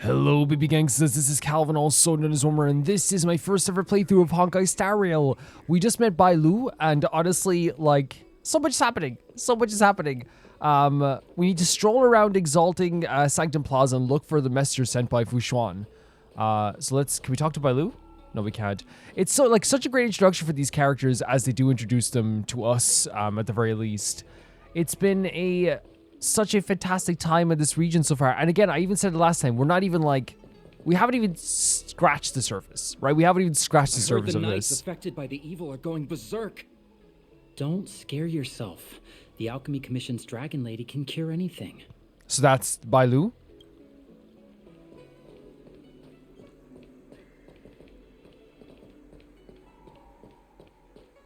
Hello baby gangsters, this is Calvin, also known as Homer, and this is my first ever playthrough of Honkai Star Rail. We just met Bai Lu, and honestly, like, so much is happening. We need to stroll around Exalting Sanctum Plaza and look for the messenger sent by Fu Xuan. Can we talk to Bai Lu? No, we can't. It's such a great introduction for these characters as they do introduce them to us, at the very least. It's been such a fantastic time in this region so far. And again, I even said it last time, we haven't even scratched the surface, right? We haven't even scratched the surface of this. The knights affected by the evil are going berserk. Don't scare yourself. The Alchemy Commission's Dragon Lady can cure anything. So that's Bai Lu?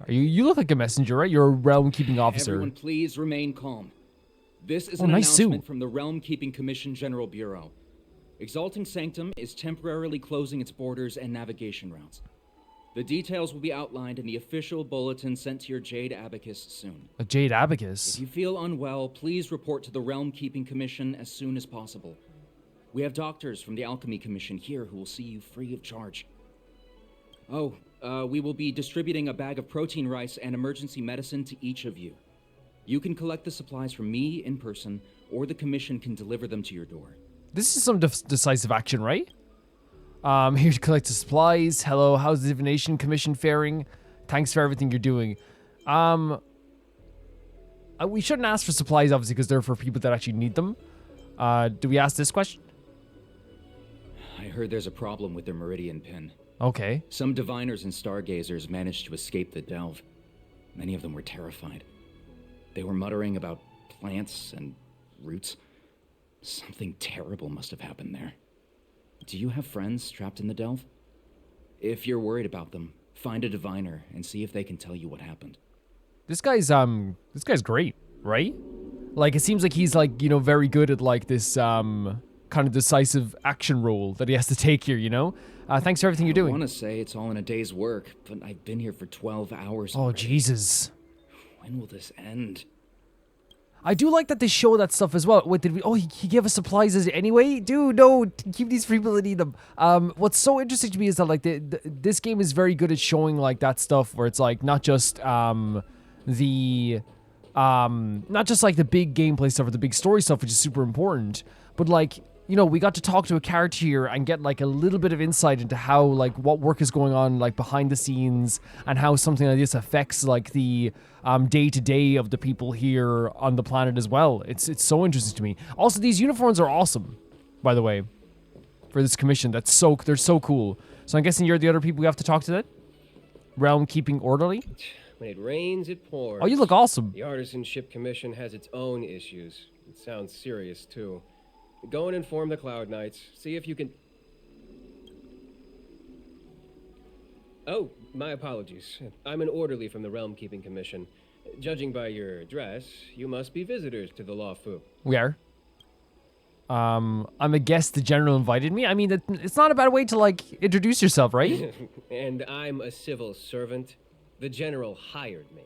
You look like a messenger, right? You're a realm keeping officer. Everyone please remain calm. This is an nice announcement suit from the Realm Keeping Commission General Bureau. Exalting Sanctum is temporarily closing its borders and navigation routes. The details will be outlined in the official bulletin sent to your Jade Abacus soon. A Jade Abacus? If you feel unwell, please report to the Realm Keeping Commission as soon as possible. We have doctors from the Alchemy Commission here who will see you free of charge. We will be distributing a bag of protein rice and emergency medicine to each of you. You can collect the supplies from me in person, or the commission can deliver them to your door. This is some decisive action, right? Here to collect the supplies. Hello, how's the Divination Commission faring? Thanks for everything you're doing. We shouldn't ask for supplies, obviously, because they're for people that actually need them. Do we ask this question? I heard there's a problem with their Meridian pin. Okay. Some diviners and stargazers managed to escape the delve. Many of them were terrified. They were muttering about plants and roots. Something terrible must have happened there. Do you have friends trapped in the delve? If you're worried about them, find a diviner and see if they can tell you what happened. This guy's great, right? Like, it seems like he's very good at this kind of decisive action role that he has to take here, you know? Thanks for everything you're doing. I want to say it's all in a day's work, but I've been here for 12 hours Oh, already. Jesus. When will this end? I do like that they show that stuff as well. Wait, did we? Oh, he gave us supplies anyway? Dude, no, keep these for people that need them. What's so interesting to me is that this game is very good at showing that stuff where it's not just not just the big gameplay stuff or the big story stuff, which is super important, but we got to talk to a character here and get a little bit of insight into how what work is going on behind the scenes and how something like this affects the day-to-day of the people here on the planet as well. It's so interesting to me. Also, these uniforms are awesome, by the way, for this commission. They're so cool. So I'm guessing you're the other people we have to talk to then? Realm Keeping Orderly? When it rains, it pours. Oh, you look awesome. The Artisanship Commission has its own issues. It sounds serious, too. Go and inform the Cloud Knights. See if you can... Oh, my apologies. I'm an orderly from the Realm Keeping Commission. Judging by your dress, you must be visitors to the Luofu. We are. I'm a guest the general invited me. I mean, it's not a bad way to, introduce yourself, right? And I'm a civil servant. The general hired me.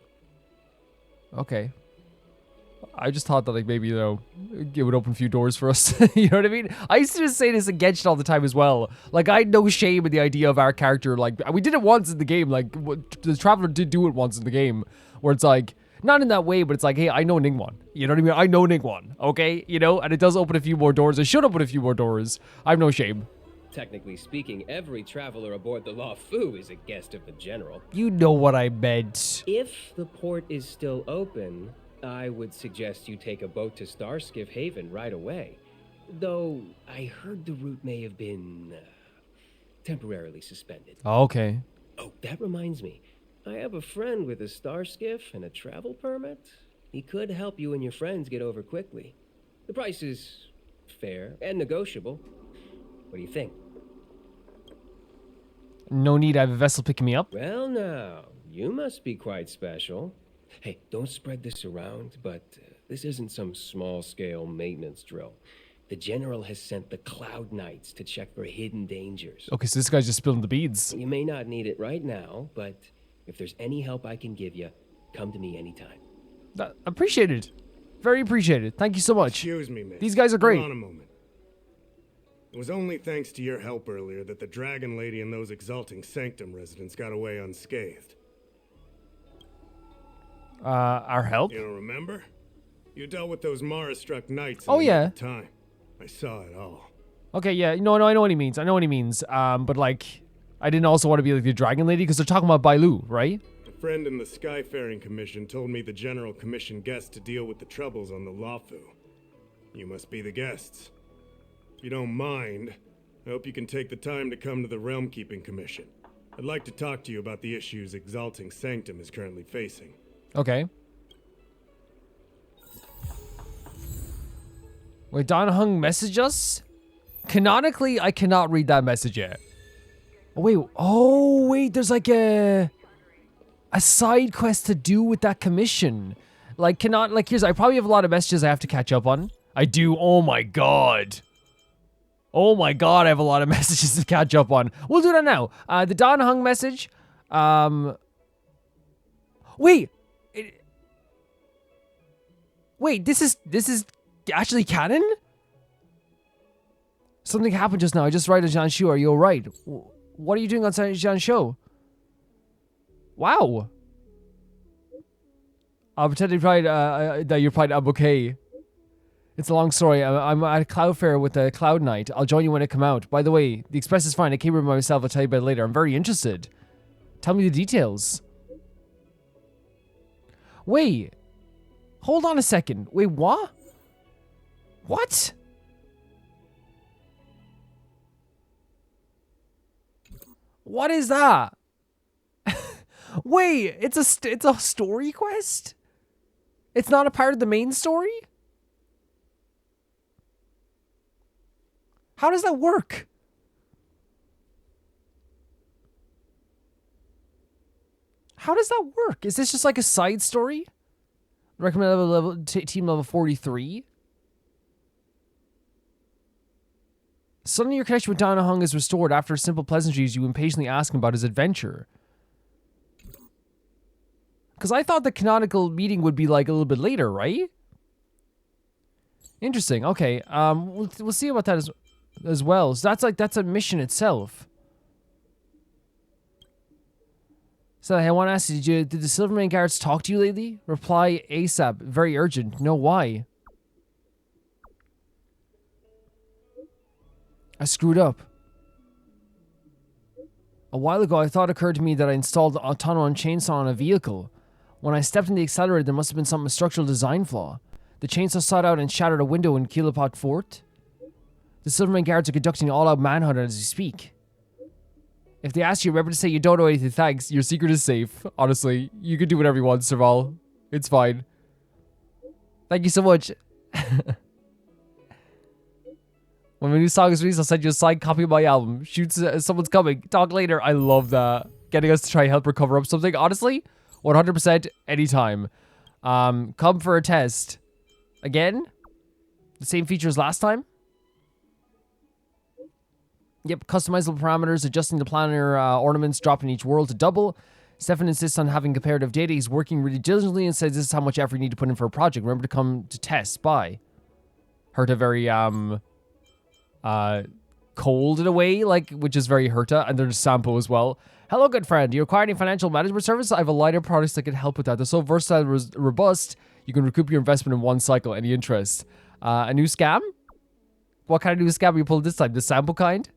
Okay. I just thought that maybe it would open a few doors for us. You know what I mean? I used to just say this in Genshin all the time as well. I had no shame in the idea of our character. We did it once in the game. The Traveler did do it once in the game, where it's not in that way, but it's hey, I know Ningguang. You know what I mean? I know Ningguang. Okay, and it does open a few more doors. It should open a few more doors. I have no shame. Technically speaking, every traveler aboard the Luofu is a guest of the general. You know what I meant. If the port is still open, I would suggest you take a boat to Starskiff Haven right away. Though, I heard the route may have been temporarily suspended. Okay. Oh, that reminds me. I have a friend with a Starskiff and a travel permit. He could help you and your friends get over quickly. The price is fair and negotiable. What do you think? No need, I have a vessel picking me up. Well now, you must be quite special. Hey, don't spread this around, but this isn't some small-scale maintenance drill. The general has sent the Cloud Knights to check for hidden dangers. Okay, so this guy's just spilling the beads. You may not need it right now, but if there's any help I can give you, come to me anytime. Appreciated. Very appreciated. Thank you so much. Excuse me, miss. These guys are great. Hold on a moment. It was only thanks to your help earlier that the Dragon Lady and those Exalting Sanctum residents got away unscathed. Our help? You don't remember? You dealt with those Mara-struck knights in Oh, the yeah. nick of time. I saw it all. Okay, yeah. No, I know what he means. I know what he means. But like, I didn't also want to be like the Dragon Lady because they're talking about Bailu, right? A friend in the Skyfaring Commission told me the General commissioned guests to deal with the troubles on the Luofu. You must be the guests. If you don't mind, I hope you can take the time to come to the Realm Keeping Commission. I'd like to talk to you about the issues Exalting Sanctum is currently facing. Okay. Wait, Don Hung messaged us? Canonically, I cannot read that message yet. Oh wait, there's like a side quest to do with that commission. Like, I probably have a lot of messages I have to catch up on. I do, oh my god. Oh my god, I have a lot of messages to catch up on. We'll do that now. The Don Hung message. Wait. Wait, this is actually canon? Something happened just now. I just write to Xianzhou. Are you alright? What are you doing on Xianzhou? Wow. I'll pretend that you're probably okay. It's a long story. I'm at a cloud fair with a Cloud Knight. I'll join you when I come out. By the way, the express is fine. I came here by myself. I'll tell you about it later. I'm very interested. Tell me the details. Wait. Hold on a second. Wait, what? What? What is that? Wait, it's a story quest? It's not a part of the main story? How does that work? How does that work? Is this just like a side story? Recommend team level 43. Suddenly your connection with Donna Hung is restored. After simple pleasantries, you impatiently ask him about his adventure. Because I thought the canonical meeting would be like a little bit later, right? Interesting. Okay. We'll see about that as well. So that's a mission itself. So I want to ask you, did the Silvermane guards talk to you lately? Reply ASAP. Very urgent. No, why? I screwed up. A while ago, I thought it occurred to me that I installed the autonomous chainsaw on a vehicle. When I stepped in the accelerator, there must have been some structural design flaw. The chainsaw sought out and shattered a window in Kilopot Fort. The Silvermane guards are conducting an all-out manhunt as we speak. If they ask you, remember to say you don't know anything, thanks. Your secret is safe. Honestly, you can do whatever you want, Serval. It's fine. Thank you so much. When my new song is released, I'll send you a signed copy of my album. Shoot, someone's coming. Talk later. I love that. Getting us to try help her cover up something. Honestly, 100% anytime. Come for a test. Again? The same features last time? Yep, customizable parameters, adjusting the planner ornaments, dropping each world to double. Stefan insists on having comparative data. He's working really diligently and says this is how much effort you need to put in for a project. Remember to come to test. Bye. Herta very, cold in a way, like, which is very Herta. And there's Sampo as well. Hello, good friend. Do you require any financial management service? I have a line of products that can help with that. They're so versatile and robust, you can recoup your investment in one cycle. Any interest? A new scam? What kind of new scam are you pulling this time? The sample kind?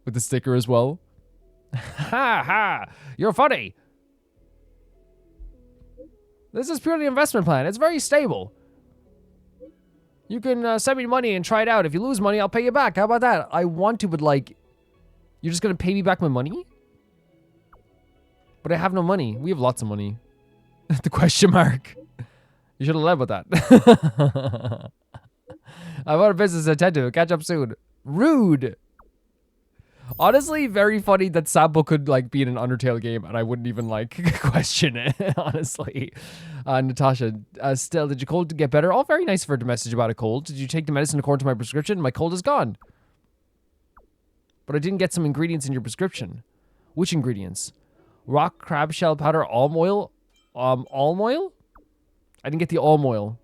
With the sticker as well. Ha ha! You're funny! This is purely an investment plan. It's very stable. You can send me money and try it out. If you lose money, I'll pay you back. How about that? I want to, but like... You're just gonna pay me back my money? But I have no money. We have lots of money. The question mark. You should have led with that. I'm out of business to attend to. Catch up soon. Rude! Honestly, very funny that Sampo could like be in an Undertale game and I wouldn't even like question it, honestly. Natasha, still, did your cold get better? Oh, very nice for her to message about a cold. Did you take the medicine according to my prescription? My cold is gone. But I didn't get some ingredients in your prescription. Which ingredients? Rock crab shell powder, alm oil? Alm oil? I didn't get the alm oil.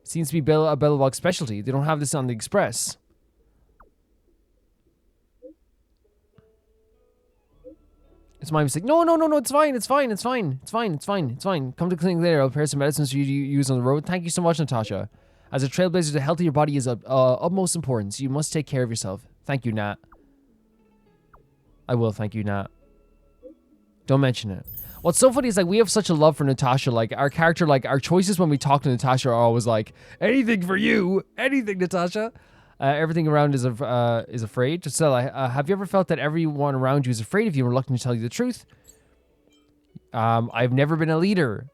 Seems to be a Bellabog specialty. They don't have this on the Express. It's my mistake. No, no, no, no. It's fine. It's fine. It's fine. It's fine. It's fine. It's fine. Come to the clinic later. I'll prepare some medicines for you to use on the road. Thank you so much, Natasha. As a trailblazer, the health of your body is of utmost importance. You must take care of yourself. Thank you, Nat. I will. Thank you, Nat. Don't mention it. What's so funny is like we have such a love for Natasha. Like our character, like our choices when we talk to Natasha are always like anything for you, anything, Natasha. Everything around is afraid. Stella, have you ever felt that everyone around you is afraid of you and reluctant to tell you the truth? I've never been a leader.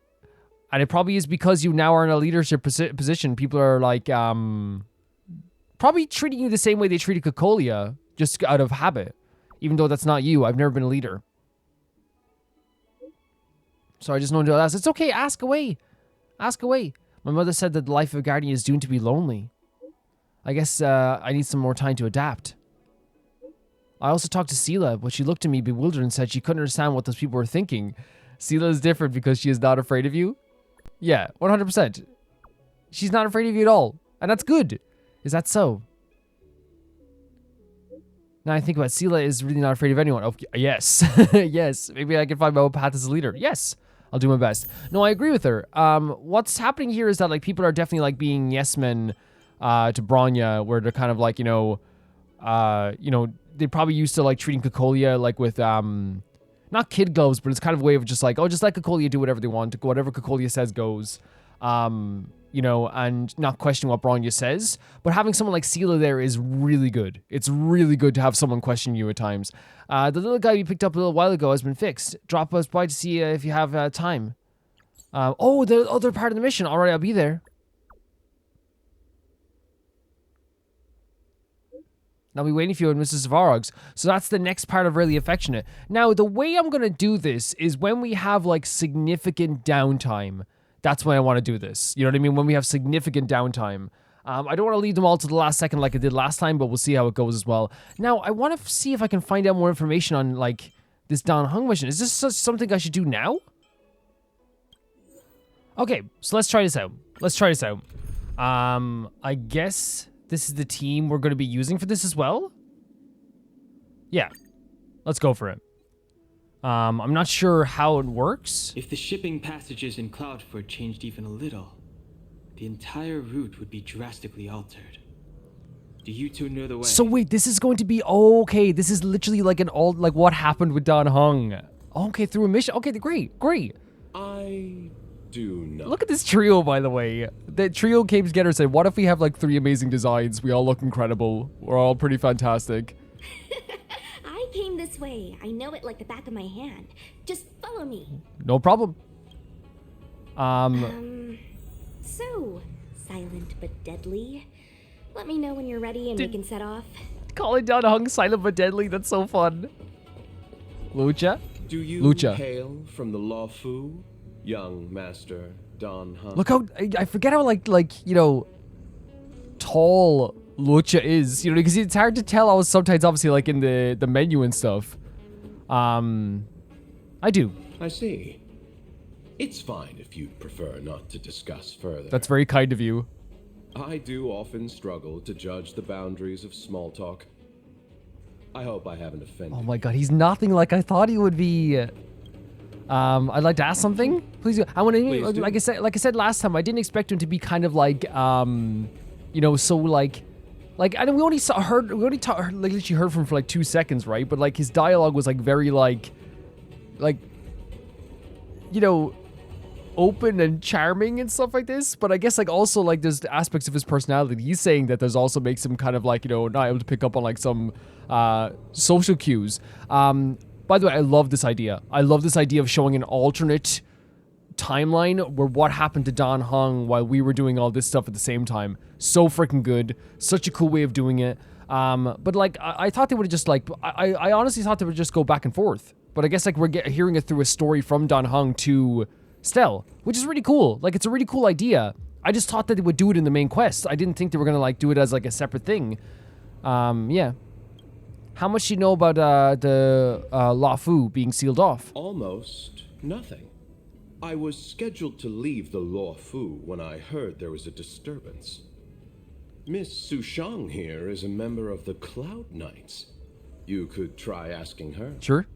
And it probably is because you now are in a leadership position. People are like, probably treating you the same way they treated Cocolia, just out of habit. Even though that's not you. I've never been a leader. So I just know to ask. It's okay, ask away. Ask away. My mother said that the life of a guardian is doomed to be lonely. I guess I need some more time to adapt. I also talked to Sela, but she looked at me bewildered and said she couldn't understand what those people were thinking. Sela is different because she is not afraid of you? Yeah, 100%. She's not afraid of you at all. And that's good. Is that so? Now I think about Sela is really not afraid of anyone. Oh, yes. Yes. Maybe I can find my own path as a leader. Yes. I'll do my best. No, I agree with her. What's happening here is that like people are definitely like being yes men to Bronya, where they're kind of like, they probably used to like treating Cocolia like with not kid gloves, but it's kind of a way of just like, oh, just let Cocolia do whatever they want. Whatever Cocolia says goes. And not questioning what Bronya says. But having someone like Sela there is really good. It's really good to have someone question you at times. The little guy we picked up a little while ago has been fixed. Drop us by to see if you have time. Oh, the other part of the mission. All right, I'll be there. I'll be waiting for you in Mrs. Svarog's. So that's the next part of Really Affectionate. Now, the way I'm going to do this is when we have, like, significant downtime. That's when I want to do this. You know what I mean? When we have significant downtime. I don't want to leave them all to the last second like I did last time, but we'll see how it goes as well. Now, I want to see if I can find out more information on, like, this Dan Heng mission. Is this something I should do now? Okay, so let's try this out. I guess this is the team we're going to be using for this as well? Yeah. Let's go for it. I'm not sure how it works. If the shipping passages in Cloudford changed even a little, the entire route would be drastically altered. Do you two know the way? So wait, this is going to be... Oh, okay, this is literally like like what happened with Dan Heng. Okay, through a mission. Okay, great. I do not. Look at this trio, by the way. The trio came together and said, what if we have like 3 amazing designs? We all look incredible. We're all pretty fantastic. I came this way. I know it like the back of my hand. Just follow me. No problem. So, silent but deadly. Let me know when you're ready and we can set off. Calling Dan Heng silent but deadly. That's so fun. Luocha? Do you Luocha. hail from the Luofu, young master Dan Heng? Look how... I forget how, tall Luocha is. Because it's hard to tell all sometimes, obviously, like, in the menu and stuff. I do. I see. It's fine if you'd prefer not to discuss further. That's very kind of you. I do often struggle to judge the boundaries of small talk. I hope I haven't offended. Oh my god, he's nothing like I thought he would be. I'd like to ask something. Please do. I want to, like I said last time, I didn't expect him to be kind of like, so like, I know we only literally heard from him for like 2 seconds, right? But like his dialogue was like very like, open and charming and stuff like this. But I guess like also like there's aspects of his personality that he's saying that there's also makes him kind of like, not able to pick up on like some social cues. By the way, I love this idea. I love this idea of showing an alternate timeline where what happened to Dan Heng while we were doing all this stuff at the same time. So freaking good. Such a cool way of doing it. But like, I thought they would have just like, I honestly thought they would just go back and forth. But I guess like we're hearing it through a story from Dan Heng to Stell, which is really cool. Like, it's a really cool idea. I just thought that they would do it in the main quest. I didn't think they were gonna like do it as like a separate thing. Yeah. How much do you know about the Luofu being sealed off? Almost nothing. I was scheduled to leave the Luofu when I heard there was a disturbance. Miss Sushang here is a member of the Cloud Knights. You could try asking her. Sure.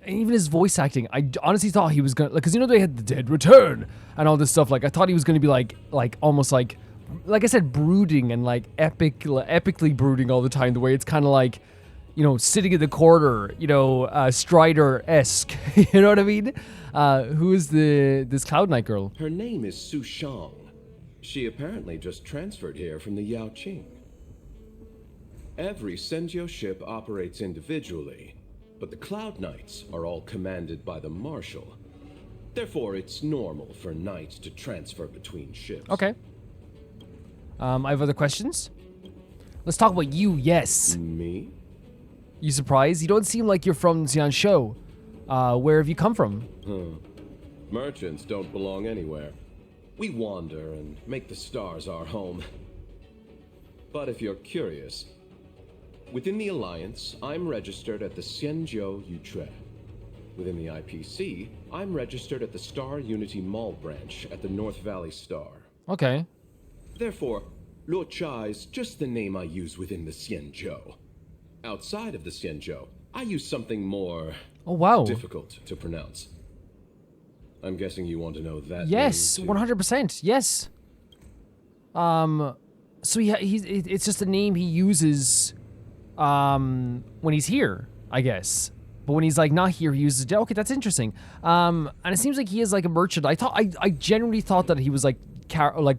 Even his voice acting, I honestly thought he was gonna, like, cause you know they had the dead return and all this stuff. Like I thought he was gonna be like almost like I said, brooding and like epically brooding all the time. The way it's kind of like, you know, sitting in the corner, you know, Strider-esque. You know what I mean? Who is this Cloud Knight girl? Her name is Su Shang. She apparently just transferred here from the Yao Qing. Every Xianzhou ship operates individually, but the Cloud Knights are all commanded by the Marshal. Therefore, it's normal for knights to transfer between ships. Okay. I have other questions. Let's talk about you. Yes. Me? You surprised? You don't seem like you're from Xianzhou. Where have you come from? Merchants don't belong anywhere. We wander and make the stars our home. But if you're curious, within the Alliance, I'm registered at the Xianzhou Yutre. Within the IPC, I'm registered at the Star Unity Mall branch at the North Valley Star. Okay. Therefore, Luocha is just the name I use within the Xianzhou. Outside of the Xianzhou, I use something more difficult to pronounce. I'm guessing you want to know that. Yes, 100%. Yes. So it's just a name he uses when he's here, I guess. But when he's like not here, he uses. Okay, that's interesting. And it seems like he is like a merchant. I genuinely thought that he was like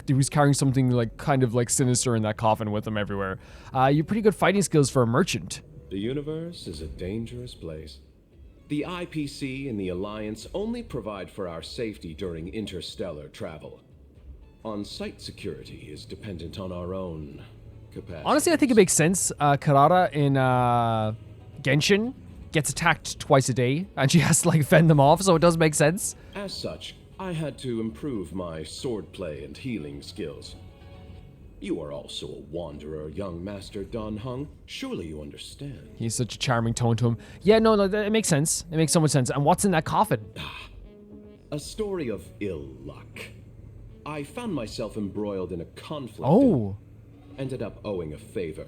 he was carrying something like kind of like sinister in that coffin with him everywhere. You're pretty good fighting skills for a merchant. The universe is a dangerous place. The IPC and the Alliance only provide for our safety during interstellar travel. On-site security is dependent on our own capacity. Honestly, I think it makes sense. Karada in Genshin gets attacked twice a day, and she has to like fend them off, so it does make sense. As such, I had to improve my swordplay and healing skills. You are also a wanderer, young master Dan Heng. Surely you understand. He's such a charming tone to him. Yeah, no, it makes sense. It makes so much sense. And what's in that coffin? A story of ill luck. I found myself embroiled in a conflict. Oh. And ended up owing a favor.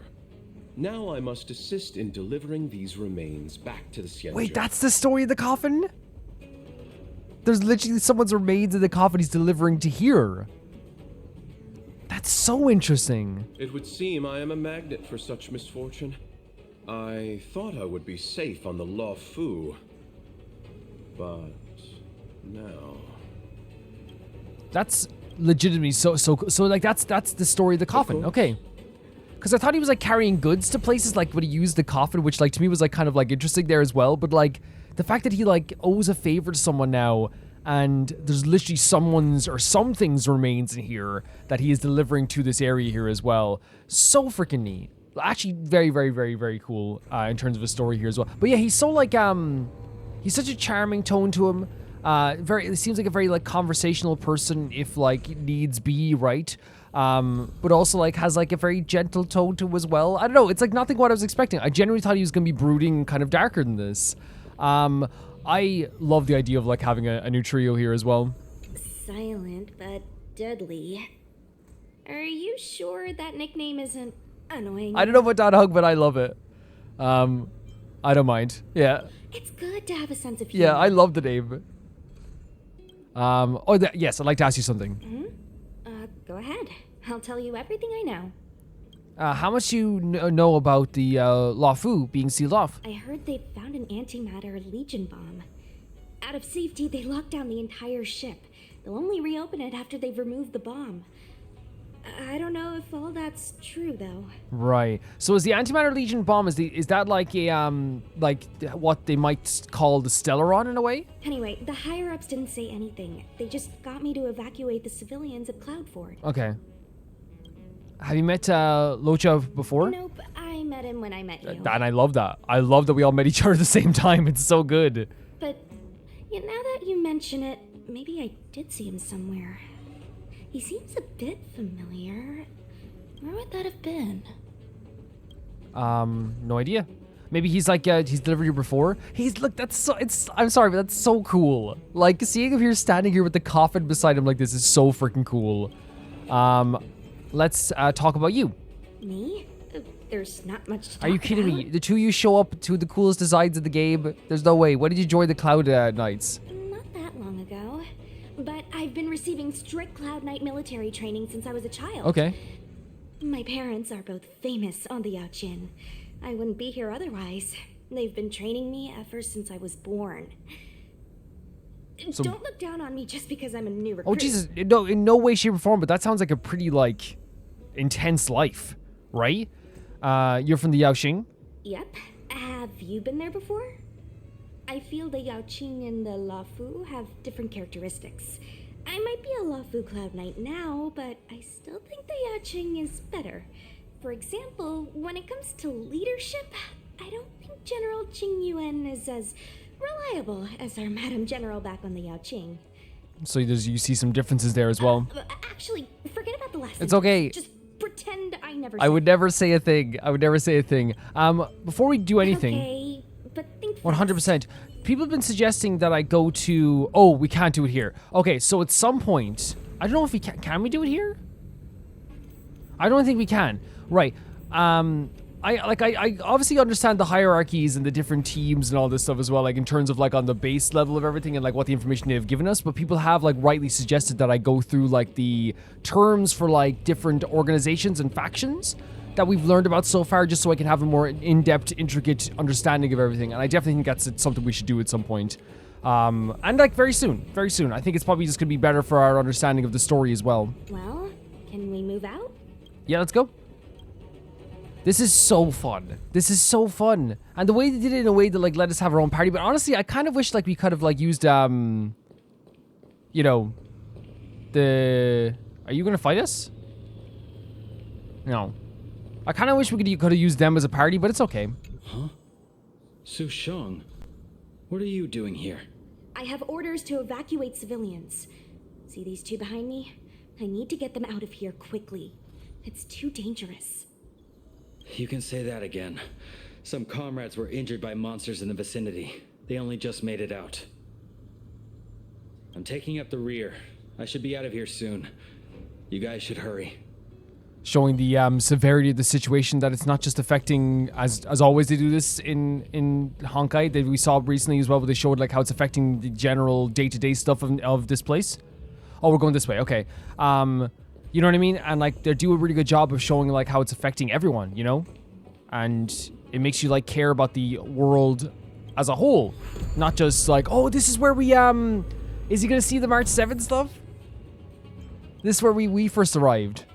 Now I must assist in delivering these remains back to the Xianzhou. Wait, that's the story of the coffin? There's literally someone's remains in the coffin he's delivering to here. That's so interesting. It would seem I am a magnet for such misfortune. I thought I would be safe on the Luofu, but no. That's legitimately so like that's the story of the coffin. Okay. Because I thought he was like carrying goods to places, like when he used the coffin, which like to me was like kind of like interesting there as well. But like the fact that he like owes a favor to someone now, and there's literally someone's or something's remains in here that he is delivering to this area here as well. So freaking neat. Actually, very, very, very, very cool in terms of a story here as well. But yeah, he's so like he's such a charming tone to him. It seems like a very like conversational person if like needs be, right? But also like has like a very gentle tone to him as well. I don't know, it's like nothing what I was expecting. I genuinely thought he was gonna be brooding and kind of darker than this. I love the idea of like having a new trio here as well. Silent but deadly. Are you sure that nickname isn't annoying? I don't know about Dan Hug, but I love it. I don't mind. Yeah. It's good to have a sense of humor. Yeah, I love the name. Yes, I'd like to ask you something. Go ahead. I'll tell you everything I know. How much do you know about the Luofu being sealed off? I heard they found an antimatter Legion bomb. Out of safety, they locked down the entire ship. They'll only reopen it after they've removed the bomb. I don't know if all that's true, though. Right. So is the antimatter Legion bomb, is that like a, like what they might call the Stellaron in a way? Anyway, the higher-ups didn't say anything. They just got me to evacuate the civilians at Cloudford. Okay. Have you met Luocha before? Nope, I met him when I met you. And I love that. I love that we all met each other at the same time. It's so good. But now that you mention it, maybe I did see him somewhere. He seems a bit familiar. Where would that have been? No idea. Maybe he's like, he's delivered here before. I'm sorry, but that's so cool. Like, seeing him here standing here with the coffin beside him like this is so freaking cool. Let's talk about you. Me? There's not much to talk Are you kidding about. me? The two of you show up to the coolest designs in the game. There's no way. When did you join the Cloud Knights? Not that long ago. But I've been receiving strict Cloud Knight military training since I was a child. Okay. My parents are both famous on the Yaoqin. I wouldn't be here otherwise. They've been training me ever since I was born. So- Don't look down on me just because I'm a new recruit. Oh Jesus! No, in no way, shape, or form. But that sounds like a pretty like intense life, right? You're from the Yaoqing. Yep. Have you been there before? I feel the Yaoqing and the Luofu have different characteristics. I might be a Luofu Cloud Knight now, but I still think the Yaoqing is better. For example, when it comes to leadership, I don't think General Qing Yuan is as reliable as our Madam General back on the Yaoqing. So you see some differences there as well. Actually, forget about the last It's okay. Just pretend I never I said would never say a thing. I would never say a thing. Before we do anything, Okay, but think 100%. People have been suggesting that I go to. Oh, we can't do it here. Okay, so at some point, I don't know if we can. Can we do it here? I don't think we can. Right. I obviously understand the hierarchies and the different teams and all this stuff as well, like in terms of like on the base level of everything and like what the information they've given us, but people have like rightly suggested that I go through like the terms for like different organizations and factions that we've learned about so far, just so I can have a more in-depth, intricate understanding of everything. And I definitely think that's something we should do at some point. And like very soon. I think it's probably just gonna be better for our understanding of the story as well. Well, can we move out? Yeah, let's go. This is so fun. And the way they did it in a way that like let us have our own party. But honestly, I kind of wish like we could have like used you know, the. Are you gonna fight us? No. I kind of wish we could have used them as a party, but it's okay. Huh? Su Sheng, what are you doing here? I have orders to evacuate civilians. See these two behind me? I need to get them out of here quickly. It's too dangerous. You can say that again. Some comrades were injured by monsters in the vicinity. They only just made it out. I'm taking up the rear. I should be out of here soon. You guys should hurry. Showing the severity of the situation, that it's not just affecting, as always they do this in Honkai, that we saw recently as well, where they showed like how it's affecting the general day-to-day stuff of this place. Oh, we're going this way, okay. You know what I mean? And like they do a really good job of showing like how it's affecting everyone, you know? And it makes you like care about the world as a whole, not just like, oh, this is where we is he gonna see the March 7th stuff? This is where we first arrived.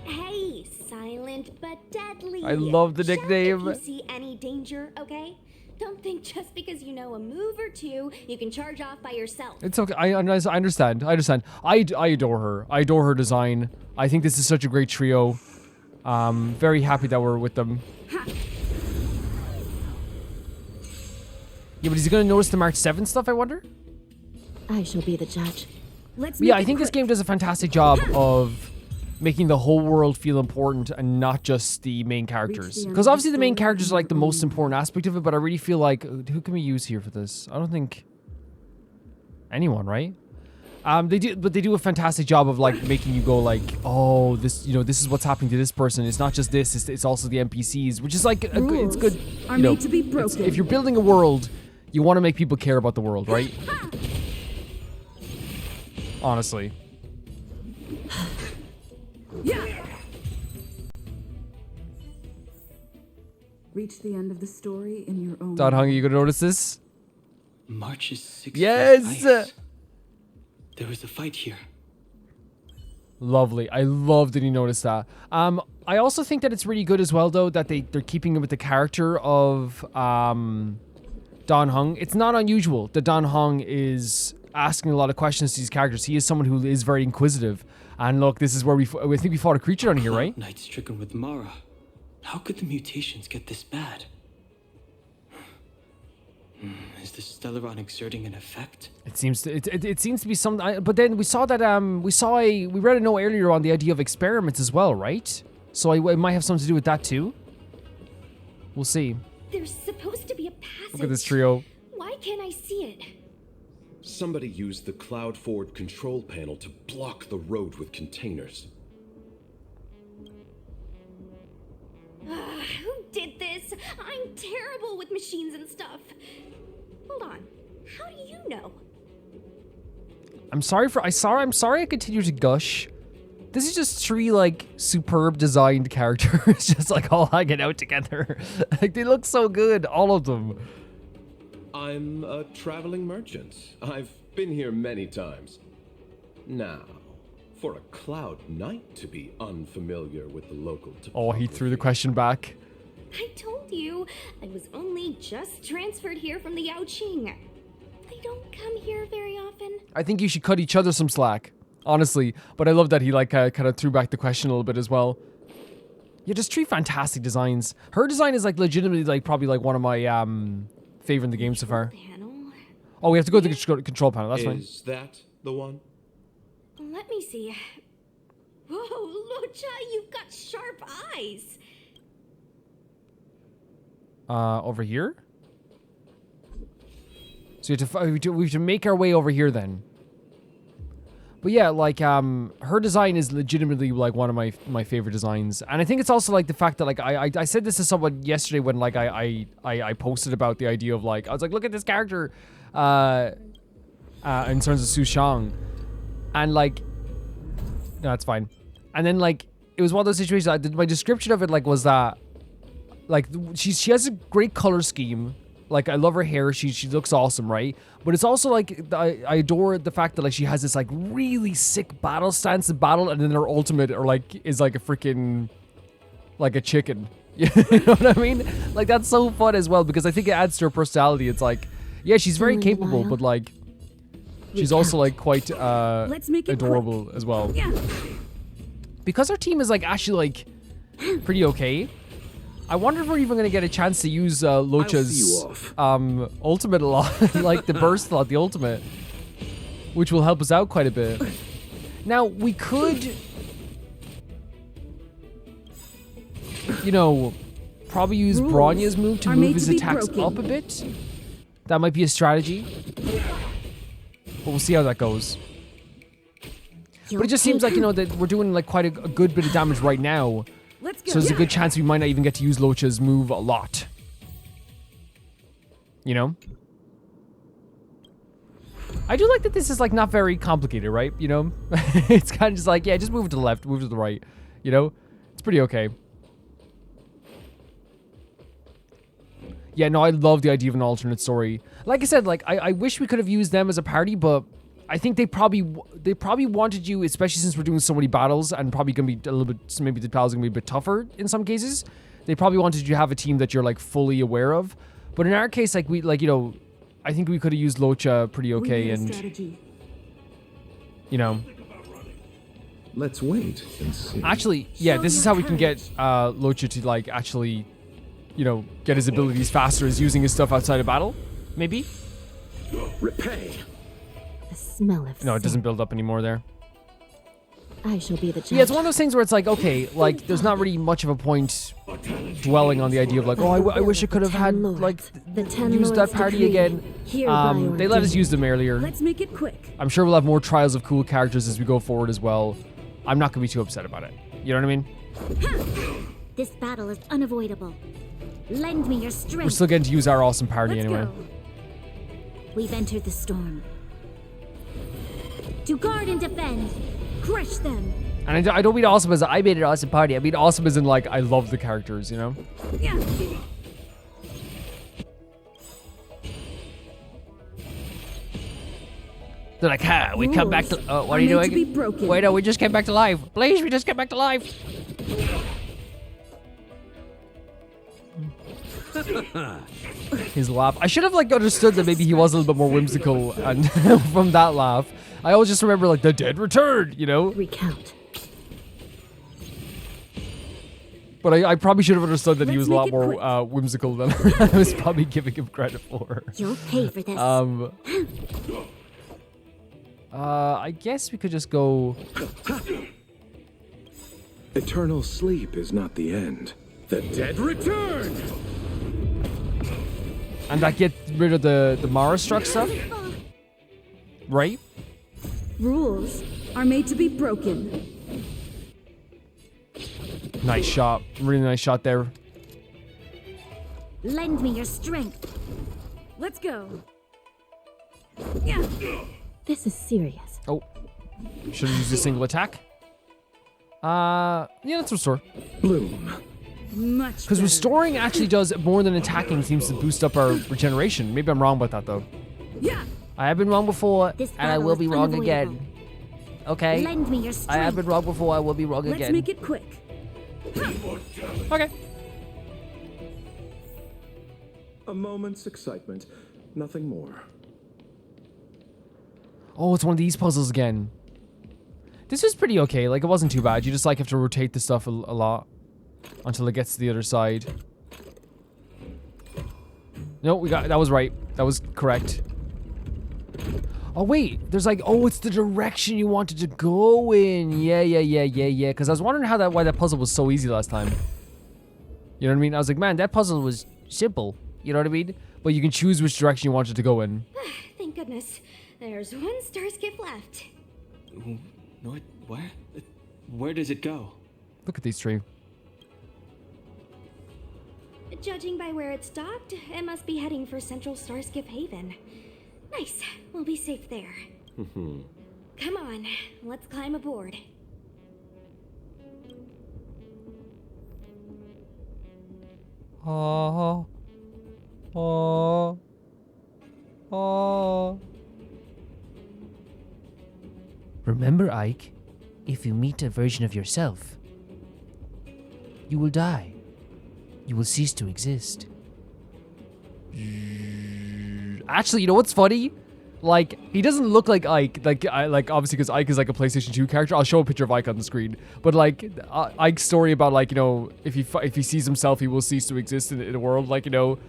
Hey, silent but deadly. I love the Shout nickname. if you see any danger, okay? Don't think just because you know a move or two, you can charge off by yourself. It's okay. I understand. I adore her. I adore her design. I think this is such a great trio. Very happy that we're with them. Yeah, but is he gonna notice the March 7th stuff, I wonder? I shall be the judge. Let's Yeah, make I it think this quick. game does a fantastic job of making the whole world feel important and not just the main characters. Because obviously the main characters are like the most important aspect of it, but I really feel like, who can we use here for this? I don't think anyone, right? They do a fantastic job of like making you go like, oh, this, you know, this is what's happening to this person. It's not just this; it's also the NPCs, which is like it's good. Are You know, made to be broken. if you're building a world, you want to make people care about the world, right? Honestly. Reach the end of the story in your own. Don Hung, you gonna notice this? March is 6 Yes! feet ice. There was a fight here. Lovely. I love that you noticed that. I also think that it's really good as well, though, that they're keeping it with the character of Don Hung. It's not unusual that Don Hung is asking a lot of questions to these characters. He is someone who is very inquisitive. And look, this is where I think we fought a creature on here, right? Knight stricken with Mara. How could the mutations get this bad? Is the Stellaron exerting an effect? It seems to be some. But then we saw that we read a note earlier on the idea of experiments as well, right? So it might have something to do with that too. We'll see. There's supposed to be a passage. Look at this trio. Why can't I see it? Somebody used the Cloudford control panel to block the road with containers. I'm terrible with machines and stuff. Hold on. How do you know? I'm sorry I continue to gush. This is just 3 like superb designed characters just like all hanging out together. Like they look so good, all of them. I'm a traveling merchant. I've been here many times. Now, for a Cloud Knight to be unfamiliar with the local topography. Oh, he threw the question back. I told you, I was only just transferred here from the Yaoqing. I don't come here very often. I think you should cut each other some slack, honestly. But I love that he like kind of threw back the question a little bit as well. Yeah, just 3 fantastic designs. Her design is like legitimately like probably like one of my favorite in the game so far. Panel. Oh, we have to go to the control panel. That's fine. Is that the one? Let me see. Whoa, Luocha, you've got sharp eyes. Over here? So we have to make our way over here then. But yeah, like her design is legitimately like one of my favorite designs, and I think it's also like the fact that like I said this to someone yesterday when like I posted about the idea of like I was like, look at this character in terms of Su Shang, and like no, that's fine. And then like it was one of those situations. My description of it like was that like she has a great color scheme. Like I love her hair. She looks awesome, right? But it's also like I adore the fact that like she has this like really sick battle stance in battle, and then her ultimate or like is like a freaking like a chicken. You know what I mean? Like that's so fun as well because I think it adds to her personality. It's like yeah, she's very capable, but like she's also like quite adorable as well. Yeah. Because our team is like actually like pretty okay. I wonder if we're even going to get a chance to use Luocha's ultimate a lot, like the burst a lot, the ultimate, which will help us out quite a bit. Now, we could, you know, probably use Bronya's move to move his attacks up a bit. That might be a strategy. But we'll see how that goes. But it just seems like, you know, that we're doing like quite a good bit of damage right now. So there's a good chance we might not even get to use Luocha's move a lot. You know? I do like that this is like not very complicated, right? You know? It's kind of just like, yeah, just move it to the left, move it to the right. You know? It's pretty okay. Yeah, no, I love the idea of an alternate story. Like I said, like I wish we could have used them as a party, but I think they probably wanted you, especially since we're doing so many battles and probably gonna be a little bit, maybe the battles are gonna be a bit tougher in some cases. They probably wanted you to have a team that you're like fully aware of. But in our case, like we like, you know, I think we could have used Luocha pretty okay and you know. Let's wait and see. Actually, yeah, this is how we can get Luocha to like actually, you know, get his abilities faster is using his stuff outside of battle, maybe. Repay. The smell of No, it doesn't build up anymore there. I shall be the judge. Yeah, it's one of those things where it's like, okay, like, there's not really much of a point dwelling on the idea of like, oh, I wish I could have had, like, used that party again. They let us use them earlier. Let's make it quick. I'm sure we'll have more trials of cool characters as we go forward as well. I'm not going to be too upset about it. You know what I mean? This battle is unavoidable. Lend me your strength. We're still getting to use our awesome party Let's anyway. go. We've entered the storm. To guard and defend. Crush them. And I don't mean awesome as I made an awesome party. I mean awesome as in like I love the characters, you know? Yeah. They're like, ha, we come back to... what are you doing? Wait, no, we just came back to life. Please, we just came back to life. His laugh. I should have like understood that maybe he was a little bit more whimsical and from that laugh. I always just remember like the dead returned, you know? Recount. But I probably should have understood that he was a lot more whimsical than I was probably giving him credit for. You'll pay for this. I guess we could just go... Eternal sleep is not the end. The dead return! And that get rid of the Mara struck stuff? Right? Rules are made to be broken. Nice shot. Really nice shot there. Lend me your strength. Let's go. Yeah. This is serious. Oh. Should have used a single attack. Yeah, let's restore. Bloom. Much Because better. restoring actually does more than attacking, seems to boost up our regeneration. Maybe I'm wrong about that, though. Yeah. I have been wrong before, This and I battle will is be wrong unavoidable. again. Okay? Lend me your strength. I have been wrong before, I will be wrong Let's again. make it quick. Okay. A moment's excitement, nothing more. Oh, it's one of these puzzles again. This was pretty okay. Like, it wasn't too bad. You just, like, have to rotate the stuff a lot until it gets to the other side. No, we got... That was right. That was correct. Oh, wait. There's, like... Oh, it's the direction you wanted to go in. Yeah. Because I was wondering why that puzzle was so easy last time. You know what I mean? I was like, man, that puzzle was simple. You know what I mean? But you can choose which direction you wanted to go in. Thank goodness. There's one starskiff left. What? Where? Where does it go? Look at these three. Judging by where it's docked, it must be heading for Central Starskiff Haven. Nice. We'll be safe there. Come on, let's climb aboard. Oh. Remember, Ike, if you meet a version of yourself, you will die. You will cease to exist. Actually, you know what's funny? Like, he doesn't look like Ike. Like obviously, because Ike is like a PlayStation 2 character. I'll show a picture of Ike on the screen. But like, Ike's story about like, you know, if he sees himself, he will cease to exist in a world. Like, you know,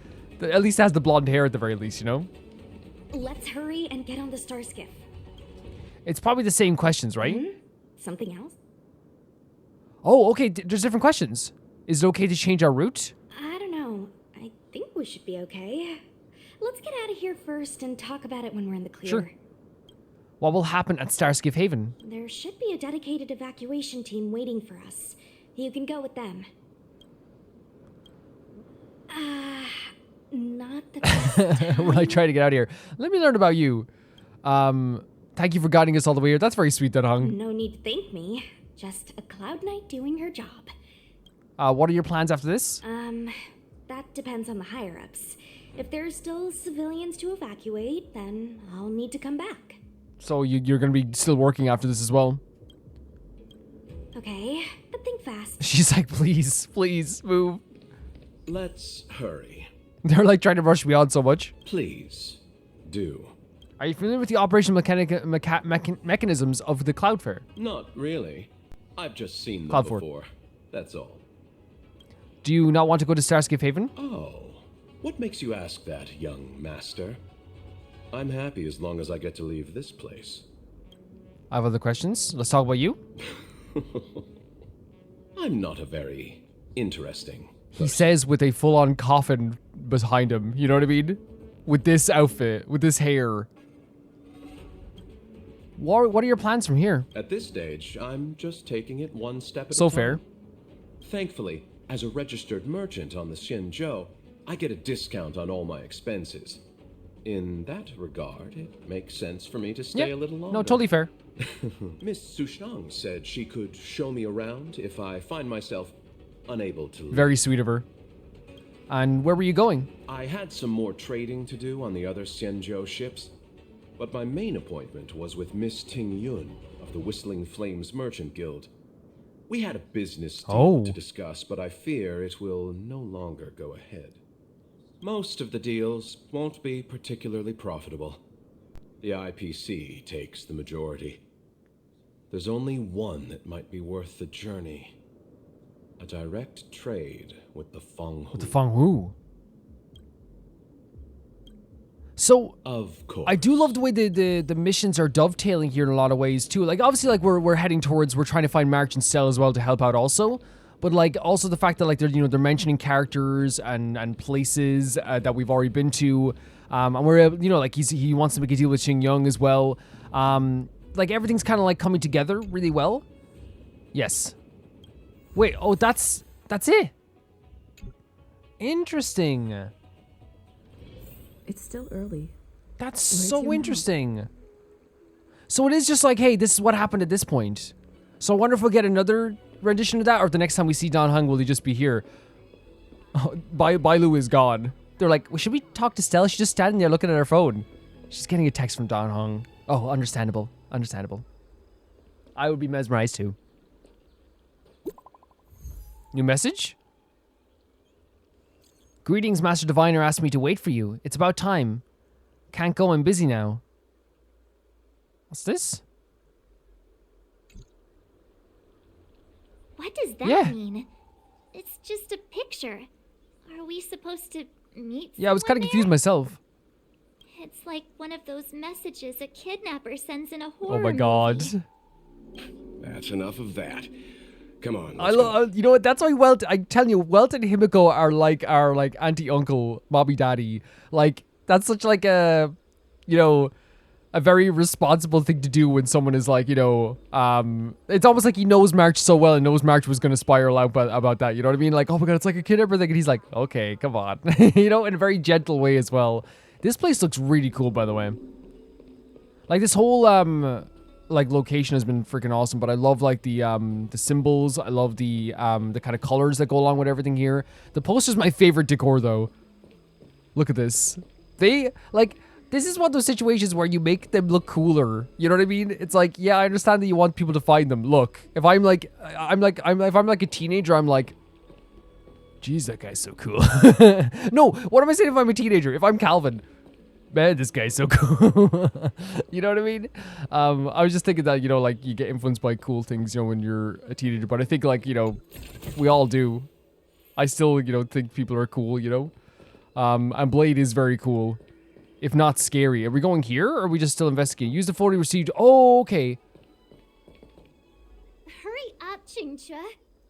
at least has the blonde hair at the very least, you know. Let's hurry and get on the starskiff. It's probably the same questions, right? Something else? Oh, okay. There's different questions. Is it okay to change our route? I don't know. I think we should be okay. Let's get out of here first and talk about it when we're in the clear. Sure. What will happen at Starskiff Haven? There should be a dedicated evacuation team waiting for us. You can go with them. Not the best We're like trying to get out of here. Let me learn about you. Thank you for guiding us all the way here. That's very sweet, Hung. No need to thank me. Just a Cloud Knight doing her job. What are your plans after this? That depends on the higher-ups. If there's still civilians to evacuate, then I'll need to come back. So you're gonna be still working after this as well? Okay, but think fast. She's like, please, move. Let's hurry. They're like trying to rush me on so much. Please, do. Are you familiar with the operational mechanisms of the Cloudford? Not really. I've just seen them Cloudford. before. That's all. Do you not want to go to Starskiff Haven? Oh, what makes you ask that, young master? I'm happy as long as I get to leave this place. I have other questions. Let's talk about you. I'm not a very interesting He says with a full-on coffin behind him. You know what I mean? With this outfit, with this hair. What are your plans from here? At this stage, I'm just taking it one step at a So time. fair. Thankfully, as a registered merchant on the Xianzhou, I get a discount on all my expenses. In that regard, it makes sense for me to stay a little longer. No, totally fair. Miss Sushang said she could show me around if I find myself unable to leave. Very sweet of her. And where were you going? I had some more trading to do on the other Xianzhou ships, but my main appointment was with Miss Ting Yun of the Whistling Flames Merchant Guild. We had a business deal to discuss, but I fear it will no longer go ahead. Most of the deals won't be particularly profitable. The IPC takes the majority. There's only one that might be worth the journey. A direct trade with the Fenghu. With the Fenghu. So, of course, I do love the way the missions are dovetailing here in a lot of ways too. Like obviously, like we're heading towards, we're trying to find March and Stell as well to help out also. But like also the fact that like they're mentioning characters and places that we've already been to, and we're like he wants to make a deal with Xing Yong as well. Like everything's kind of like coming together really well. Yes. Wait. Oh, that's it. Interesting. It's still early. That's Where's so your mom? interesting. So it is just like, hey, this is what happened at this point. So I wonder if we'll get another rendition of that, or if the next time we see Dan Heng, will he just be here? Oh, Bai Lu is gone. They're like, well, should we talk to Stella? She's just standing there looking at her phone. She's getting a text from Dan Heng. Oh, understandable. Understandable. I would be mesmerized too. New message? Greetings, Master Diviner asked me to wait for you. It's about time. Can't go, I'm busy now. What's this? What does that Yeah. mean? It's just a picture. Are we supposed to meet Yeah, I was kind of confused myself. It's like one of those messages a kidnapper sends in a horror Oh my god. movie. That's enough of that. Come on. I love, you know what? That's why I'm telling you, Welt and Himiko are like auntie, uncle, mommy, daddy. Like that's such like a, you know, a very responsible thing to do when someone is like, you know, it's almost like he knows March so well and knows March was gonna spiral out about that. You know what I mean? Like, oh my god, it's like a kidnapper thing, and he's like, okay, come on, you know, in a very gentle way as well. This place looks really cool, by the way. Like this whole like location has been freaking awesome, but I love like the symbols. I love the kind of colors that go along with everything here. The poster's my favorite decor though. Look at this. They like, this is one of those situations where you make them look cooler. You know what I mean? It's like, yeah, I understand that you want people to find them. Look, if I'm like a teenager, I'm like, geez, that guy's so cool. No, what am I saying if I'm a teenager? If I'm Calvin, man, this guy's so cool. You know what I mean? I was just thinking that, you know, like you get influenced by cool things, you know, when you're a teenager. But I think like, you know, we all do. I still, you know, think people are cool, you know? And Blade is very cool. If not scary. Are we going here or are we just still investigating? Use the photo you received. Oh, okay. Hurry up, Qingque.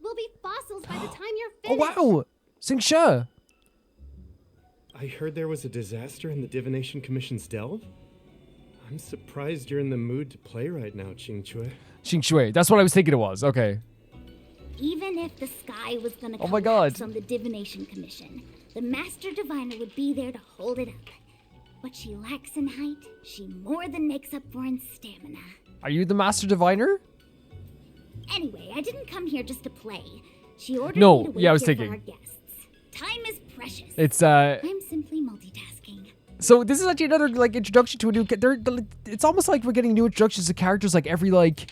We'll be fossils by the time you're Oh, finished. wow. Xingxue. I heard there was a disaster in the Divination Commission's delve. I'm surprised you're in the mood to play right now, Qingque. Xingxue. That's what I was thinking it was. Okay. Even if the sky was gonna Oh my collapse God. on the Divination Commission, the Master Diviner would be there to hold it up. What she lacks in height, she more than makes up for in stamina. Are you the Master Diviner? Anyway, I didn't come here just to play. She ordered No, me to wait yeah, I was here thinking. for our guests. Time is precious. It's I'm simply multitasking. So this is actually another like introduction to a new. It's almost like we're getting new introductions to characters like every like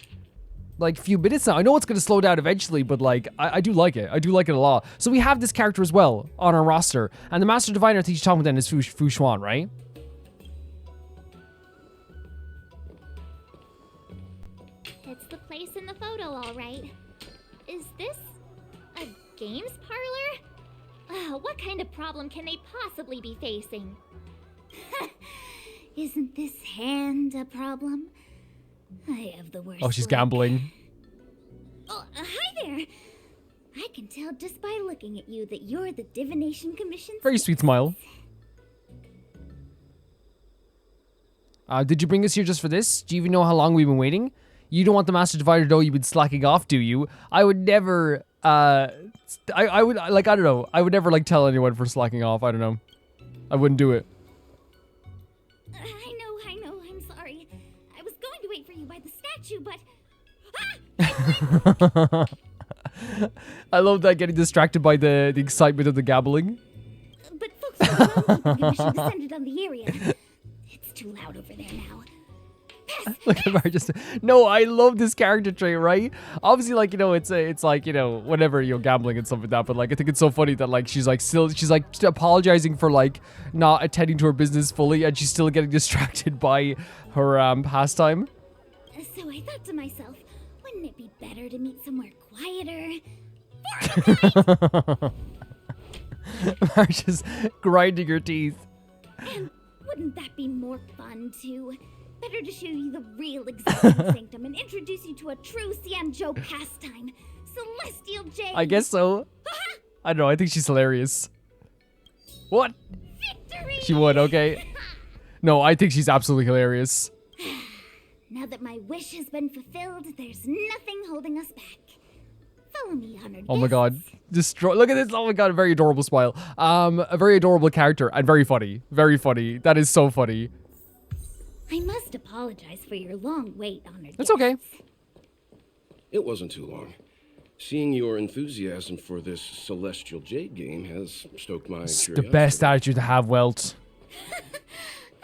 few minutes now. I know it's going to slow down eventually, but like I do like it. I do like it a lot. So we have this character as well on our roster, and the Master Diviner I think you're talking about then is Fu Xuan, right? It's the place in the photo, all right. Is this a games parlor? What kind of problem can they possibly be facing? Isn't this hand a problem? I have the worst. Oh, she's luck. gambling. Oh, hi there. I can tell just by looking at you that you're the Divination Commission. Very sweet smile. Did you bring us here just for this? Do you even know how long we've been waiting? You don't want the Master Diviner to know you've been slacking off, do you? I would never, I would, like, I don't know. I would never, like, tell anyone for slacking off. I don't know. I wouldn't do it. I know, I'm sorry. I was going to wait for you by the statue, but... I love that, getting distracted by the excitement of the gambling. But folks from the Roman Commission descended on the area. It's too loud over there now. Look at her just. No, I love this character trait, right? Obviously, like, you know, it's like, you know, whatever, you know, gambling and stuff like that. But like, I think it's so funny that like she's like apologizing for like not attending to her business fully, and she's still getting distracted by her pastime. So I thought to myself, wouldn't it be better to meet somewhere quieter? March is grinding her teeth. And wouldn't that be more fun too? Better to show you the real existing sanctum and introduce you to a true Xianzhou pastime, Celestial Jade. I guess so. I don't know. I think she's hilarious. What? Victory! She would. Okay. No, I think she's absolutely hilarious. Now that my wish has been fulfilled, there's nothing holding us back. Follow me, honored Oh my god. Destroy. Look at this. Oh my god, a very adorable smile. A very adorable character and very funny. Very funny. That is so funny. I must apologize for your long wait, honored It's okay. It wasn't too long. Seeing your enthusiasm for this celestial jade game has stoked my It's the curiosity. best attitude to have, Welt.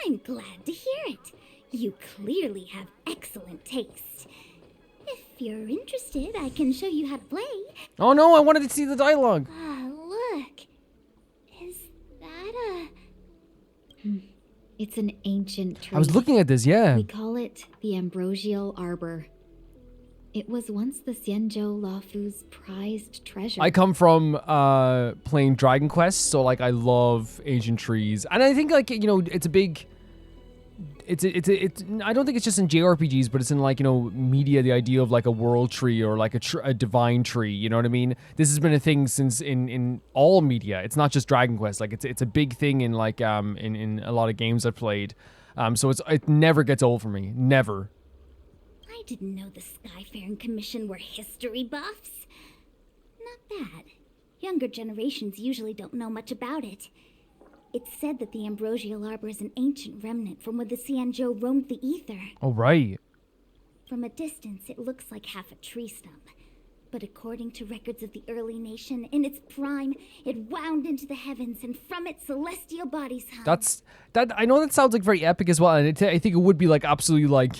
I'm glad to hear it. You clearly have excellent taste. If you're interested, I can show you how to play. Oh no, I wanted to see the dialogue. Ah, look. Is that a... It's an ancient tree. I was looking at this, yeah. We call it the Ambrosial Arbor. It was once the Xianzhou Loufu's prized treasure. I come from playing Dragon Quest, so like I love ancient trees. And I think like, you know, it's a big... It's I don't think it's just in JRPGs, but it's in like, you know, media, the idea of like a world tree or like a divine tree, you know what I mean? This has been a thing since in all media. It's not just Dragon Quest. Like it's a big thing in like in a lot of games I've played. So it never gets old for me. Never. I didn't know the Skyfaring Commission were history buffs. Not bad. Younger generations usually don't know much about it. It's said that the Ambrosial Arbor is an ancient remnant from when the Xianzhou roamed the ether. Oh, right. From a distance, it looks like half a tree stump. But according to records of the early nation, in its prime, it wound into the heavens, and from it celestial bodies hung. I know that sounds like very epic as well, and I think it would be like absolutely like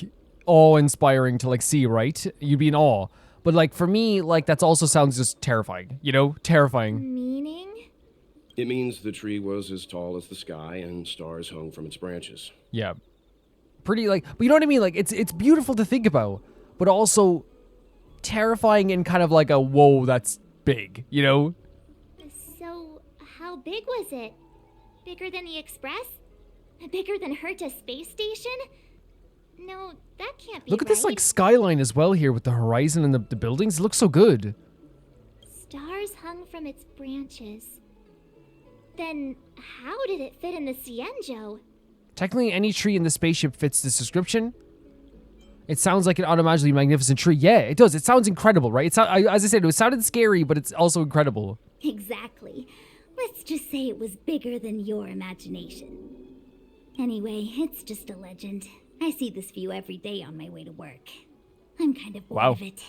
awe-inspiring to like see, right? You'd be in awe. But like for me, like that also sounds just terrifying, you know? Terrifying. Meaning? It means the tree was as tall as the sky and stars hung from its branches. Yeah. Pretty like, but you know what I mean? Like it's beautiful to think about, but also terrifying in kind of like a whoa, that's big, you know? So, how big was it? Bigger than the Express? Bigger than Herta Space Station? No, that can't be. Look at this like skyline as well here with the horizon and the buildings. It looks so good. Stars hung from its branches. Then how did it fit in the Xianzhou? Technically, any tree in the spaceship fits this description. It sounds like an automatically magnificent tree. Yeah, it does. It sounds incredible, right? As I said, it sounded scary, but it's also incredible. Exactly. Let's just say it was bigger than your imagination. Anyway, it's just a legend. I see this view every day on my way to work. I'm kind of bored of it.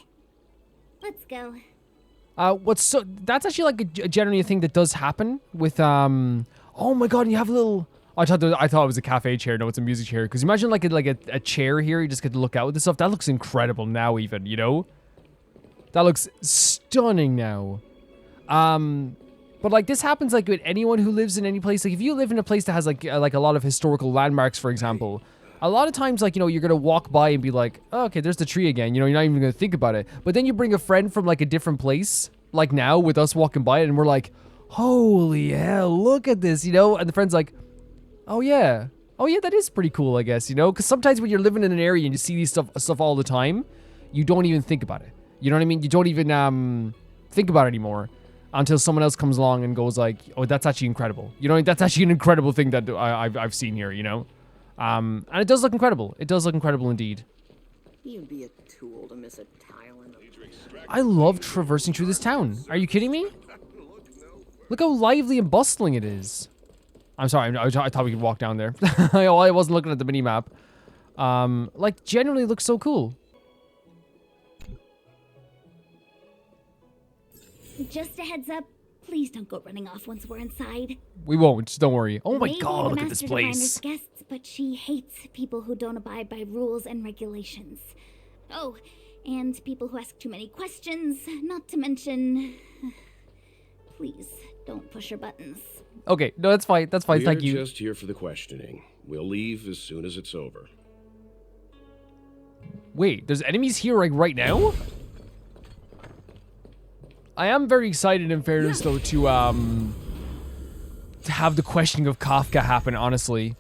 Let's go. That's actually like a generally a thing that does happen with oh my god, you have a little I thought it was a cafe chair. No, it's a music chair. Because imagine like a chair here, you just get to look out with this stuff. That looks incredible now even, you know? That looks stunning now. But like this happens like with anyone who lives in any place. Like if you live in a place that has like a lot of historical landmarks, for example, a lot of times, like, you know, you're going to walk by and be like, oh, okay, there's the tree again. You know, you're not even going to think about it. But then you bring a friend from, like, a different place, like now, with us walking by it, and we're like, holy hell, look at this, you know? And the friend's like, oh, yeah, that is pretty cool, I guess, you know? Because sometimes when you're living in an area and you see these stuff all the time, you don't even think about it. You know what I mean? You don't even think about it anymore until someone else comes along and goes like, oh, that's actually incredible. You know, that's actually an incredible thing that I've seen here, you know? And it does look incredible. It does look incredible indeed. You'd be a tool to miss a tile in the... I love traversing through this town. Are you kidding me? Look how lively and bustling it is. I'm sorry, I thought we could walk down there. I wasn't looking at the mini-map. Like, generally looks so cool. Just a heads up, please don't go running off once we're inside. We won't, don't worry. Oh my Maybe god, the look at this Master Diviner's place. guests, but she hates people who don't abide by rules and regulations. Oh, and people who ask too many questions, not to mention... Please, don't push her buttons. Okay, no, that's fine, thank you. We're just here for the questioning. We'll leave as soon as it's over. Wait, there's enemies here like right now? I am very excited, in fairness, though, to have the questioning of Kafka happen, honestly.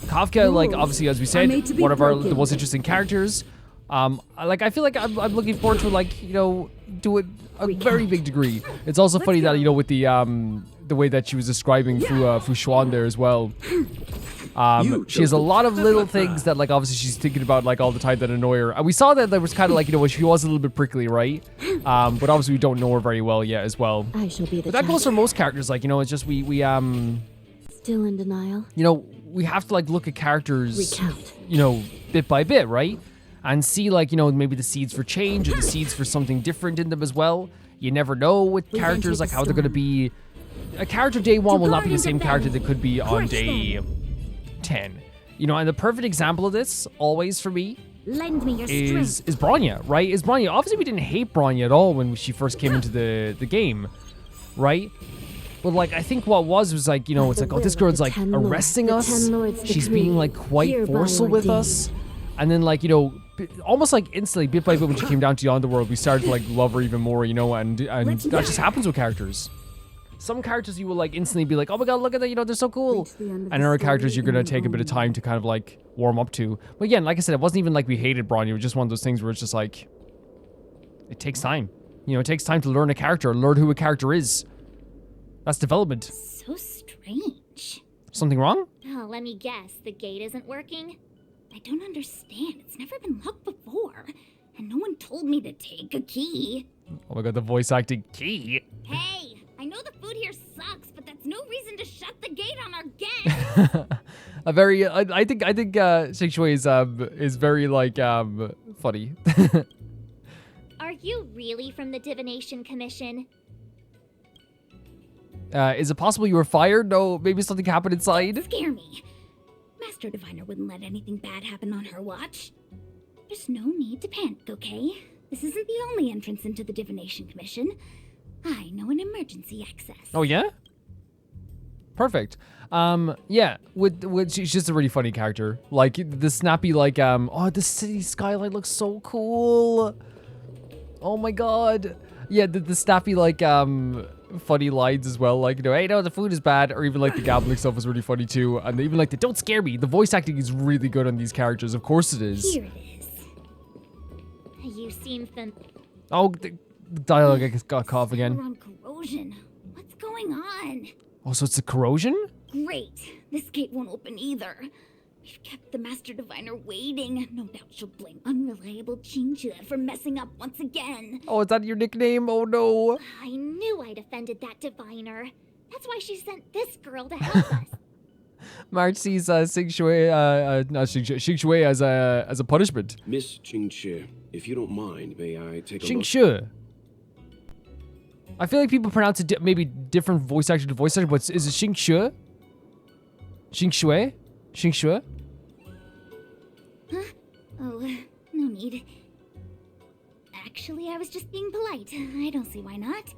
Kafka, like, obviously, as we said, one of the most interesting characters. Like, I feel like I'm looking forward to, like, you know, do it a very big degree. It's also funny that, you know, with the way that she was describing through Xuan there as well. She has a lot of little things that, like, obviously she's thinking about, like, all the time that annoy her. And we saw that there was kind of, like, you know, she was a little bit prickly, right? But obviously we don't know her very well yet as well. I shall be the But that goes for most characters, like, you know, it's just we Still in denial. you know, we have to, like, look at characters, Recount. you know, bit by bit, right? And see, like, you know, maybe the seeds for change or the seeds for something different in them as well. You never know with characters, like, how they're going to be. A character day 1 will not be the same character that could be on day 10. You know, and the perfect example of this, always for me, Lend me your is Bronya, right? Is Bronya. Obviously, we didn't hate Bronya at all when she first came into the game, right? But, like, I think what was like, you know, it's like, oh, this girl's, like, arresting us. She's being, like, quite forceful with us. And then, like, you know, almost, like, instantly, bit by bit, when she came down to the Underworld, we started to, like, love her even more, you know, and that just happens with characters. Some characters you will, like, instantly be like, oh my god, look at that, you know, they're so cool. And other characters you're gonna take a bit of time to kind of, like, warm up to. But again, like I said, it wasn't even like we hated Bronya. It was just one of those things where it's just like, it takes time. You know, it takes time to learn a character, learn who a character is. That's development. So strange. Something wrong? Oh, let me guess. The gate isn't working? I don't understand. It's never been locked before. And no one told me to take a key. Oh my god, the voice acting key. Hey, I know the food here sucks, but that's no reason to shut the gate on our guests. A very, I think Xianzhou is very, like, funny. Are you really from the Divination Commission? Is it possible you were fired? No, maybe something happened inside? Don't scare me. Master Diviner wouldn't let anything bad happen on her watch. There's no need to panic, okay? This isn't the only entrance into the Divination Commission. I know an emergency access. Oh, yeah? Perfect. Yeah, she's just a really funny character. Like, the snappy, like, oh, the city skyline looks so cool. Oh my god. Yeah, the snappy, like, funny lines as well. Like, you know, hey, no, the food is bad. Or even, like, the gambling stuff is really funny, too. And even, like, the don't scare me. The voice acting is really good on these characters. Of course it is. Here it is. You seem Oh, the dialogue, I guess, got cut off again. on corrosion. What's going on? Oh, so it's the corrosion? Great. This gate won't open either. We've kept the Master Diviner waiting. No doubt she'll blame unreliable Xianzhou for messing up once again. Oh, is that your nickname? Oh, no. I knew I'd offended that Diviner. That's why she sent this girl to help us. March sees Xianzhou as a punishment. Miss Xianzhou, if you don't mind, may I take a Xianzhou. I feel like people pronounce it maybe different voice actor to voice actor, but is it Xianzhou? Xianzhou? Xianzhou? Huh? Oh, no need. Actually, I was just being polite. I don't see why not.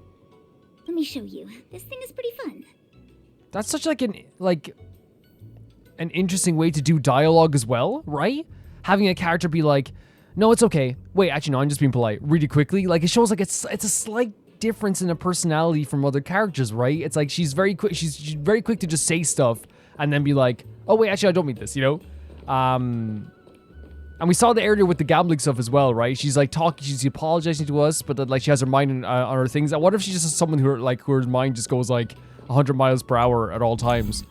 Let me show you. This thing is pretty fun. That's such like an interesting way to do dialogue as well, right? Having a character be like, no, it's okay. Wait, actually, no, I'm just being polite. Really quickly. Like, it shows like it's a slight difference in a personality from other characters, right? It's like she's very quick. She's very quick to just say stuff and then be like, oh, wait, actually, I don't mean this, you know? And we saw the earlier with the gambling stuff as well, right? She's like talking, she's apologizing to us, but then like she has her mind on her things. And what if she's just someone who her mind just goes like 100 miles per hour at all times?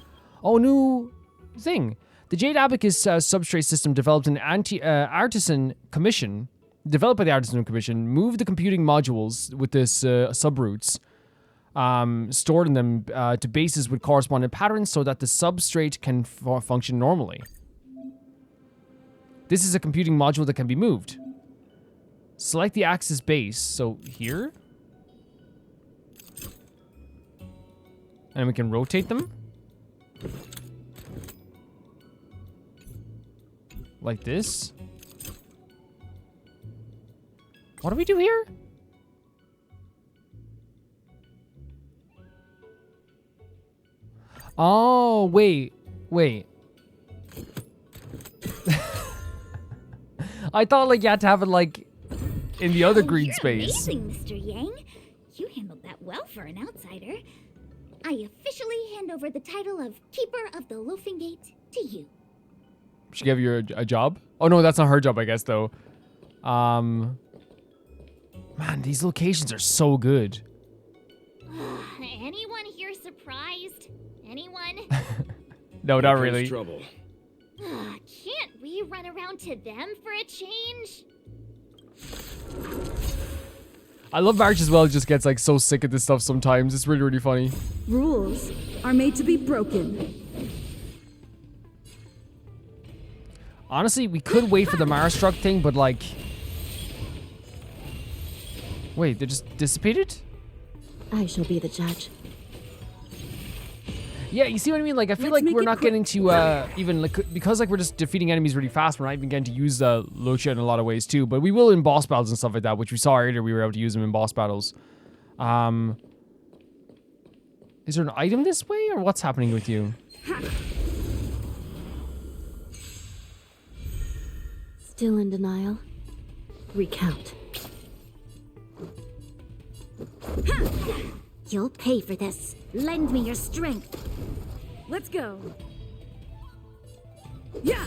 Oh, new thing. The Jade Abacus substrate system developed an artisan commission, developed by the Artisan Commission, moved the computing modules with this subroots, stored in them to bases with corresponding patterns so that the substrate can function normally. This is a computing module that can be moved. Select the axis base, so here. And we can rotate them. Like this. What do we do here? Oh, wait. I thought like you had to have it like in the other green you're space. Amazing, Mr. Yang. You handled that well for an outsider. I officially hand over the title of Keeper of the Loafing Gate to you. She gave you a job? Oh no, that's not her job, I guess though. Man, these locations are so good. Anyone here surprised? Anyone? No, not really. Trouble. Can't we run around to them for a change? I love March as well. Just gets like so sick of this stuff sometimes. It's really, really funny. Rules are made to be broken. Honestly, we could wait for the Mars truck thing, but like... Wait, they just dissipated? I shall be the judge. Yeah, you see what I mean? Like, I feel like we're not getting to even, like, because like we're just defeating enemies really fast, we're not even getting to use Luocha in a lot of ways too, but we will in boss battles and stuff like that, which we saw earlier, we were able to use them in boss battles. Is there an item this way, or what's happening with you? Still in denial? Recount. You'll pay for this. Lend me your strength. Let's go. Yeah.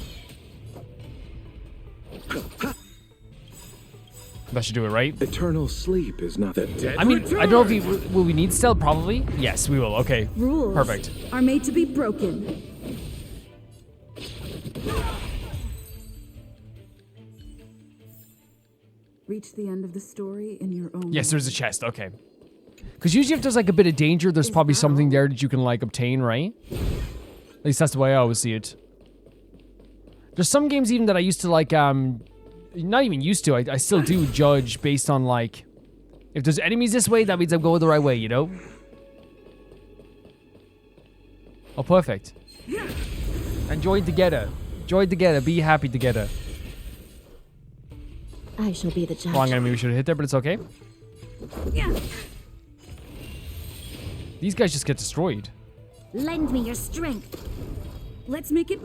That should do it, right? Eternal sleep is not the dead. I mean, I don't know if we will we need stealth, probably? Yes, we will. Okay. Rules Perfect. are made to be broken. Reach the end of the story in your own Yes, way. there's a chest. Okay. Because usually if there's like a bit of danger, there's probably something there that you can like obtain, right? At least that's the way I always see it. There's some games even that I used to like, not even used to, I still do judge based on like, if there's enemies this way, that means I'm going the right way, you know? Oh, perfect. Enjoy together. Enjoy together. Be happy together. I shall be the judge. Wrong enemy we should have hit there, but it's okay. Yeah. These guys just get destroyed. Lend me your strength. Let's make it.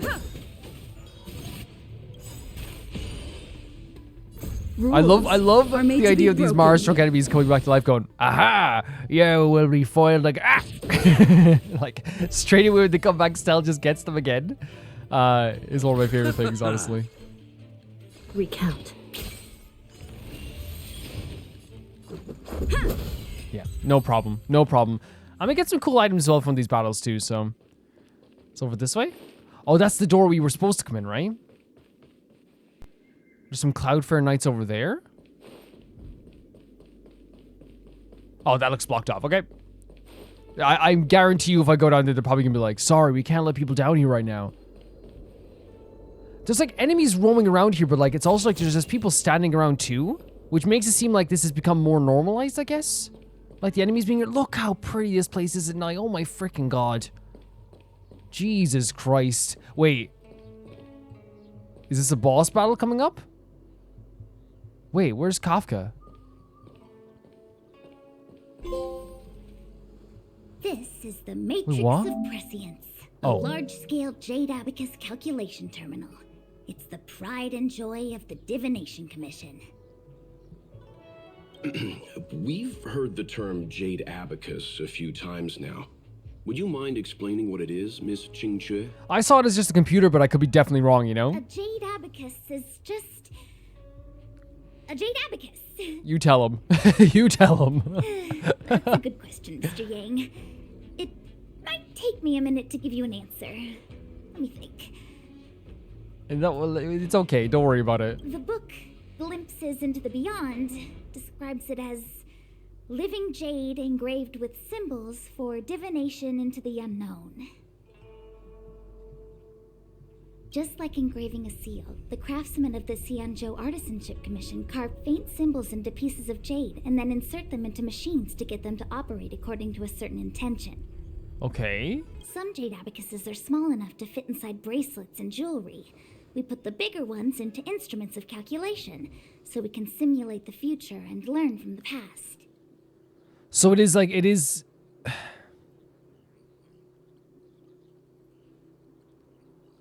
I love are made the to idea be of these broken. Mars truck enemies coming back to life going, aha, yeah, we'll be foiled, like, ah! Like, straight away when they come back, Stell just gets them again. Is one of my favorite things, honestly. Recount. Yeah, no problem, no problem. I'm gonna get some cool items as well from these battles too, so. It's over this way? Oh, that's the door we were supposed to come in, right? There's some Cloudford knights over there. Oh, that looks blocked off. Okay. I guarantee you if I go down there, they're probably going to be like, sorry, we can't let people down here right now. There's like enemies roaming around here, but like it's also like there's just people standing around too, which makes it seem like this has become more normalized, I guess. Like the enemies being here. Look how pretty this place is at night. Oh my freaking god. Jesus Christ. Wait. Is this a boss battle coming up? Wait, where's Kafka? This is the Matrix what? of Prescience, a Oh. large-scale jade abacus calculation terminal. It's the pride and joy of the Divination Commission. We've heard the term jade abacus a few times now. Would you mind explaining what it is, Miss Qingque? I saw it as just a computer, but I could be definitely wrong, you know? A jade abacus is just a jade abacus. You tell him. You tell him. That's a good question, Mr. Yang. It might take me a minute to give you an answer. Let me think. And that, well, it's okay. Don't worry about it. The book, Glimpses into the Beyond, describes it as living jade engraved with symbols for divination into the unknown. Just like engraving a seal, the craftsmen of the Xianzhou Artisanship Commission carve faint symbols into pieces of jade and then insert them into machines to get them to operate according to a certain intention. Okay. Some jade abacuses are small enough to fit inside bracelets and jewelry. We put the bigger ones into instruments of calculation, so we can simulate the future and learn from the past. So it is like, it is...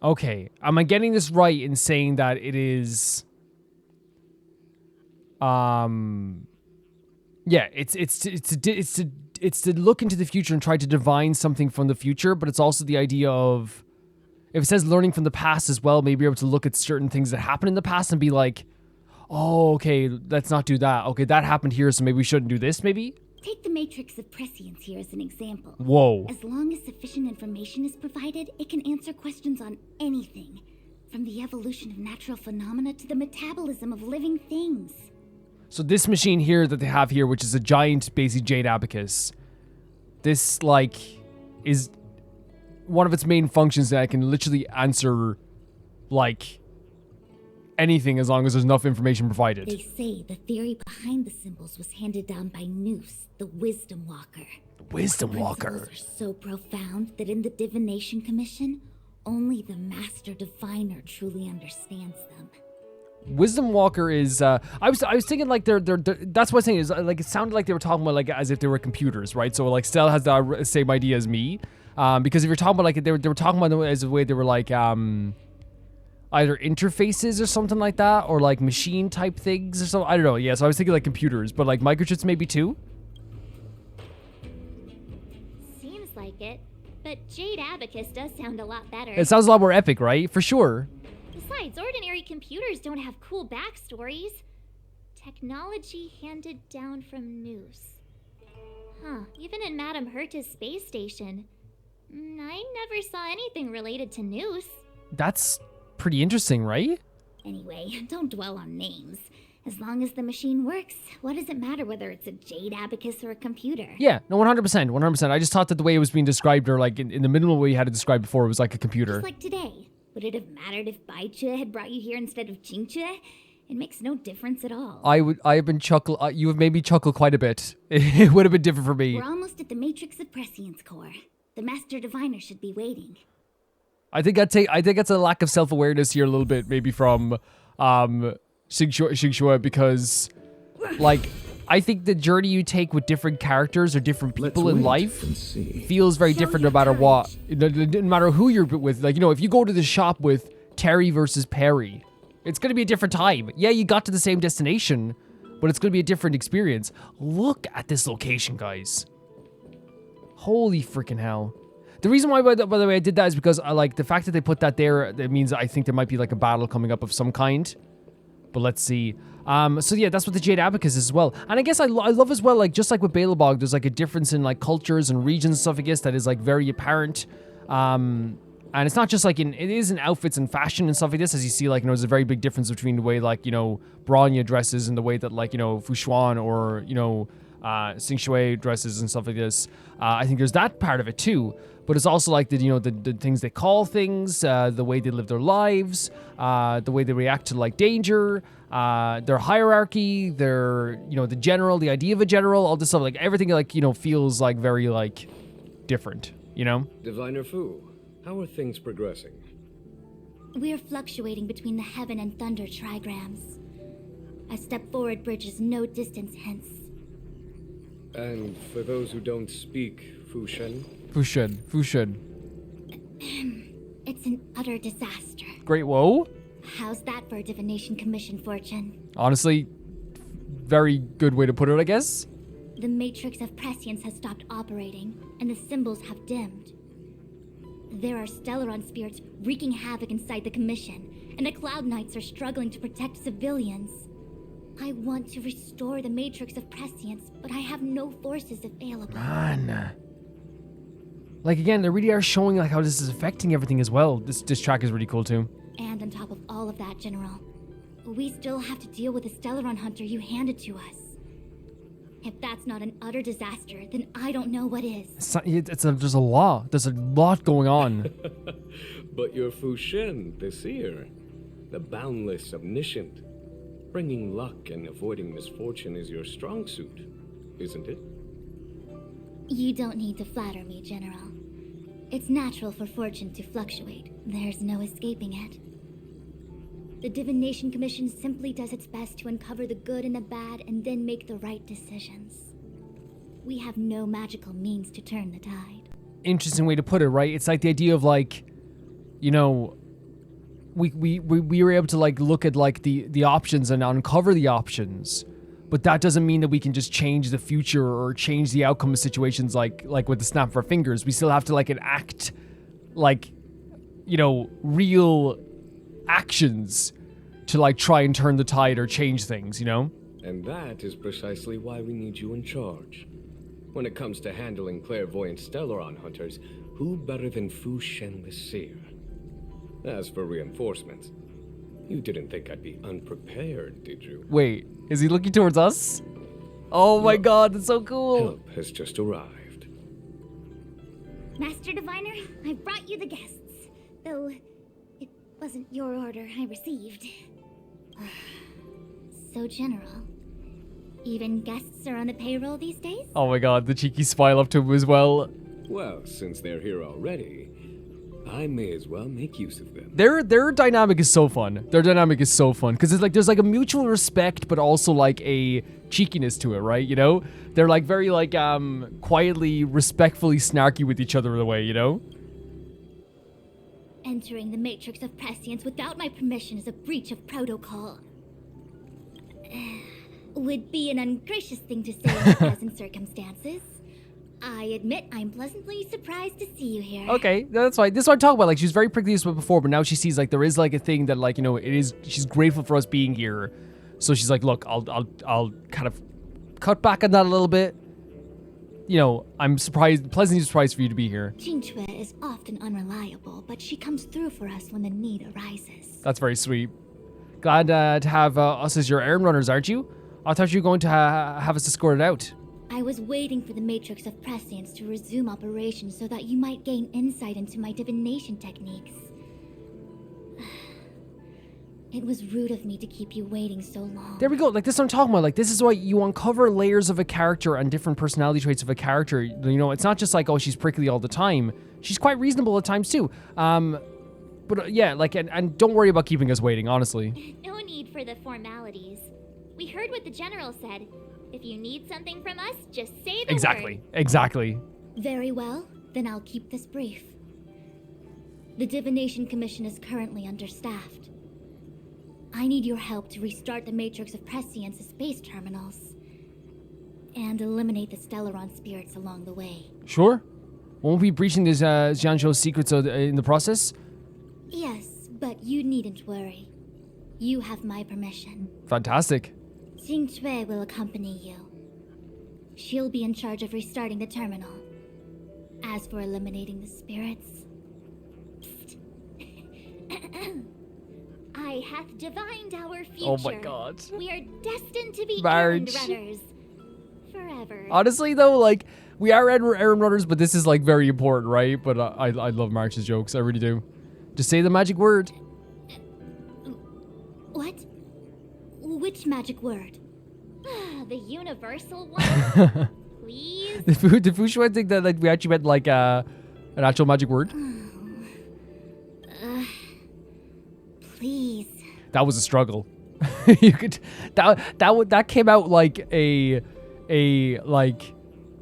Okay, am I getting this right in saying that it is... Yeah, it's to look into the future and try to divine something from the future, but it's also the idea of... If it says learning from the past as well, maybe you're able to look at certain things that happened in the past and be like, oh, okay, let's not do that. Okay, that happened here, so maybe we shouldn't do this, maybe? Take the matrix of prescience here as an example. Whoa. As long as sufficient information is provided, it can answer questions on anything, from the evolution of natural phenomena to the metabolism of living things. So this machine here that they have here, which is a giant, basically jade abacus, this, like, is one of its main functions that I can literally answer, like, anything as long as there's enough information provided. They say the theory behind the symbols was handed down by Noose, the Wisdom Walker. The Wisdom Walker. Principles are so profound that in the Divination Commission, only the Master Diviner truly understands them. Wisdom Walker is, I was thinking like they're that's what I was saying is like it sounded like they were talking about like as if they were computers, right? So like Stella has the same idea as me, because if you're talking about like they were talking about them as a way they were like either interfaces or something like that, or like machine type things or something. I don't know. Yeah, so I was thinking like computers, but like microchips maybe too. Seems like it, but Jade Abacus does sound a lot better. It sounds a lot more epic, right? For sure. Besides, ordinary computers don't have cool backstories. Technology handed down from Noose. Huh, even in Madame Herta's space station, I never saw anything related to Noose. That's pretty interesting, right? Anyway, don't dwell on names. As long as the machine works, what does it matter whether it's a Jade Abacus or a computer? Yeah, no, 100%, 100%. I just thought that the way it was being described, or like in the minimal way you had it described before, it was like a computer. Just like today. Would it have mattered if Baichue had brought you here instead of Qingchue? It makes no difference at all. You have made me chuckle quite a bit. It would have been different for me. We're almost at the matrix of prescience core. The Master Diviner should be waiting. I think that's a lack of self-awareness here a little bit, maybe from Xingxue, because like I think the journey you take with different characters or different people in life feels very different no matter what, no matter who you're with. Like, you know, if you go to the shop with Terry versus Perry, it's going to be a different time. Yeah, you got to the same destination, but it's going to be a different experience. Look at this location, guys. Holy freaking hell. The reason why, by the way, I did that is because I like the fact that they put that there. That means I think there might be like a battle coming up of some kind. But let's see. So yeah, that's what the Jade Abacus is as well. And I guess I love as well, like just like with Balebog, there's like a difference in like cultures and regions and stuff, I guess, that is like very apparent. And it's not just like it is in outfits and fashion and stuff like this, as you see, like, you know, there's a very big difference between the way like, you know, Bronya dresses and the way that like, you know, Fushuan or, you know, Xingxue dresses and stuff like this. I think there's that part of it too. But it's also like the, you know, the things they call things, the way they live their lives, the way they react to like danger, their hierarchy, their, you know, the general, the idea of a general, all this stuff, like everything like, you know, feels like very like different, you know? Diviner Fu, how are things progressing? We're fluctuating between the heaven and thunder trigrams. A step forward bridges no distance hence. And for those who don't speak Fushen? Fushen. It's an utter disaster. Great, whoa. How's that for a Divination Commission fortune? Honestly, very good way to put it, I guess. The matrix of prescience has stopped operating, and the symbols have dimmed. There are Stellaron spirits wreaking havoc inside the Commission, and the Cloud Knights are struggling to protect civilians. I want to restore the matrix of prescience, but I have no forces available. Man. Like, again, they really are showing like how this is affecting everything as well. This track is really cool too. And on top of all of that, General, we still have to deal with the Stellaron hunter you handed to us. If that's not an utter disaster, then I don't know what is. There's a lot. There's a lot going on. But you're Fushen, the seer, the boundless, omniscient. Bringing luck and avoiding misfortune is your strong suit, isn't it? You don't need to flatter me, General. It's natural for fortune to fluctuate. There's no escaping it. The Divination Commission simply does its best to uncover the good and the bad and then make the right decisions. We have no magical means to turn the tide. Interesting way to put it, right? It's like the idea of like, you know, we were able to like look at like the options and uncover the options, but that doesn't mean that we can just change the future or change the outcome of situations like with the snap of our fingers. We still have to like enact like, you know, real actions to like try and turn the tide or change things, you know? And that is precisely why we need you in charge. When it comes to handling clairvoyant Stellaron hunters, who better than Fu Shen the Seer? As for reinforcements, you didn't think I'd be unprepared, did you? Wait, is he looking towards us? Oh my god, that's so cool. Help has just arrived. Master Diviner, I brought you the guests. Though, it wasn't your order I received. So general. Even guests are on the payroll these days? Oh my god, the cheeky smile up to him as well. Well, since they're here already, I may as well make use of them. Their dynamic is so fun. Their dynamic is so fun because it's like there's like a mutual respect, but also like a cheekiness to it, right? You know, they're like very like quietly, respectfully snarky with each other in a way, you know. Entering the Matrix of Prescience without my permission is a breach of protocol. Would be an ungracious thing to say in the present circumstances. I admit I'm pleasantly surprised to see you here. Okay, that's fine. This is what I'm talking about. Like, she was very prickly this before, but now she sees like there is like a thing that like, you know, it is. She's grateful for us being here, so she's like, look, I'll kind of cut back on that a little bit. You know, I'm surprised, pleasantly surprised for you to be here. Qingque is often unreliable, but she comes through for us when the need arises. That's very sweet. Glad to have us as your errand runners, aren't you? I thought you were going to have us escorted out. I was waiting for the Matrix of Prescience to resume operations so that you might gain insight into my divination techniques. It was rude of me to keep you waiting so long. There we go. Like, this is what I'm talking about. Like, this is why you uncover layers of a character and different personality traits of a character. You know, it's not just like, oh, she's prickly all the time. She's quite reasonable at times, too. But yeah, like, and don't worry about keeping us waiting, honestly. No need for the formalities. We heard what the General said. If you need something from us, just say the word. Exactly. Very well, then I'll keep this brief. The Divination Commission is currently understaffed. I need your help to restart the Matrix of Prescience's space terminals and eliminate the Stellaron spirits along the way. Sure. Won't be breaching these Xianzhou secrets in the process? Yes, but you needn't worry. You have my permission. Fantastic. Qingque will accompany you. She'll be in charge of restarting the terminal. As for eliminating the spirits... Psst. I hath divined our future. Oh my god. We are destined to be Marriage. errand runners. Forever. Honestly, though, like, we are errand runners, but this is, like, very important, right? But I love March's jokes. I really do. Just say the magic word. What? Which magic word? The universal one? Please? Did Fu Shen think that, like, we actually meant, like, an actual magic word? Please. That was a struggle. You could... That came out like a like...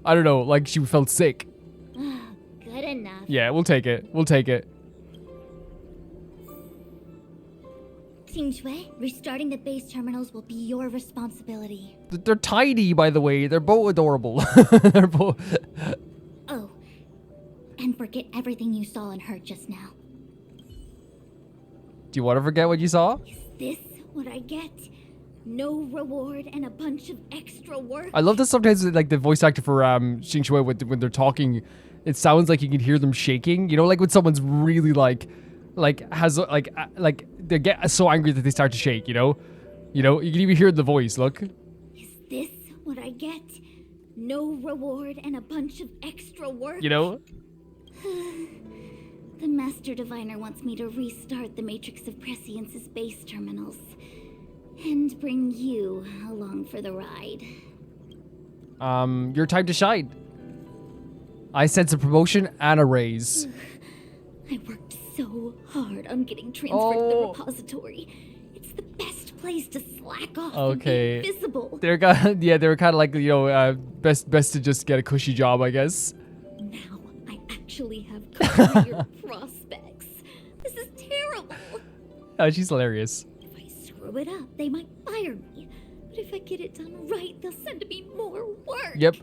I don't know, like she felt sick. Good enough. Yeah, we'll take it. We'll take it. Qingque, restarting the base terminals will be your responsibility. They're tiny, by the way. They're both adorable. They're both... Oh, and forget everything you saw and heard just now. Do you want to forget what you saw? Is this what I get? No reward and a bunch of extra work? I love that sometimes, like, the voice actor for Xingque, when they're talking, it sounds like you can hear them shaking. You know, like when someone's really, has, they get so angry that they start to shake, you know? You know, you can even hear the voice, look. Is this what I get? No reward and a bunch of extra work? You know? The Master Diviner wants me to restart the Matrix of Prescience's base terminals. And bring you along for the ride. Your time to shine. I sense a promotion and a raise. I worked so hard on getting transferred to the repository. It's the best place to slack off and be invisible. They were kind of like, you know, best to just get a cushy job, I guess. Now I actually have career prospects. This is terrible. Oh, she's hilarious. Screw it up, they might fire me. But if I get it done right, they'll send me more work. Yep.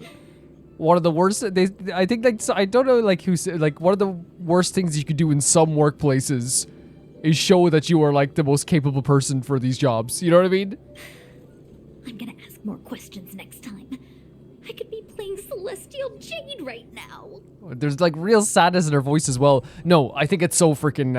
One of the worst, I think, like, I don't know, like, who said, like, one of the worst things you could do in some workplaces is show that you are, like, the most capable person for these jobs. You know what I mean? I'm gonna ask more questions next time. I could be playing Celestial Jade right now. There's like real sadness in her voice as well. No, I think it's so freaking,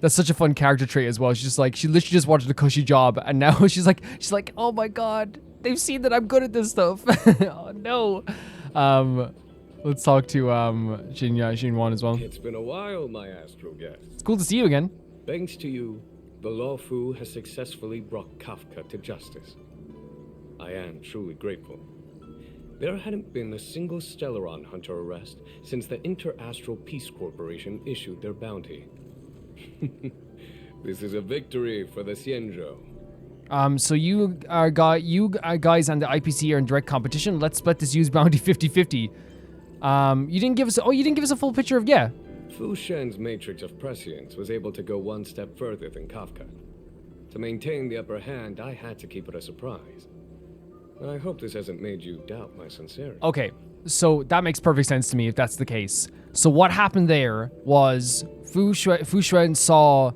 that's such a fun character trait as well. She's just like, she literally just wanted a cushy job, and now she's like, oh my god, they've seen that I'm good at this stuff. Oh no. Let's talk to Xinwan as well. It's been a while, my astral guest. It's cool to see you again. Thanks to you, the Luofu has successfully brought Kafka to justice. I am truly grateful. There hadn't been a single Stellaron hunter arrest since the Inter-Astral Peace Corporation issued their bounty. This is a victory for the Xianzhou. So you guys and the IPC are in direct competition. Let's split this use bounty 50-50. You didn't give us a full picture of, yeah. Fu Shen's matrix of prescience was able to go one step further than Kafka. To maintain the upper hand, I had to keep it a surprise. I hope this hasn't made you doubt my sincerity. Okay, so that makes perfect sense to me if that's the case. So what happened there was Fu Shen saw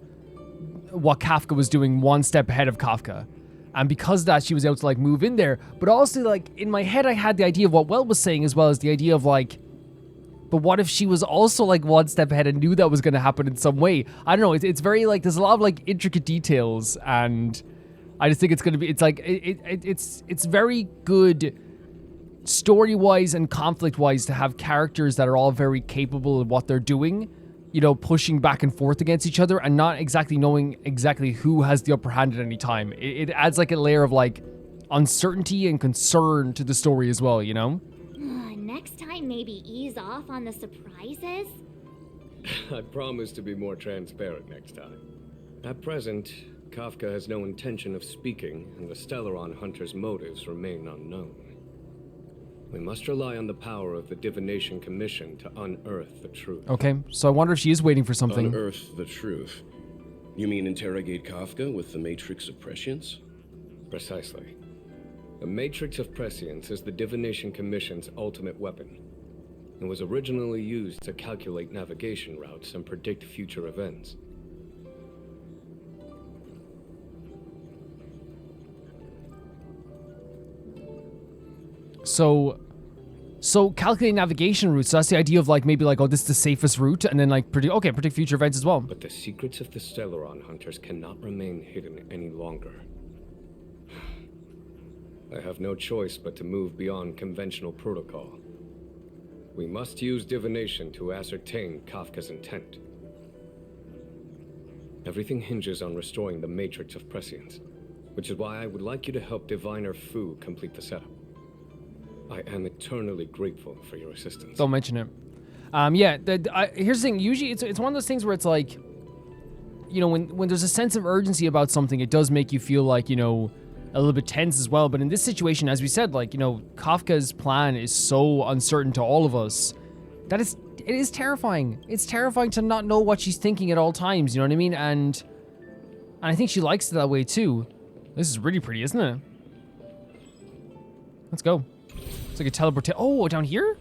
what Kafka was doing one step ahead of Kafka. And because of that, she was able to like move in there. But also like in my head, I had the idea of what Well was saying as well as the idea of like, but what if she was also like one step ahead and knew that was going to happen in some way? I don't know. It's very like, there's a lot of like intricate details, and I just think it's going to be, it's like, it's very good story-wise and conflict-wise to have characters that are all very capable of what they're doing, you know, pushing back and forth against each other and not exactly knowing exactly who has the upper hand at any time. It adds like a layer of like uncertainty and concern to the story as well, you know? Next time, maybe ease off on the surprises? I promise to be more transparent next time. At present, Kafka has no intention of speaking, and the Stellaron hunter's motives remain unknown. We must rely on the power of the Divination Commission to unearth the truth. Okay, so I wonder if she is waiting for something. Unearth the truth? You mean interrogate Kafka with the Matrix of Prescience? Precisely. The Matrix of Prescience is the Divination Commission's ultimate weapon, and was originally used to calculate navigation routes and predict future events. So calculate navigation routes. So that's the idea of like maybe like, oh, this is the safest route, and then like predict future events as well. But the secrets of the Stellaron hunters cannot remain hidden any longer. I have no choice but to move beyond conventional protocol. We must use divination to ascertain Kafka's intent. Everything hinges on restoring the Matrix of Prescience, which is why I would like you to help Diviner Fu complete the setup. I am eternally grateful for your assistance. Don't mention it. Yeah, here's the thing. Usually it's one of those things where it's like, you know, when there's a sense of urgency about something, it does make you feel like, you know, a little bit tense as well. But in this situation, as we said, like, you know, Kafka's plan is so uncertain to all of us that it is terrifying. It's terrifying to not know what she's thinking at all times, you know what I mean? And I think she likes it that way too. This is really pretty, isn't it? Let's go. It's like a teleport. Oh, down here?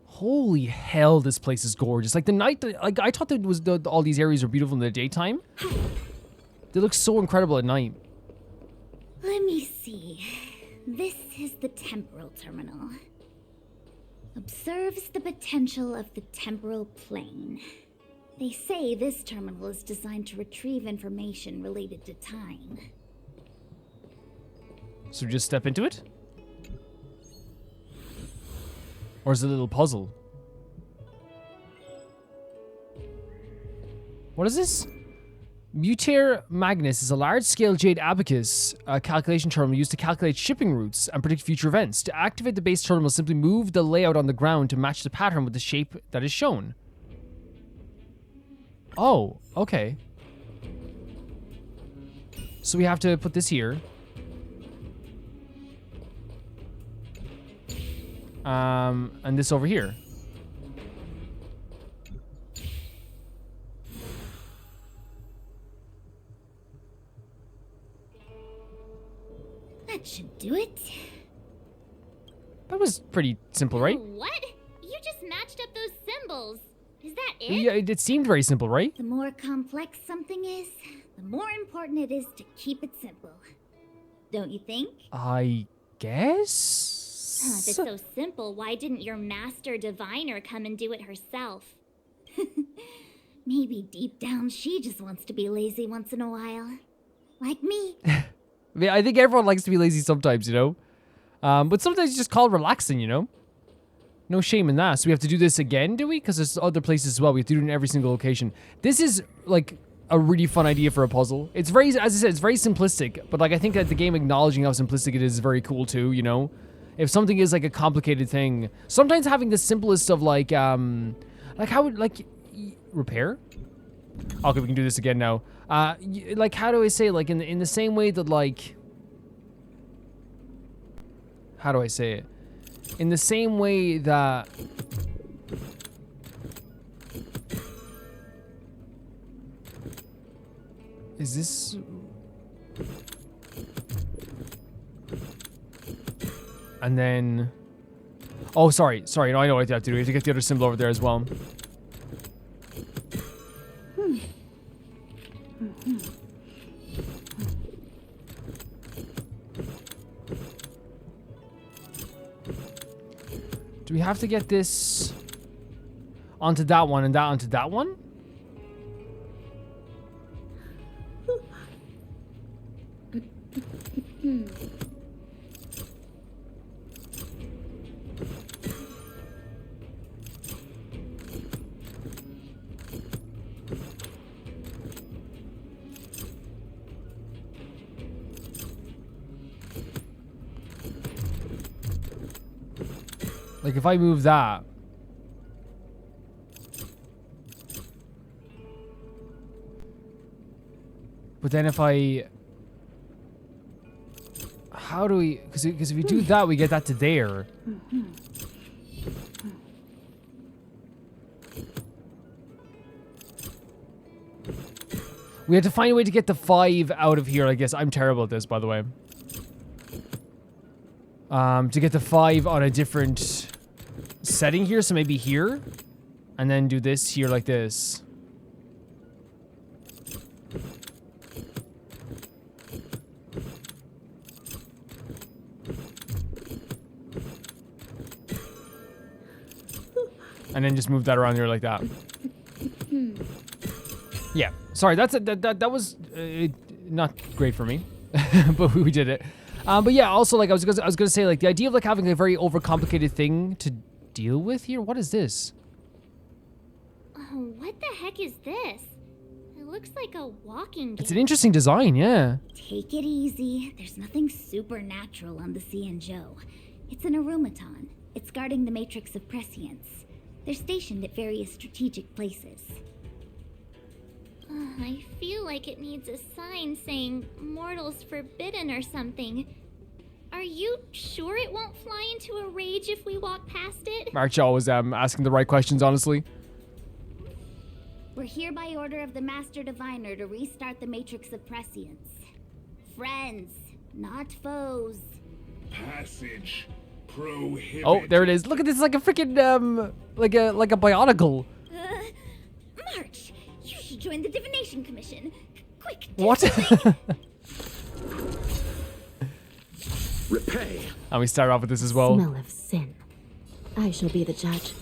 Holy hell, this place is gorgeous. Like the night, like I thought that was all these areas were beautiful in the daytime. They look so incredible at night. Let me see. This is the temporal terminal. Observes the potential of the temporal plane. They say this terminal is designed to retrieve information related to time. So just step into it? Or is it a little puzzle? What is this? Mutair Magnus is a large-scale jade abacus calculation terminal used to calculate shipping routes and predict future events. To activate the base terminal, simply move the layout on the ground to match the pattern with the shape that is shown. Oh, okay. So we have to put this here. And this over here. That should do it. That was pretty simple, right? What? You just matched up those symbols. Is that it? Yeah, it seemed very simple, right? The more complex something is, the more important it is to keep it simple. don't you think? I guess? If it's so simple, why didn't your master diviner come and do it herself? Maybe deep down she just wants to be lazy once in a while. Like me. I mean, I think everyone likes to be lazy sometimes, you know? But sometimes you just call it relaxing, you know? No shame in that. So we have to do this again, do we? Because there's other places as well. We have to do it in every single location. This is, like, a really fun idea for a puzzle. It's very, as I said, it's very simplistic. But, like, I think that the game acknowledging how simplistic it is very cool, too, you know? If something is, like, a complicated thing. Sometimes having the simplest of, like how would, like, repair? Okay, we can do this again now. Like, how do I say, like, in the same way that, like... How do I say it? In the same way that... Is this... And then... Oh, sorry. No, I know what I have to do. We have to get the other symbol over there as well. Do we have to get this onto that one and that onto that one? Like, if I move that... But then if I... How do we... Because if we do that, we get that to there. We have to find a way to get the 5 out of here, I guess. I'm terrible at this, by the way. To get the 5 on a different setting here, so maybe here, and then do this here like this. And then just move that around here like that. Yeah, sorry, that was not great for me, but we did it. But yeah, also, like, I was gonna say, like, the idea of, like, having a very overcomplicated thing to deal with here. What is this? Oh, what the heck is this? It looks like a walking game. It's an interesting design, yeah. Take it easy. There's nothing supernatural on the Xianzhou. It's an aromaton. It's guarding the matrix of prescience. They're stationed at various strategic places. I feel like it needs a sign saying mortals forbidden or something. Are you sure it won't fly into a rage if we walk past it? Marcia always asking the right questions, honestly. We're here by order of the Master Diviner to restart the Matrix of Prescience. Friends, not foes. Passage prohibited. Oh, there it is. Look at this, like a freaking like a bionicle. March, you should join the Divination Commission. Quick. What? Repay. And we start off with this as well. Smell of sin. I shall be the judge.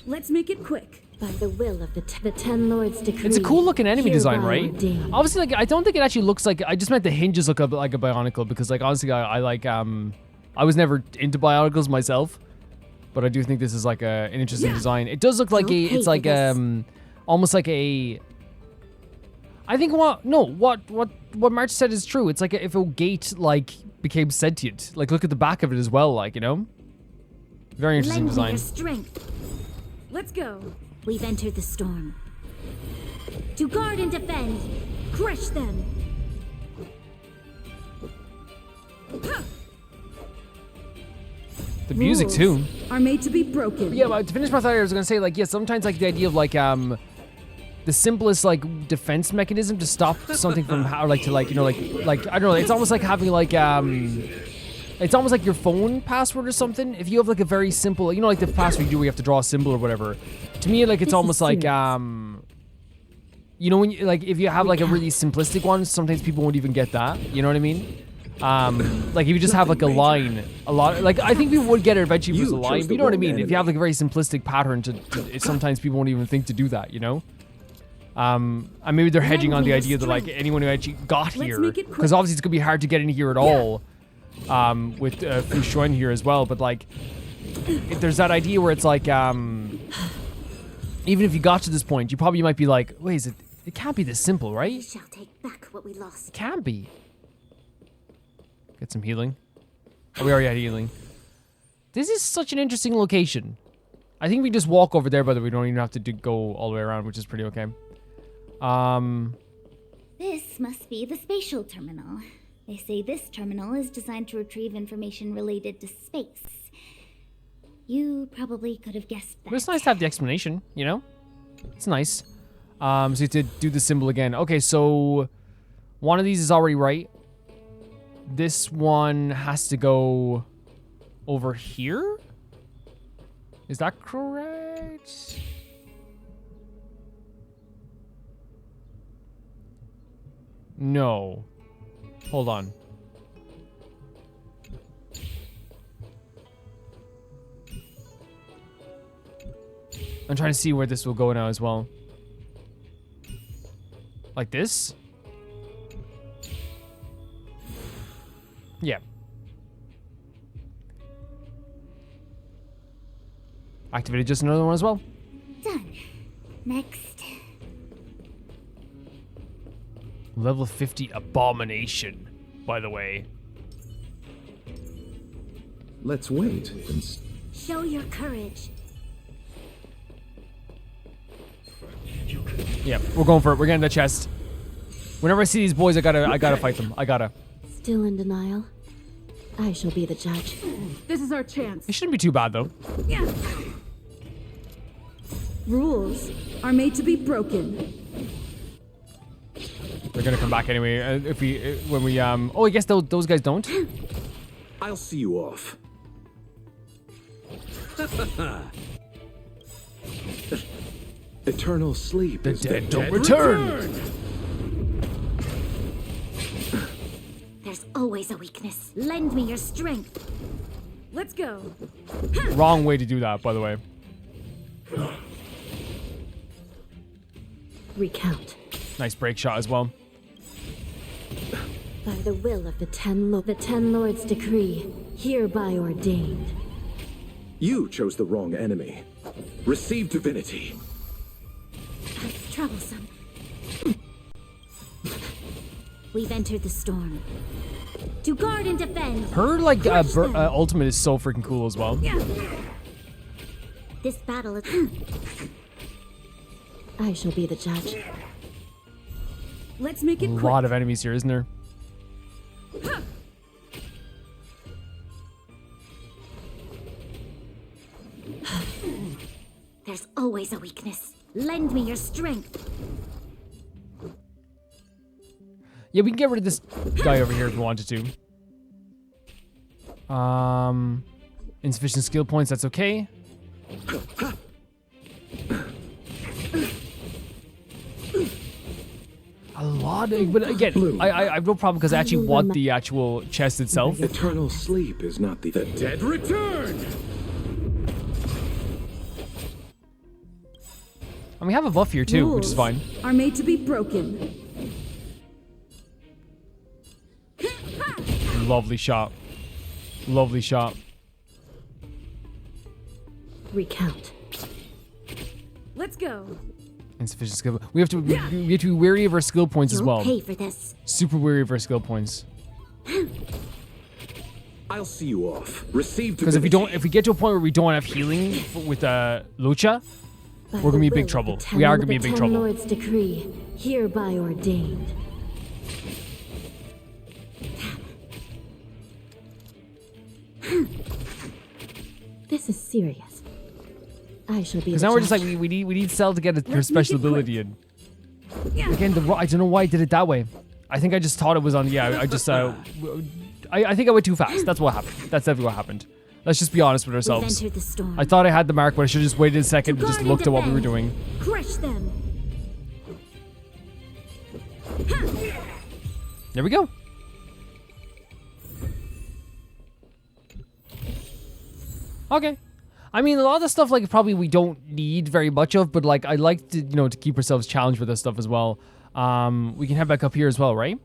Let's make it quick. By the will of the 10 lords decree. It's a cool looking enemy design, right? Ordained. Obviously, like, I don't think it actually looks like. I just meant the hinges look like a bionicle because, like, honestly, I like I was never into bionicles myself, but I do think this is like an interesting design. It does look like it's like almost like a. I think what March said is true. It's like if a gate like became sentient. Like, look at the back of it as well. Like, you know, very interesting design. Your strength. Let's go. We've entered the storm. To guard and defend, crush them. The music too are made to be broken. But yeah, but to finish my thought, I was gonna say, like, yeah, sometimes like the idea of like the simplest like defense mechanism to stop something from how, like, to like, you know, like I don't know, it's almost like having like it's almost like your phone password or something. If you have like a very simple, you know, like the password you do where you have to draw a symbol or whatever. To me, like, it's almost like you know, when you, like, if you have like a really simplistic one, sometimes people won't even get that. You know what I mean? Like if you just have like a line, like I think people would get it eventually if it was a line, but you know what I mean? If you have like a very simplistic pattern sometimes people won't even think to do that, you know? And maybe they're hedging on the idea that like anyone who actually got here, because obviously it's gonna be hard to get in here at all, with Fu Xuan here as well, but like, if there's that idea where it's like, even if you got to this point, you probably might be like, wait, it can't be this simple, right? We shall take back what we lost. It can't be. Get some healing. Oh, we already had healing. This is such an interesting location. I think we just walk over there, but we don't even have to go all the way around, which is pretty okay. This must be the spatial terminal. They say this terminal is designed to retrieve information related to space. You probably could have guessed that. But it's nice to have the explanation, you know? It's nice. So you have to do the symbol again. Okay, so one of these is already right. This one has to go over here? Is that correct? No. Hold on. I'm trying to see where this will go now as well. Like this? Yeah. Activated just another one as well. Done. Next. Level 50 abomination, by the way. Let's wait and show your courage. Yeah, we're going for it. We're getting the chest. Whenever I see these boys, I gotta fight them. I gotta. Still in denial? I shall be the judge. This is our chance. It shouldn't be too bad though. Yeah. Rules are made to be broken. They're gonna come back anyway. When we oh, I guess those guys don't. I'll see you off. Eternal sleep. The dead don't return. There's always a weakness. Lend me your strength. Let's go. Wrong way to do that, by the way. Recount. Nice break shot as well. By the will of the Ten Lords' decree, hereby ordained. You chose the wrong enemy. Receive divinity. That's troublesome. We've entered the storm. To guard and defend. Her like ultimate is so freaking cool as well. Yeah. This battle is. I shall be the judge. Let's make it quick. A lot of enemies here, isn't there? There's always a weakness. Lend me your strength. Yeah, we can get rid of this guy over here if we wanted to. Insufficient skill points, that's okay. A lot, but again, I have no problem because I actually want the actual chest itself. Eternal sleep is not the dead return. And we have a buff here too, which is fine. Are made to be broken. Lovely shot. Lovely shot. Recount. Let's go. Insufficient skill. We have to be wary of our skill points as well. Pay for this. Super wary of our skill points. I'll see you off. Receive because if we get to a point where we don't have healing with Luocha, we're gonna be in big trouble. We are gonna be in big trouble. Lord's decree, hereby ordained. This is serious. I shall be. Because now we're just like we need Cell to get her special ability in. Again, I don't know why I did it that way. I think I just thought it was on. Yeah, I just I think I went too fast. That's what happened. That's definitely what happened. Let's just be honest with ourselves. I thought I had the mark, but I should have just waited a second and just looked at what we were doing. Crush them. There we go. Okay. I mean, a lot of the stuff, like, probably we don't need very much of, but, like, I like to, you know, to keep ourselves challenged with this stuff as well. We can head back up here as well, right?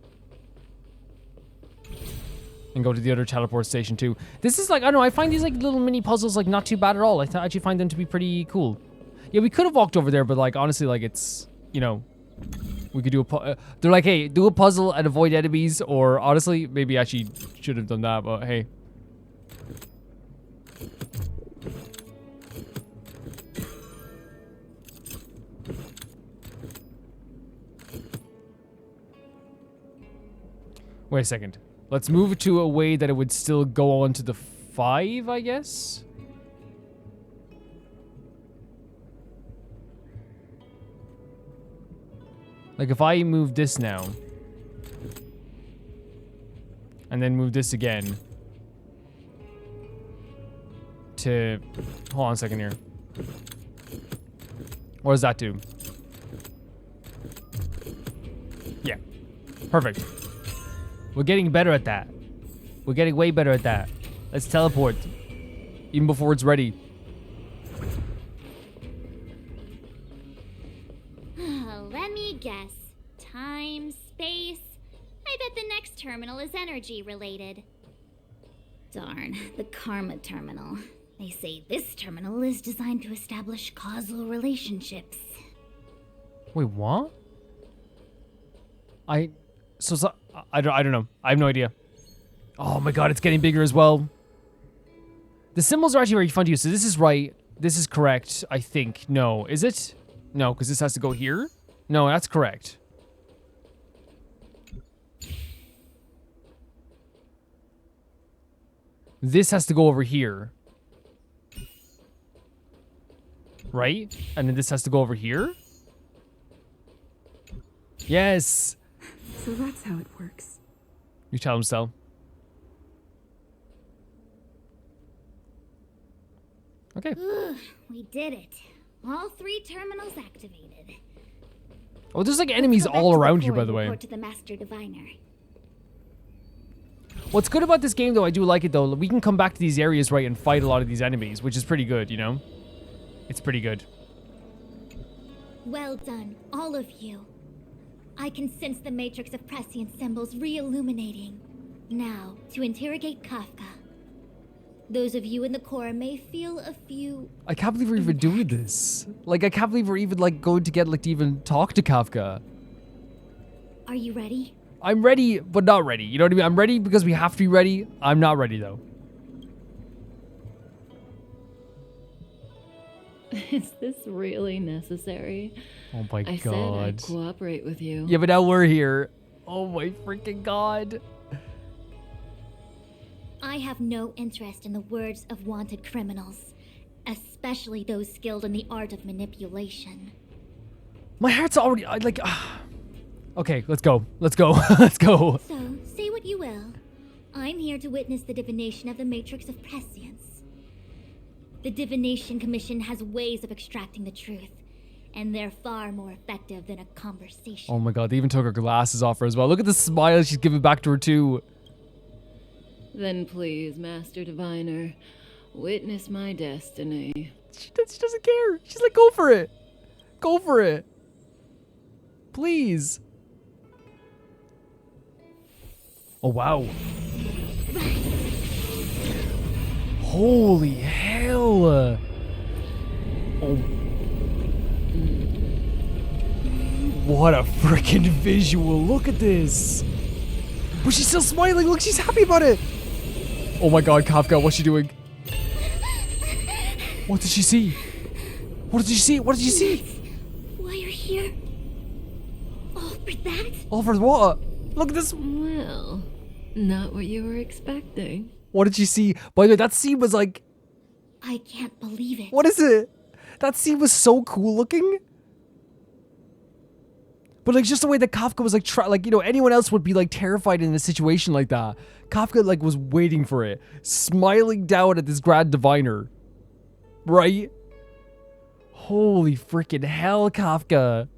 And go to the other teleport station, too. This is, like, I don't know, I find these, like, little mini puzzles, like, not too bad at all. I actually find them to be pretty cool. Yeah, we could have walked over there, but, like, honestly, like, it's, you know, we could do they're like, hey, do a puzzle and avoid enemies, or, honestly, maybe I actually should have done that, but, hey. Wait a second. Let's move it to a way that it would still go on to the 5, I guess? Like, if I move this now, and then move this again, to... Hold on a second here. What does that do? Yeah. Perfect. We're getting better at that. We're getting way better at that. Let's teleport. Even before it's ready. Let me guess. Time, space. I bet the next terminal is energy related. Darn, the Karma Terminal. They say this terminal is designed to establish causal relationships. Wait, what? I don't know. I have no idea. Oh my god, it's getting bigger as well. The symbols are actually very fun to use. So this is right. This is correct, I think. No, is it? No, because this has to go here. No, that's correct. This has to go over here. Right? And then this has to go over here? Yes! So that's how it works. You tell him so. Okay. We did it. All 3 terminals activated. Oh, there's like enemies all around here, by the way. Report to the Master Diviner. What's good about this game, though, I do like it, though, we can come back to these areas, right, and fight a lot of these enemies, which is pretty good, you know? It's pretty good. Well done, all of you. I can sense the matrix of prescience symbols re-illuminating. Now, to interrogate Kafka. Those of you in the core may feel a few... I can't believe we're even doing this. Like, I can't believe we're even, like, going to get, like, to even talk to Kafka. Are you ready? I'm ready, but not ready. You know what I mean? I'm ready because we have to be ready. I'm not ready, though. Is this really necessary? Oh my I god. said I'd cooperate with you. Yeah, but now we're here. Oh my freaking god. I have no interest in the words of wanted criminals, especially those skilled in the art of manipulation. My heart's already... Okay, let's go. Let's go. Let's go. So, say what you will. I'm here to witness the divination of the matrix of prescience. The Divination Commission has ways of extracting the truth, and they're far more effective than a conversation. Oh my god, they even took her glasses off her as well. Look at the smile she's giving back to her too. Then please, Master Diviner, witness my destiny. She doesn't care. She's like, go for it. Go for it. Please. Oh, wow. Holy hell. Oh. What a freaking visual. Look at this. But she's still smiling. Look, she's happy about it. Oh my god, Kafka, what's she doing? What did she see? What did she see? What did she see? Why you're here? All for that? All for what? Look at this. Well, not what you were expecting. What did she see? By the way, that scene was like... I can't believe it. What is it? That scene was so cool looking. But like just the way that Kafka was like, you know, anyone else would be like terrified in a situation like that. Kafka like was waiting for it, smiling down at this Grand Diviner, right? Holy freaking hell, Kafka!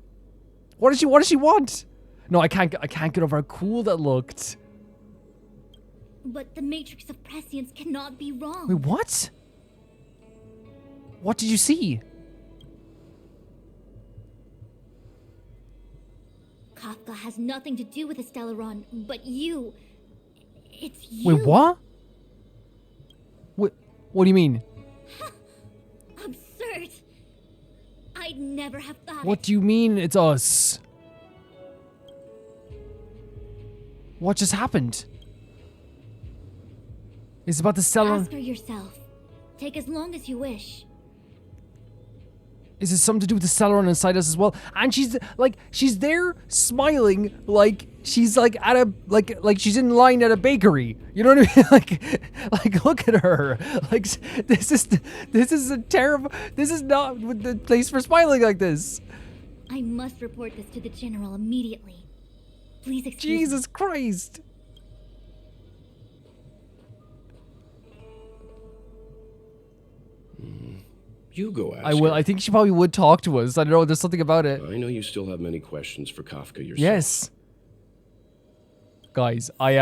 What does she want? No, I can't get over how cool that looked. But the matrix of prescience cannot be wrong. Wait, what? What did you see? Kafka has nothing to do with the Stellaron, but you. It's you. Wait, what? What do you mean? Absurd. I'd never have thought What do you mean it's us? What just happened? It's about the Stellaron. Ask her yourself. Take as long as you wish. Is it something to do with the Stellaron inside us as well? And she's there smiling like she's like at a like she's in line at a bakery. You know what I mean? like look at her. Like this is a terrible. This is not the place for smiling like this. I must report this to the General immediately. Please excuse Jesus Christ. You go ask I will. her. I think she probably would talk to us. I don't know. There's something about it. I know you still have many questions for Kafka yourself. Yes. Guys, I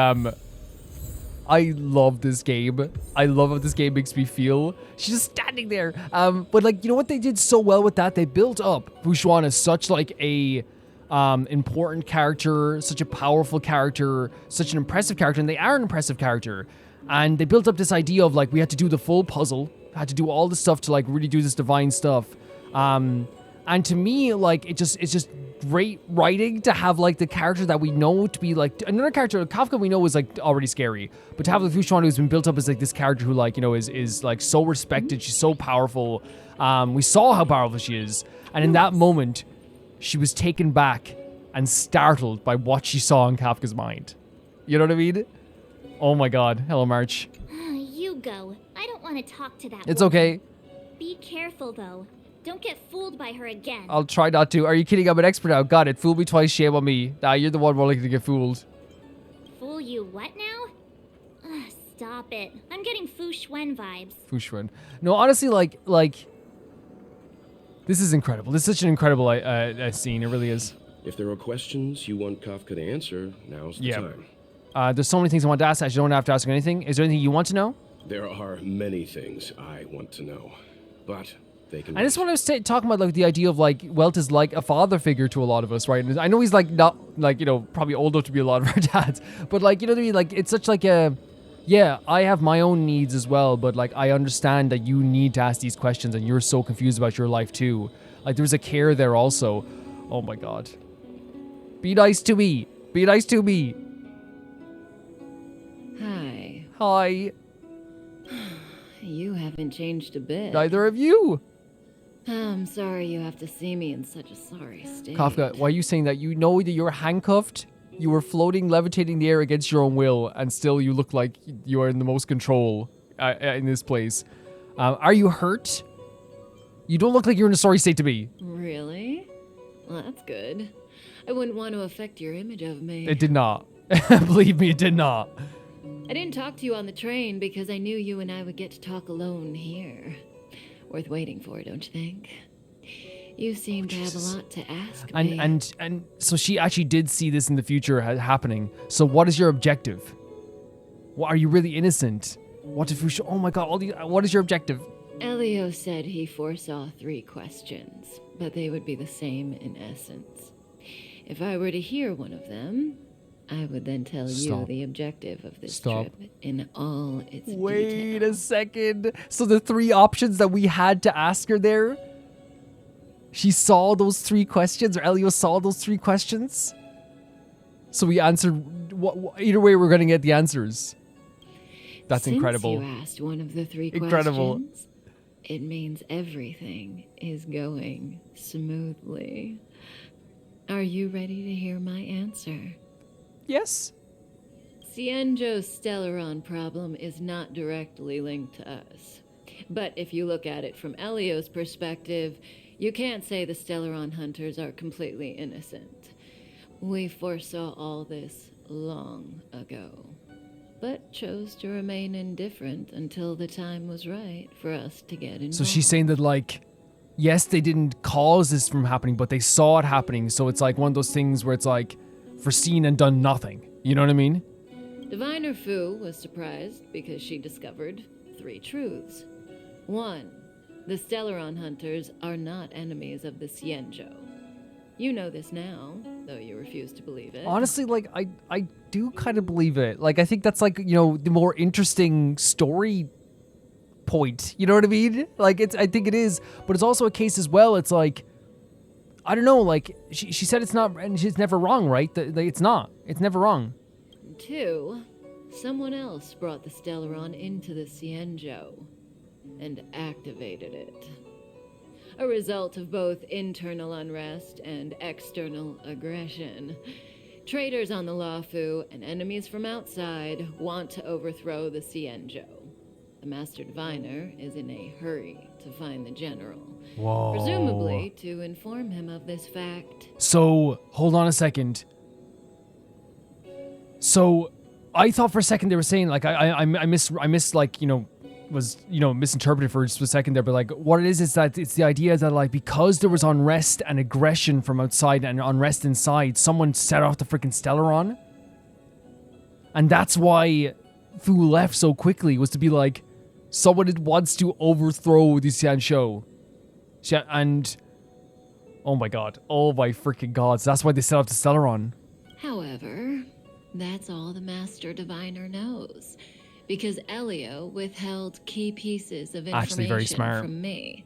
love this game. I love how this game makes me feel. She's just standing there. But like, you know what they did so well with that? They built up Fu Xuan as such like a important character, such a powerful character, such an impressive character, and they are an impressive character. And they built up this idea of like we had to do the full puzzle, had to do all the stuff to like really do this divine stuff. And to me, like it's just great writing to have like the character that we know to be like another character. Kafka we know is like already scary, but to have the Fu Xuan who's been built up as like this character who like, you know, is like so respected. She's so powerful. We saw how powerful she is, and in that moment, she was taken back and startled by what she saw in Kafka's mind. You know what I mean? Oh my God. Hello, March. You go. I don't want to talk to that It's woman. okay. Be careful, though. Don't get fooled by her again. I'll try not to. Are you kidding? I'm an expert now. Got it. Fool me twice, shame on me. Nah, you're the one more likely to get fooled. Fool you what now? Ugh, stop it. I'm getting Fu Xuan vibes. Fu Xuan. No, honestly, like, this is incredible. This is such an incredible scene. It really is. If there are questions you want Kafka to answer, now's the time. There's so many things I want to ask. I don't have to ask her anything. Is there anything you want to know? There are many things I want to know, but they can. I just want to talking about like the idea of like Welt is like a father figure to a lot of us, right? And I know he's like not like, you know, probably old enough to be a lot of our dads, but like, you know what I mean? Like it's such like a, yeah, I have my own needs as well, but like I understand that you need to ask these questions and you're so confused about your life too. Like there's a care there also. Oh my God. Be nice to me. Be nice to me. Hi. Hi. You haven't changed a bit. Neither have you. I'm sorry you have to see me in such a sorry state. Kafka, why are you saying that? You know that you're handcuffed? You were floating, levitating in the air against your own will, and still you look like you are in the most control in this place. Are you hurt? You don't look like you're in a sorry state to me. Really? Well, that's good. I wouldn't want to affect your image of me. It did not. Believe me, it did not. I didn't talk to you on the train because I knew you and I would get to talk alone here. Worth waiting for, don't you think? You seem to have a lot to ask me. And so she actually did see this in the future happening. So what is your objective? What, are you really innocent? What if you oh my God, what is your objective? Elio said he foresaw 3 questions, but they would be the same in essence. If I were to hear one of them, I would then tell you the objective of this trip in all its detail. Wait a second. So the 3 options that we had to ask her there, she saw those 3 questions, or Elio saw those 3 questions? So we answered, either way we're going to get the answers. That's Since incredible. You asked one of the 3 incredible. questions, it means everything is going smoothly. Are you ready to hear my answer? Yes. Xianzhou's Stellaron problem is not directly linked to us. But if you look at it from Elio's perspective, you can't say the Stellaron hunters are completely innocent. We foresaw all this long ago, but chose to remain indifferent until the time was right for us to get involved. So she's saying that, like, yes, they didn't cause this from happening, but they saw it happening. So it's like one of those things where it's like foreseen and done nothing. You know what I mean? Diviner Fu was surprised because she discovered 3 truths. 1, The Stellaron hunters are not enemies of the Xianzhou. You know this now, though you refuse to believe it. Honestly, like, I do kind of believe it. Like, I think that's, like, you know, the more interesting story point. You know what I mean? Like, I think it is. But it's also a case as well. It's like, I don't know, like, she said it's not, and she's never wrong, right? It's not. It's never wrong. 2, someone else brought the Stellaron into the Xianzhou and activated it. A result of both internal unrest and external aggression. Traitors on the Luofu and enemies from outside want to overthrow the Xianzhou. The Master Diviner is in a hurry to find the General. Whoa. Presumably to inform him of this fact. So, hold on a second. So, I thought for a second they were saying, like, I miss, like, you know, was, you know, misinterpreted for just a second there, but, like, what it is that it's the idea that, like, because there was unrest and aggression from outside and unrest inside, someone set off the freaking Stellaron. And that's why Fu left so quickly, was to be like, someone wants to overthrow the Xianzhou. And, oh my freaking god, so that's why they set off the Stellaron. However, that's all the Master Diviner knows. Because Elio withheld key pieces of information from me.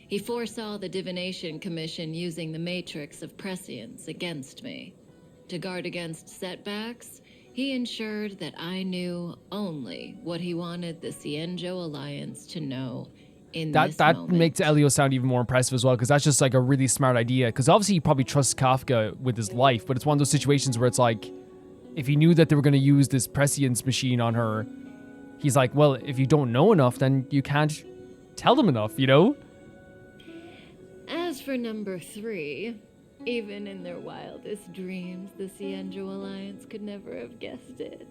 He foresaw the Divination Commission using the matrix of prescience against me. To guard against setbacks, he ensured that I knew only what he wanted the Xianzhou Alliance to know in this moment. That makes Elio sound even more impressive as well, because that's just like a really smart idea. Because obviously he probably trusts Kafka with his life, but it's one of those situations where it's like, if he knew that they were going to use this prescience machine on her, he's like, well, if you don't know enough, then you can't tell them enough, you know? As for number 3, even in their wildest dreams, the Xianzhou Alliance could never have guessed it.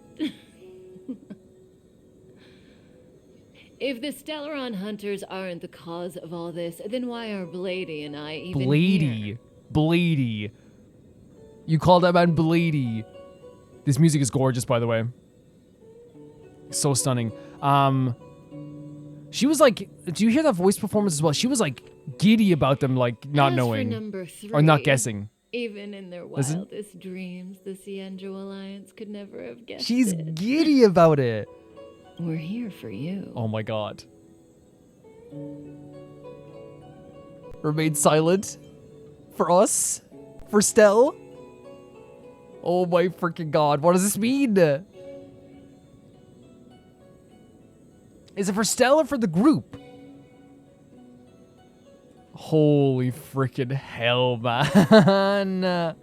If the Stellaron hunters aren't the cause of all this, then why are Blady and I even here? Blady. You call that man Blady. This music is gorgeous, by the way. So stunning. She was like, do you hear that voice performance as well? She was like giddy about them, like not knowing. For number 3, or not guessing. Even in their wildest dreams, the Xianzhou Alliance could never have guessed She's it. giddy about it. We're here for you. Oh my god. Remain silent. For us. For Stell. Oh my freaking god. What does this mean? Is it for Stell or for the group? Holy freaking hell, man.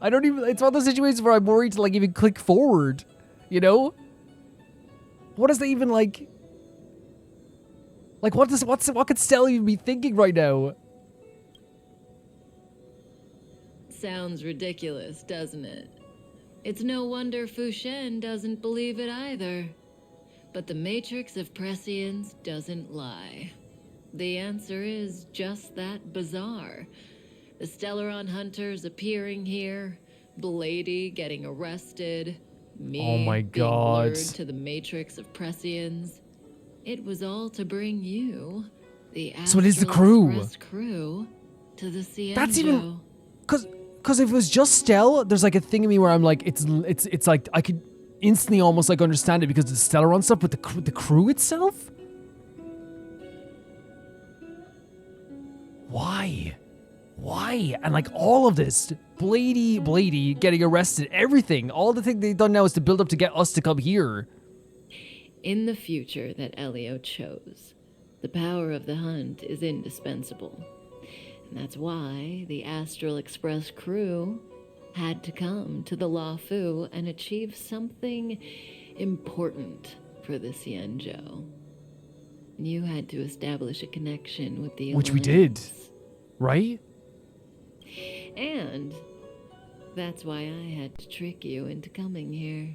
I don't even, it's one of those situations where I'm worried to like even click forward, you know? What does that even like what could Stell even be thinking right now? Sounds ridiculous, doesn't it? It's no wonder Fu Shen doesn't believe it either. But the matrix of prescience doesn't lie. The answer is just that bizarre. The Stellaron hunters appearing here, Blady getting arrested, me being lured to the matrix of prescience. It was all to bring you, the So it is the crew. Express crew, to the Xianzhou. That's even because if it was just Stell, there's like a thing in me where I'm like, it's like I could instantly almost like understand it because it's Stellaron stuff, but the crew itself? Why? And like all of this, Blady getting arrested, everything, all the thing they've done now is to build up to get us to come here. In the future that Elio chose, the power of the hunt is indispensable. And that's why the Astral Express crew had to come to the Luofu and achieve something important for the Xianzhou. You had to establish a connection with the Which we did, right? And that's why I had to trick you into coming here.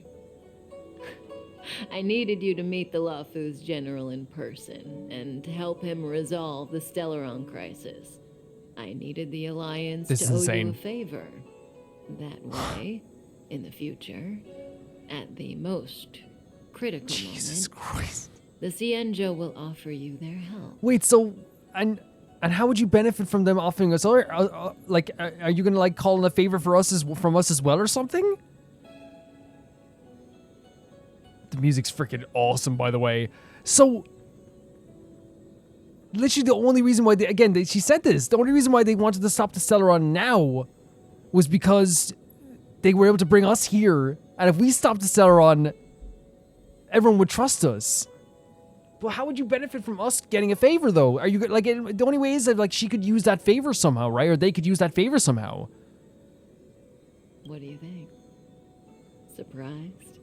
I needed you to meet the Luofu's general in person and to help him resolve the Stellaron crisis. I needed the Alliance to owe you a favor. That way, in the future, at the most critical Jesus moment, Christ. The Xianzhou will offer you their help. Wait, so and how would you benefit from them offering us? Are you gonna like call in a favor for us from us as well or something? The music's freaking awesome, by the way. So, literally the only reason why she said this. The only reason why they wanted to stop the Stellaron now was because they were able to bring us here, and if we stopped the Stellaron, everyone would trust us. But how would you benefit from us getting a favor, though? Are you like the only way is that like she could use that favor somehow, right? Or they could use that favor somehow. What do you think? Surprised?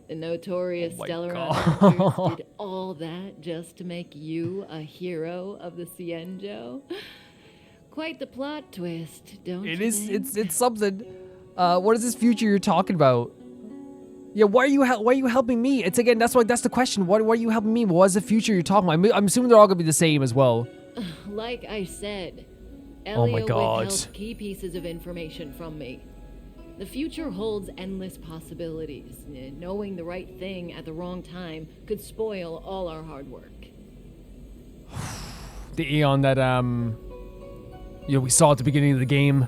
The notorious Stellaron hunters did all that just to make you a hero of the Xianzhou? Quite the plot twist, don't you think? It's something. What is this future you're talking about? Yeah, why are you helping me? It's again, that's the question. Why are you helping me? What is the future you're talking about? I'm assuming they're all gonna be the same as well. Like I said, Oh my Elio God. withheld key pieces of information from me. The future holds endless possibilities. Knowing the right thing at the wrong time could spoil all our hard work. The Aeon that we saw at the beginning of the game.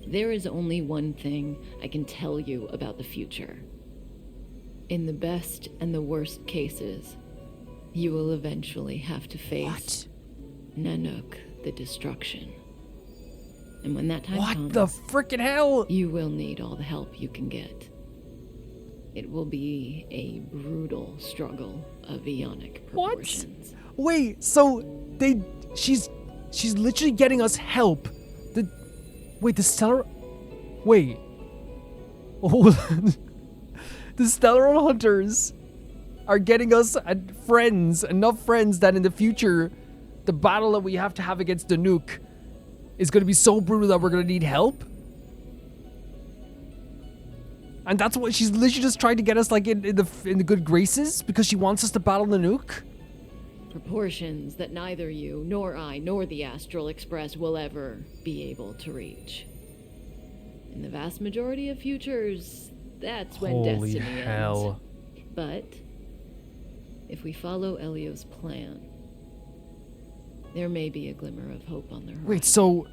There is only one thing I can tell you about the future. In the best and the worst cases, you will eventually have to face Nanook, the destruction. And when that time comes, what the frickin' hell? You will need all the help you can get. It will be a brutal struggle of Ionic proportions. What? Wait, so she's literally getting us help. The Stellar... Wait. Oh, the Stellaron hunters are getting us enough friends that in the future, the battle that we have to have against the nuke is going to be so brutal that we're going to need help? And that's what she's literally just trying to get us like in the good graces because she wants us to battle the nuke? Proportions that neither you, nor I, nor the Astral Express will ever be able to reach. In the vast majority of futures, that's when Holy destiny hell. ends. But if we follow Elio's plan, there may be a glimmer of hope on the horizon. Wait, so...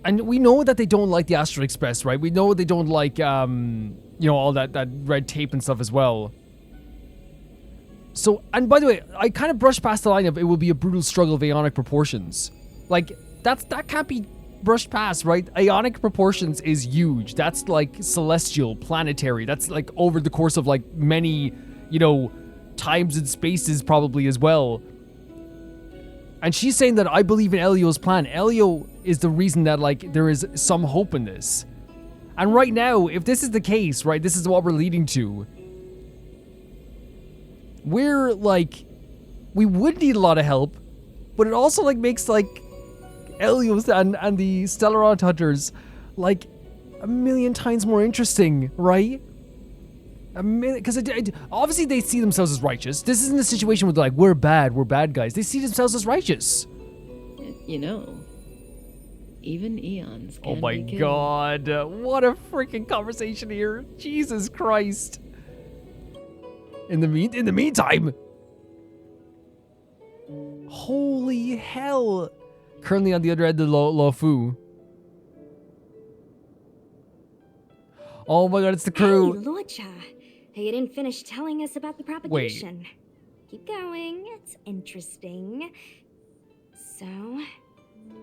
And we know that they don't like the Astral Express, right? We know they don't like, all that red tape and stuff as well. So, and by the way, I kind of brushed past the line of it will be a brutal struggle of Aeonic proportions. Like, that can't be brushed past, right? Aeonic proportions is huge. That's like celestial, planetary. That's like over the course of like many, times and spaces probably as well. And she's saying that I believe in Elio's plan. Elio is the reason that like there is some hope in this. And right now, if this is the case, right, this is what we're leading to. We're like, we would need a lot of help, but it also like makes like Elio's and the Stellaron hunters like a million times more interesting, right? Because obviously they see themselves as righteous. This isn't a situation where they're like, we're bad guys. They see themselves as righteous. Even eons can Oh my be killed. God, what a freaking conversation here. Jesus Christ. In the meantime, holy hell. Currently on the other end of Luofu. Oh my God, it's the crew. Hey, Luocha. You didn't finish telling us about the propagation. Keep going. It's interesting. So,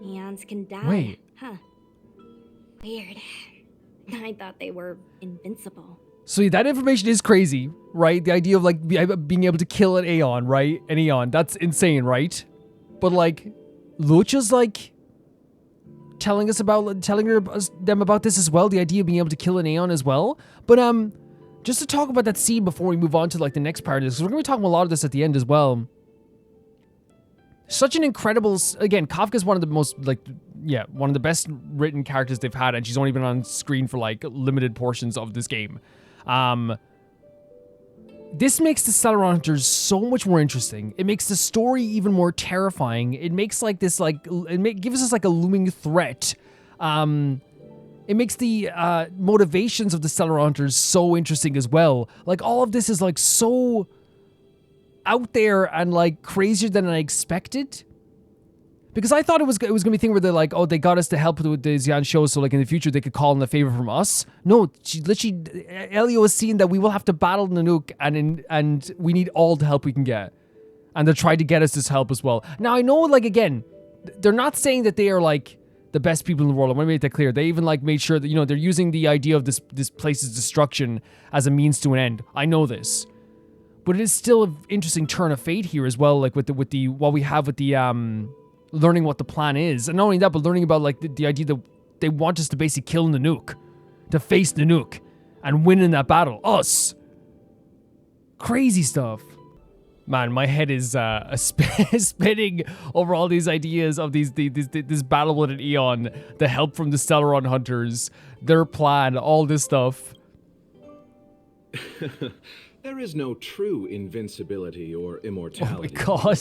eons can die. Wait. Huh. Weird. I thought they were invincible. So that information is crazy, right? The idea of like being able to kill an Aeon, right? An Aeon, that's insane, right? But like, Luocha's like telling them about this as well. The idea of being able to kill an Aeon as well. But just to talk about that scene before we move on to like the next part of this, because we're gonna be talking a lot of this at the end as well. Such an incredible, again, Kafka's one of the most one of the best written characters they've had, and she's only been on screen for like limited portions of this game. This makes the Stellaron Hunters so much more interesting. It makes the story even more terrifying. It makes like this gives us like a looming threat. it makes the motivations of the Stellar Hunters so interesting as well. Like, all of this is, like, so out there and, like, crazier than I expected. Because I thought it was gonna be a thing where they're like, oh, they got us to help with the Xianzhou, so like in the future they could call in a favor from us. No, she literally, Elio has seen that we will have to battle Nanook, and we need all the help we can get, and they're trying to get us this help as well. Now I know, like, again, they're not saying that they are like the best people in the world. I want to make that clear. They even like made sure that, you know, they're using the idea of this place's destruction as a means to an end. I know this, but it is still an interesting turn of fate here as well. Like with the what we have with the learning what the plan is. And not only that, but learning about, like, the idea that they want us to basically kill Nanook. To face Nanook. And win in that battle. Us. Crazy stuff. Man, my head is spinning over all these ideas of this battle with an Eon. The help from the Stellaron Hunters. Their plan. All this stuff. There is no true invincibility or immortality. Oh my god.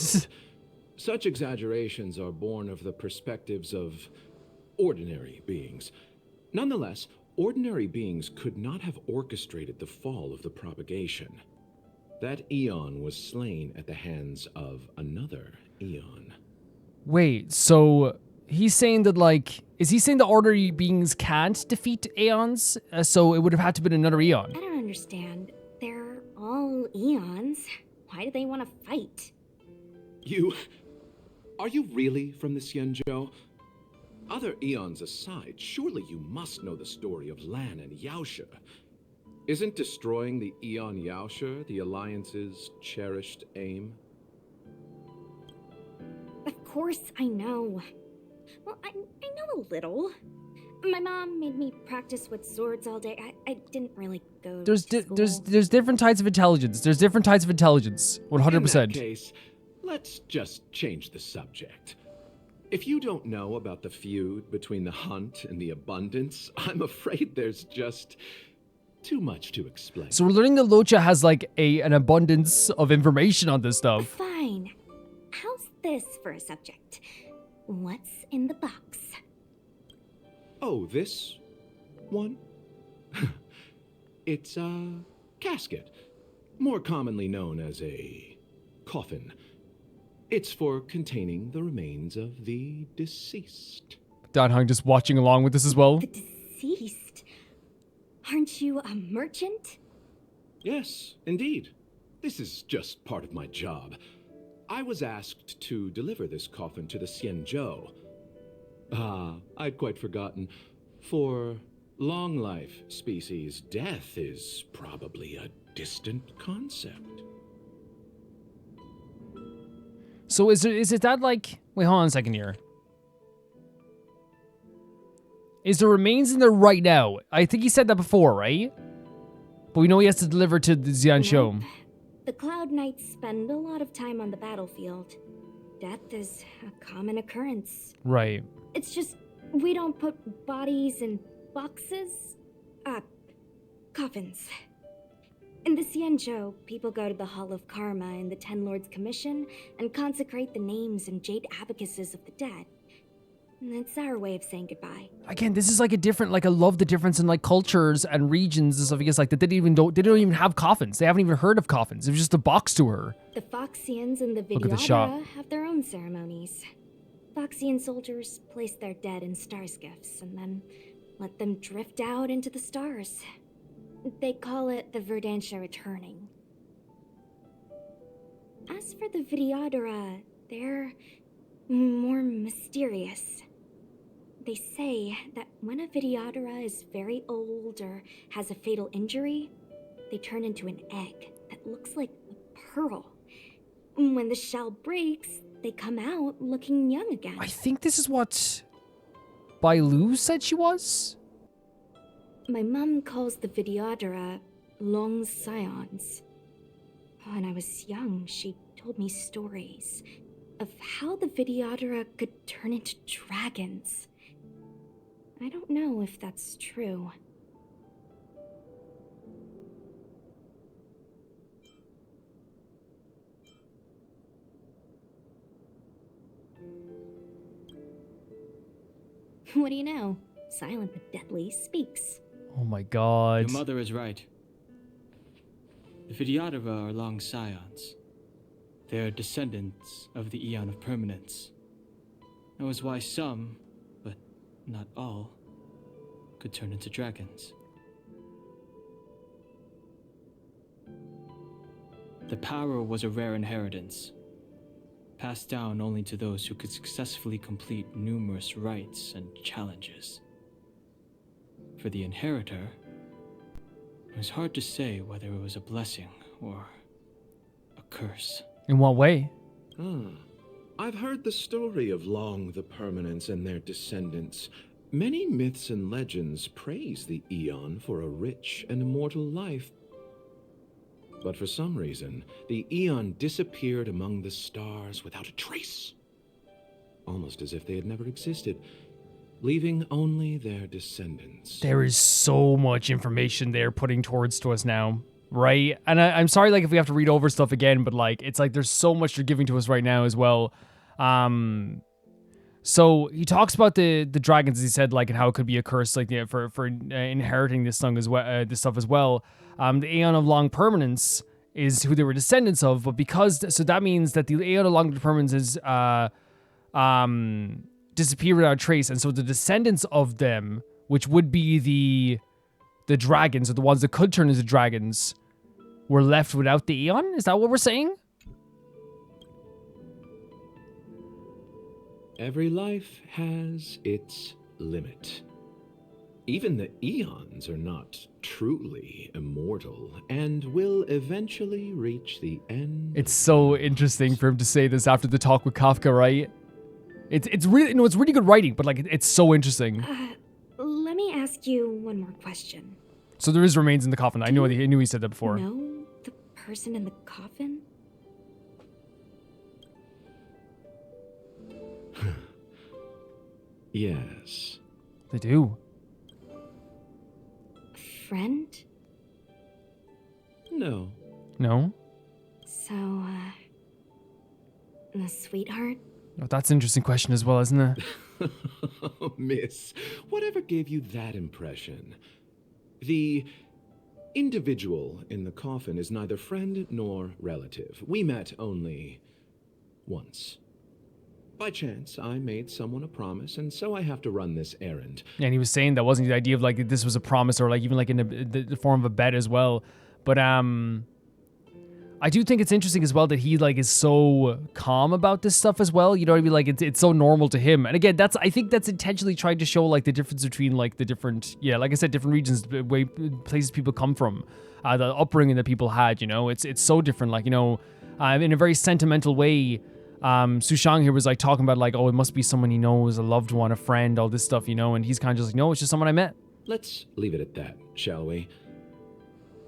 Such exaggerations are born of the perspectives of ordinary beings. Nonetheless, ordinary beings could not have orchestrated the fall of the propagation. That Eon was slain at the hands of another Eon. Wait, so he's saying that, like, is he saying the ordinary beings can't defeat Aeons? So it would have had to have been another Eon. I don't understand. They're all Eons. Why do they want to fight? Are you really from the Xianzhou? Other eons aside, surely you must know the story of Lan and Yaoshe. Isn't destroying the Eon Yaoshe the Alliance's cherished aim? Of course I know. Well, I know a little. My mom made me practice with swords all day. I didn't really go to school. There's different types of intelligence. There's different types of intelligence. 100%. In that case, let's just change the subject. If you don't know about the feud between the Hunt and the Abundance, I'm afraid there's just too much to explain. So we're learning that Luocha has, like, an abundance of information on this stuff. Fine. How's this for a subject? What's in the box? Oh, this one? It's a casket, more commonly known as a coffin. It's for containing the remains of the deceased. Dan Hung just watching along with this as well. The deceased? Aren't you a merchant? Yes, indeed. This is just part of my job. I was asked to deliver this coffin to the Xianzhou. I'd quite forgotten. For long life species, death is probably a distant concept. So is it that, like... Wait, hold on a second here. Is there remains in there right now? I think he said that before, right? But we know he has to deliver to the Xianzhou. Nope. The Cloud Knights spend a lot of time on the battlefield. Death is a common occurrence. Right. It's just, we don't put bodies in boxes. Coffins. In the Xianzhou, people go to the Hall of Karma in the Ten Lords Commission and consecrate the names and jade abacuses of the dead. And it's our way of saying goodbye. Again, this is like a different, like, I love the difference in, like, cultures and regions and stuff. Because, like, they don't even have coffins. They haven't even heard of coffins. It was just a box to her. The Foxians and the Look at the shop. Vidyadhara have their own ceremonies. Foxian soldiers place their dead in starskiffs and then let them drift out into the stars. They call it the Verdantia returning. As for the Vidyadhara, they're more mysterious. They say that when a Vidyadhara is very old or has a fatal injury, they turn into an egg that looks like a pearl. When the shell breaks, they come out looking young again. I think this is what Bailu said she was? My mum calls the Vidyadhara long scions. When I was young, she told me stories of how the Vidyadhara could turn into dragons. I don't know if that's true. What do you know? silent but deadly, speaks. Oh my god. Your mother is right. The Vidyadhara are long scions. They are descendants of the Eon of Permanence. That was why some, but not all, could turn into dragons. The power was a rare inheritance, passed down only to those who could successfully complete numerous rites and challenges. For the inheritor, it was hard to say whether it was a blessing or a curse. In what way? I've heard the story of Long the Permanence and their descendants. Many myths and legends praise the Eon for a rich and immortal life. But for some reason, the Eon disappeared among the stars without a trace. Almost as if they had never existed, leaving only their descendants. There is so much information they're putting towards to us now, right? And I'm sorry, like, if we have to read over stuff again, but like, it's like there's so much they're giving to us right now as well. So he talks about the dragons, as he said, like, and how it could be a curse, like, yeah, for inheriting this song as well, this stuff as well. The Aeon of Long Permanence is who they were descendants of, but so that means that the Aeon of Long Permanence is disappeared without trace, and so the descendants of them, which would be the dragons, or the ones that could turn into dragons, were left without the Eon? Is that what we're saying? Every life has its limit. Even the Eons are not truly immortal, and will eventually reach the end. It's so interesting for him to say this after the talk with Kafka, right? It's really, it's really good writing, but like, it's so interesting. Let me ask you one more question. So there is remains in the coffin. I knew he said that before. Know the person in the coffin? Yes. They do. Friend? No. No? So, a sweetheart? Oh, that's an interesting question as well, isn't it? Oh, miss, whatever gave you that impression? The individual in the coffin is neither friend nor relative. We met only once. By chance, I made someone a promise, and so I have to run this errand. Yeah, and he was saying that wasn't the idea of like this was a promise, or like even like in the form of a bet as well. But I do think it's interesting as well that he like is so calm about this stuff as well. You know what I mean? Like it's so normal to him. And again, I think that's intentionally trying to show like the difference between like the different, like I said, different regions, places people come from, the upbringing that people had. You know, it's so different. Like, you know, in a very sentimental way. Sushang here was like talking about like, oh, it must be someone he knows, a loved one, a friend, all this stuff, you know, and he's kind of just like, no, it's just someone I met. Let's leave it at that, shall we?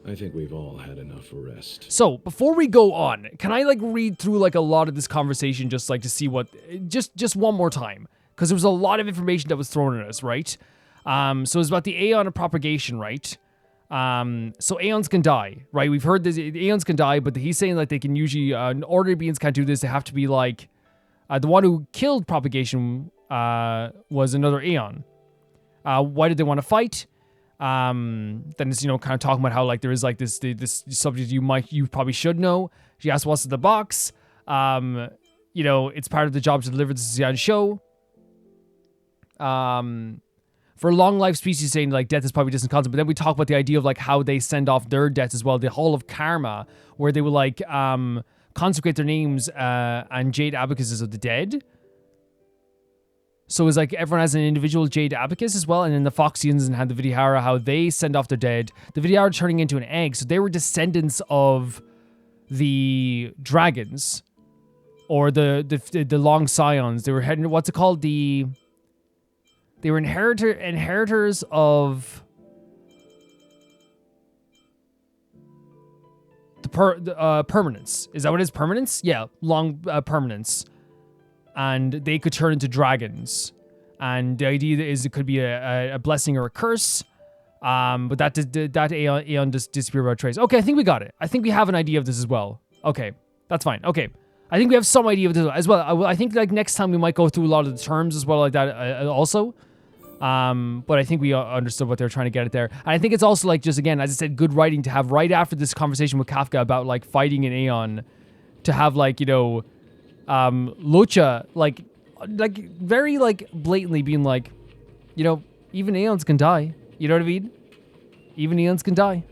I think we've all had enough rest. So before we go on, can I like read through like a lot of this conversation just like to see what, just one more time, because there was a lot of information that was thrown at us, right? So it's about the Aeon of propagation, right? So Aeons can die, right? We've heard this, Aeons can die, but he's saying like they can usually, ordinary beings can't do this. They have to be like, the one who killed propagation, was another Aeon. Why did they want to fight? Then it's, you know, kind of talking about how like there is like this subject you probably should know. She asked what's in the box. You know, it's part of the job to deliver the Xianzhou. For a long life species, saying like death is probably a distant concept, but then we talk about the idea of like how they send off their deaths as well, the Hall of Karma, where they will like consecrate their names and jade abacuses of the dead. So it's like everyone has an individual jade abacus as well, and then the Foxians and the Vidyadhara, how they send off their dead. The Vidyadhara turning into an egg, so they were descendants of the dragons, or the long scions. They were heading, what's it called? They were inheritors of the permanence. Is that what it is? Permanence? Yeah, long permanence. And they could turn into dragons. And the idea is it could be a blessing or a curse. But that Aeon just disappeared without trace. Okay, I think we got it. I think we have an idea of this as well. Okay, that's fine. Okay. I think we have some idea of this as well. I think like next time we might go through a lot of the terms as well like that also. But I think we understood what they were trying to get at there. And I think it's also like, just again, as I said, good writing to have right after this conversation with Kafka about like fighting an Aeon, to have like, you know, Luocha like very like blatantly being like, you know, even Aeons can die. You know what I mean? Even Aeons can die.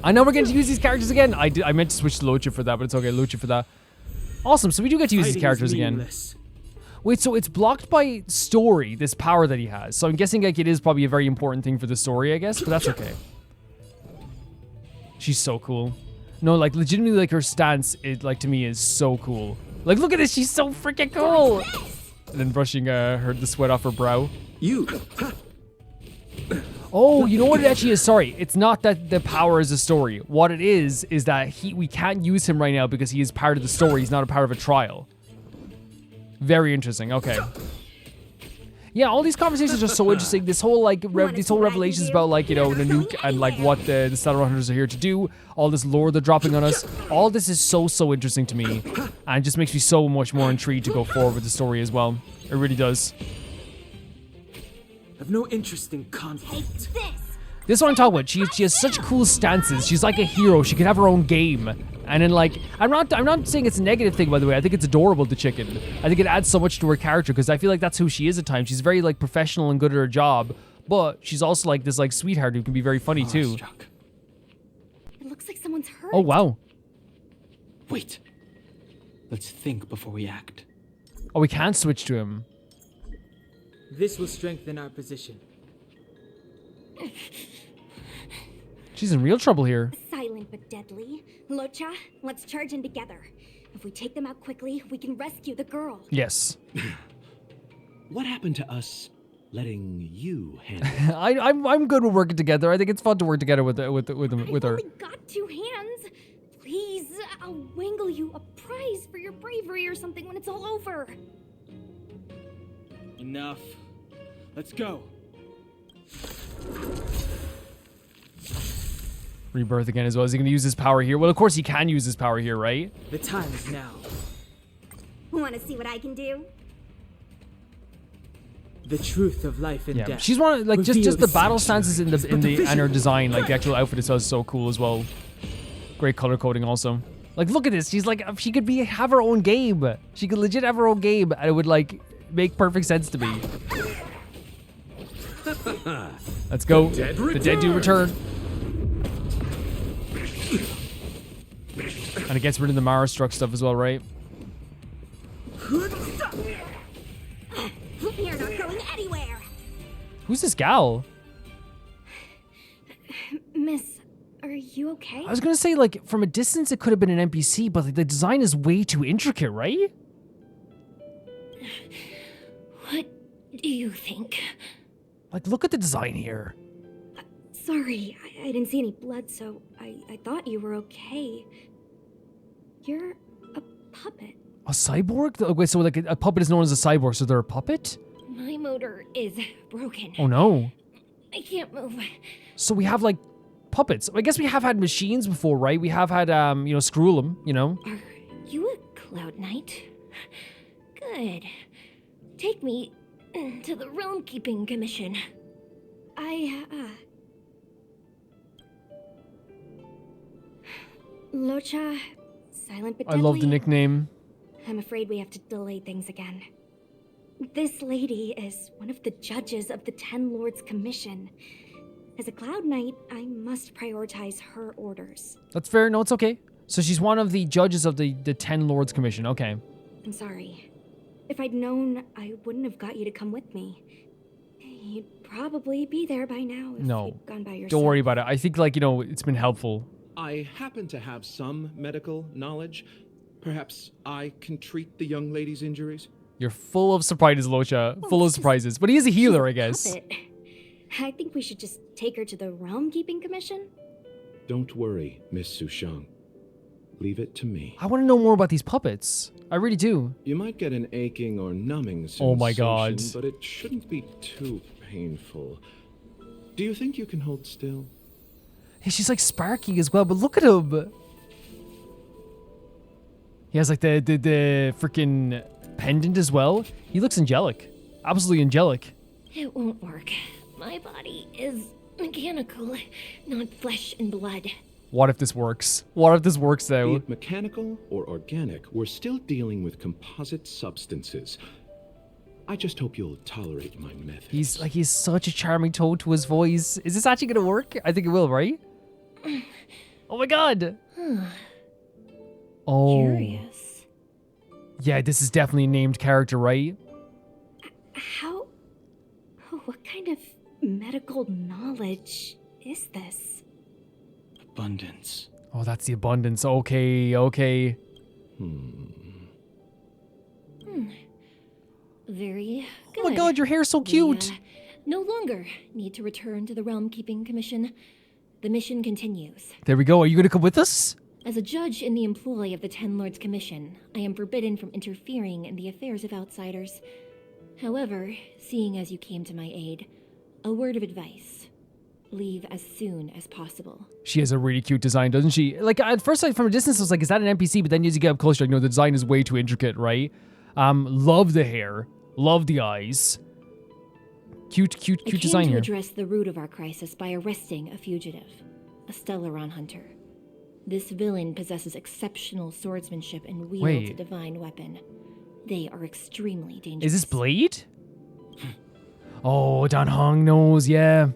I know we're getting to use these characters again. I meant to switch to Luocha for that, but it's okay. Luocha for that. Awesome. So we do get to use these characters again. Wait, so it's blocked by story, this power that he has. So I'm guessing like it is probably a very important thing for the story, I guess, but that's okay. She's so cool. No, like legitimately, like her stance, it like to me is so cool. Like, look at this, she's so freaking cool. And then brushing the sweat off her brow. You. Oh, you know what it actually is? Sorry, it's not that the power is a story. What it is that we can't use him right now because he is part of the story. He's not a part of a trial. Very interesting. Okay. Yeah, all these conversations are so interesting. This whole like these whole revelations about like, you know, the nuke and like what the Stellar Hunters are here to do. All this lore they're dropping on us. All this is so interesting to me, and it just makes me so much more intrigued to go forward with the story as well. It really does. I've no interest in conflict. This is what I'm talking about. She has such cool stances. She's like a hero. She can have her own game. And then like, I'm not saying it's a negative thing, by the way. I think it's adorable, the chicken. I think it adds so much to her character because I feel like that's who she is at times. She's very like professional and good at her job, but she's also like this like sweetheart who can be very funny too. It looks like someone's hurt. Oh wow. Wait. Let's think before we act. Oh, we can switch to him. This will strengthen our position. She's in real trouble here. Silent but deadly. Luocha, let's charge in together. If we take them out quickly, we can rescue the girl. Yes. What happened to us letting you handle it? I'm good with working together. I think it's fun to work together with her. I've only got 2 hands. Please, I'll wangle you a prize for your bravery or something when it's all over. Enough. Let's go. Rebirth again as well. Is he going to use his power here? Well, of course he can use his power here, right? The time is now. Want to see what I can do? The truth of life and death. She's one of, like, just the battle stances in the and her design, like the actual outfit itself is so cool as well. Great color coding also. Like, look at this. She's like, she could have her own game. She could legit have her own game, and it would like make perfect sense to me. Let's go. The dead do return. And it gets rid of the Mara struck stuff as well, right? You're not going anywhere. Who's this gal? Miss, are you okay? I was gonna say, like, from a distance it could have been an NPC, but like, the design is way too intricate, right? What do you think? Like, look at the design here. Sorry, I didn't see any blood, so I thought you were okay. You're a puppet. A cyborg? Wait, so like a puppet is known as a cyborg, so they're a puppet? My motor is broken. Oh no. I can't move. So we have like puppets. I guess we have had machines before, right? We have had, you know, Scroolum, you know? Are you a Cloud Knight? Good. Take me to the Realm Keeping Commission. Luocha, silent but deadly. I love the nickname. I'm afraid we have to delay things again. This lady is one of the judges of the Ten Lords Commission. As a Cloud Knight, I must prioritize her orders. That's fair. No, it's okay. So she's one of the judges of the Ten Lords Commission. Okay. I'm sorry. If I'd known, I wouldn't have got you to come with me. You'd probably be there by now if you'd gone by yourself. Don't worry about it. I think, like, you know, it's been helpful. I happen to have some medical knowledge. Perhaps I can treat the young lady's injuries. You're full of surprises, Luocha. Full of surprises. But he is a healer, I guess. Puppet. I think we should just take her to the Realm Keeping Commission. Don't worry, Miss Sushang. Leave it to me. I want to know more about these puppets. I really do. You might get an aching or numbing sensation, oh my god, but it shouldn't be too painful. Do you think you can hold still? Hey, she's like sparking as well, but look at him. He has like the freaking pendant as well. He looks angelic. Absolutely angelic. It won't work. My body is mechanical, not flesh and blood. What if this works? What if this works, Be though? it mechanical or organic, we're still dealing with composite substances. I just hope you'll tolerate my methods. He's such a charming tone to his voice. Is this actually gonna work? I think it will, right? Oh my god! Oh. Curious. Yeah, this is definitely a named character, right? How... Oh, what kind of medical knowledge is this? Abundance. Oh, that's the abundance. Okay, okay. Very good. Oh my god, your hair's so cute! We, no longer need to return to the Realm Keeping Commission. The mission continues. There we go. Are you gonna come with us? As a judge in the employ of the Ten Lords Commission, I am forbidden from interfering in the affairs of outsiders. However, seeing as you came to my aid, a word of advice. Leave as soon as possible. She has a really cute design, doesn't she? Like, at first sight, from a distance, I was like, is that an NPC? But then as you get up closer, like, no, the design is way too intricate, right? Love the hair. Love the eyes. Cute design I came to here. address the root of our crisis by arresting a fugitive, a Stellaron hunter. This villain possesses exceptional swordsmanship and wields a divine weapon. They are extremely dangerous. Is this Blade? Oh, Dan Hong knows, yeah.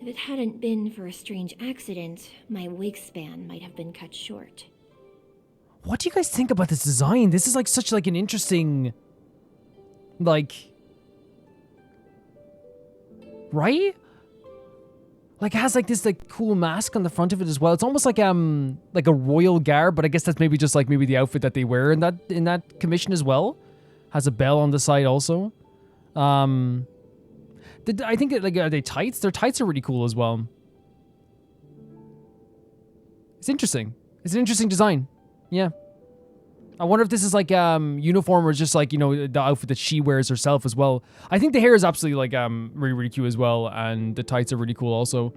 If it hadn't been for a strange accident, my wingspan might have been cut short. What do you guys think about this design? This is like such like an interesting, like, right? Like it has like this like cool mask on the front of it as well. It's almost like a royal garb, but I guess that's maybe just like maybe the outfit that they wear in that commission as well. Has a bell on the side also. I think that, like, are they tights? Their tights are really cool as well. It's interesting. It's an interesting design. Yeah. I wonder if this is like uniform or just like, you know, the outfit that she wears herself as well. I think the hair is absolutely like really, really cute as well, and the tights are really cool also.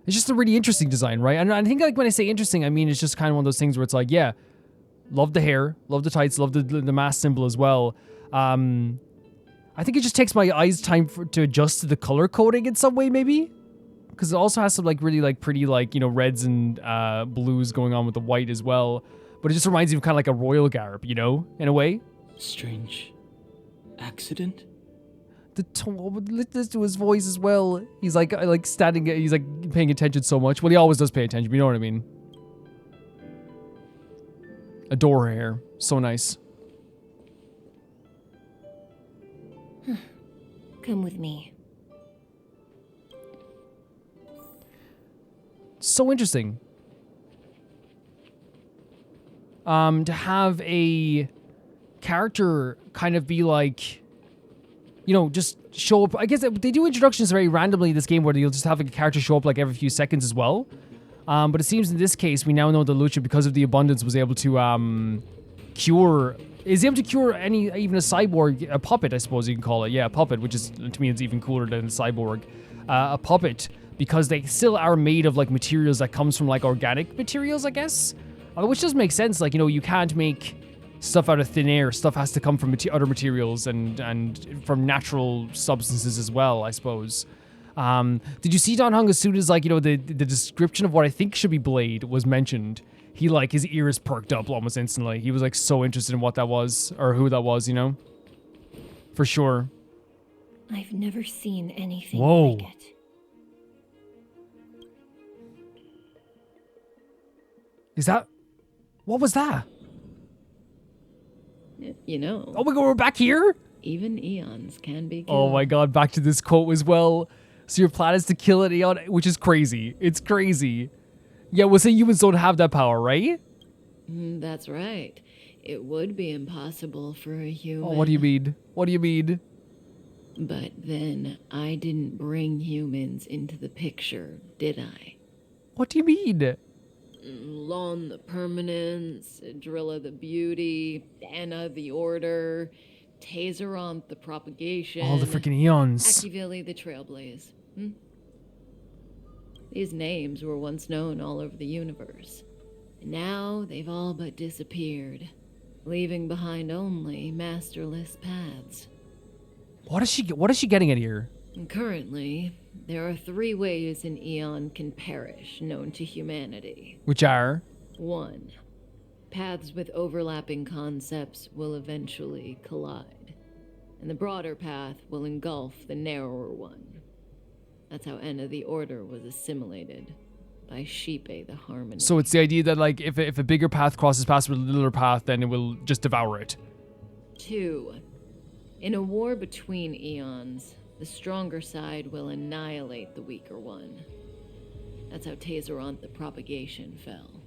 It's just a really interesting design, right? And I think like when I say interesting, I mean it's just kind of one of those things where it's like, yeah, love the hair, love the tights, love the mask symbol as well. I think it just takes my eyes time to adjust to the color coding in some way, maybe. Because it also has some like really like pretty like, you know, reds and blues going on with the white as well. But it just reminds me of kind of like a royal garb, you know, in a way. Strange accident? The tone, listen to his voice as well. He's like standing, he's like paying attention so much. Well, he always does pay attention, but you know what I mean. Adore her hair. So nice. Come with me. So interesting. To have a character kind of be like, you know, just show up. I guess they do introductions very randomly in this game where you'll just have like a character show up like every few seconds as well. But it seems in this case, we now know that Luocha, because of the abundance, was able to cure... Is able to cure even a cyborg, a puppet, I suppose you can call it. Yeah, a puppet, which is, to me, it's even cooler than a cyborg. A puppet, because they still are made of like materials that comes from like organic materials, I guess. Which does make sense. Like, you know, you can't make stuff out of thin air. Stuff has to come from other materials and from natural substances as well, I suppose. Did you see Don Hung as soon as, like, you know, the description of what I think should be Blade was mentioned? He, like, his ears perked up almost instantly. He was, like, so interested in what that was, or who that was, you know? For sure. I've never seen anything Whoa. like it. Is that... What was that? You know. Oh my god, we're back here? Even eons can be killed. Oh my god, back to this quote as well. So your plan is to kill an eon, which is crazy. It's crazy. Yeah, we'll say humans don't have that power, right? That's right. It would be impossible for a human. Oh, what do you mean? What do you mean? But then I didn't bring humans into the picture, did I? What do you mean? Lon the permanence, Drilla the beauty, Anna the order, Tazeronth the propagation. All the freaking eons. Akivili the trailblaze. These names were once known all over the universe. And now they've all but disappeared, leaving behind only masterless paths. What is she getting at here? Currently, there are 3 ways an eon can perish known to humanity. Which are? 1. Paths with overlapping concepts will eventually collide, and the broader path will engulf the narrower one. That's how End of the Order was assimilated by Shipe the Harmony. So it's the idea that, like, if a bigger path crosses past with a littler path, then it will just devour it. 2. In a war between eons, the stronger side will annihilate the weaker one. That's how Tazeronth the Propagation fell.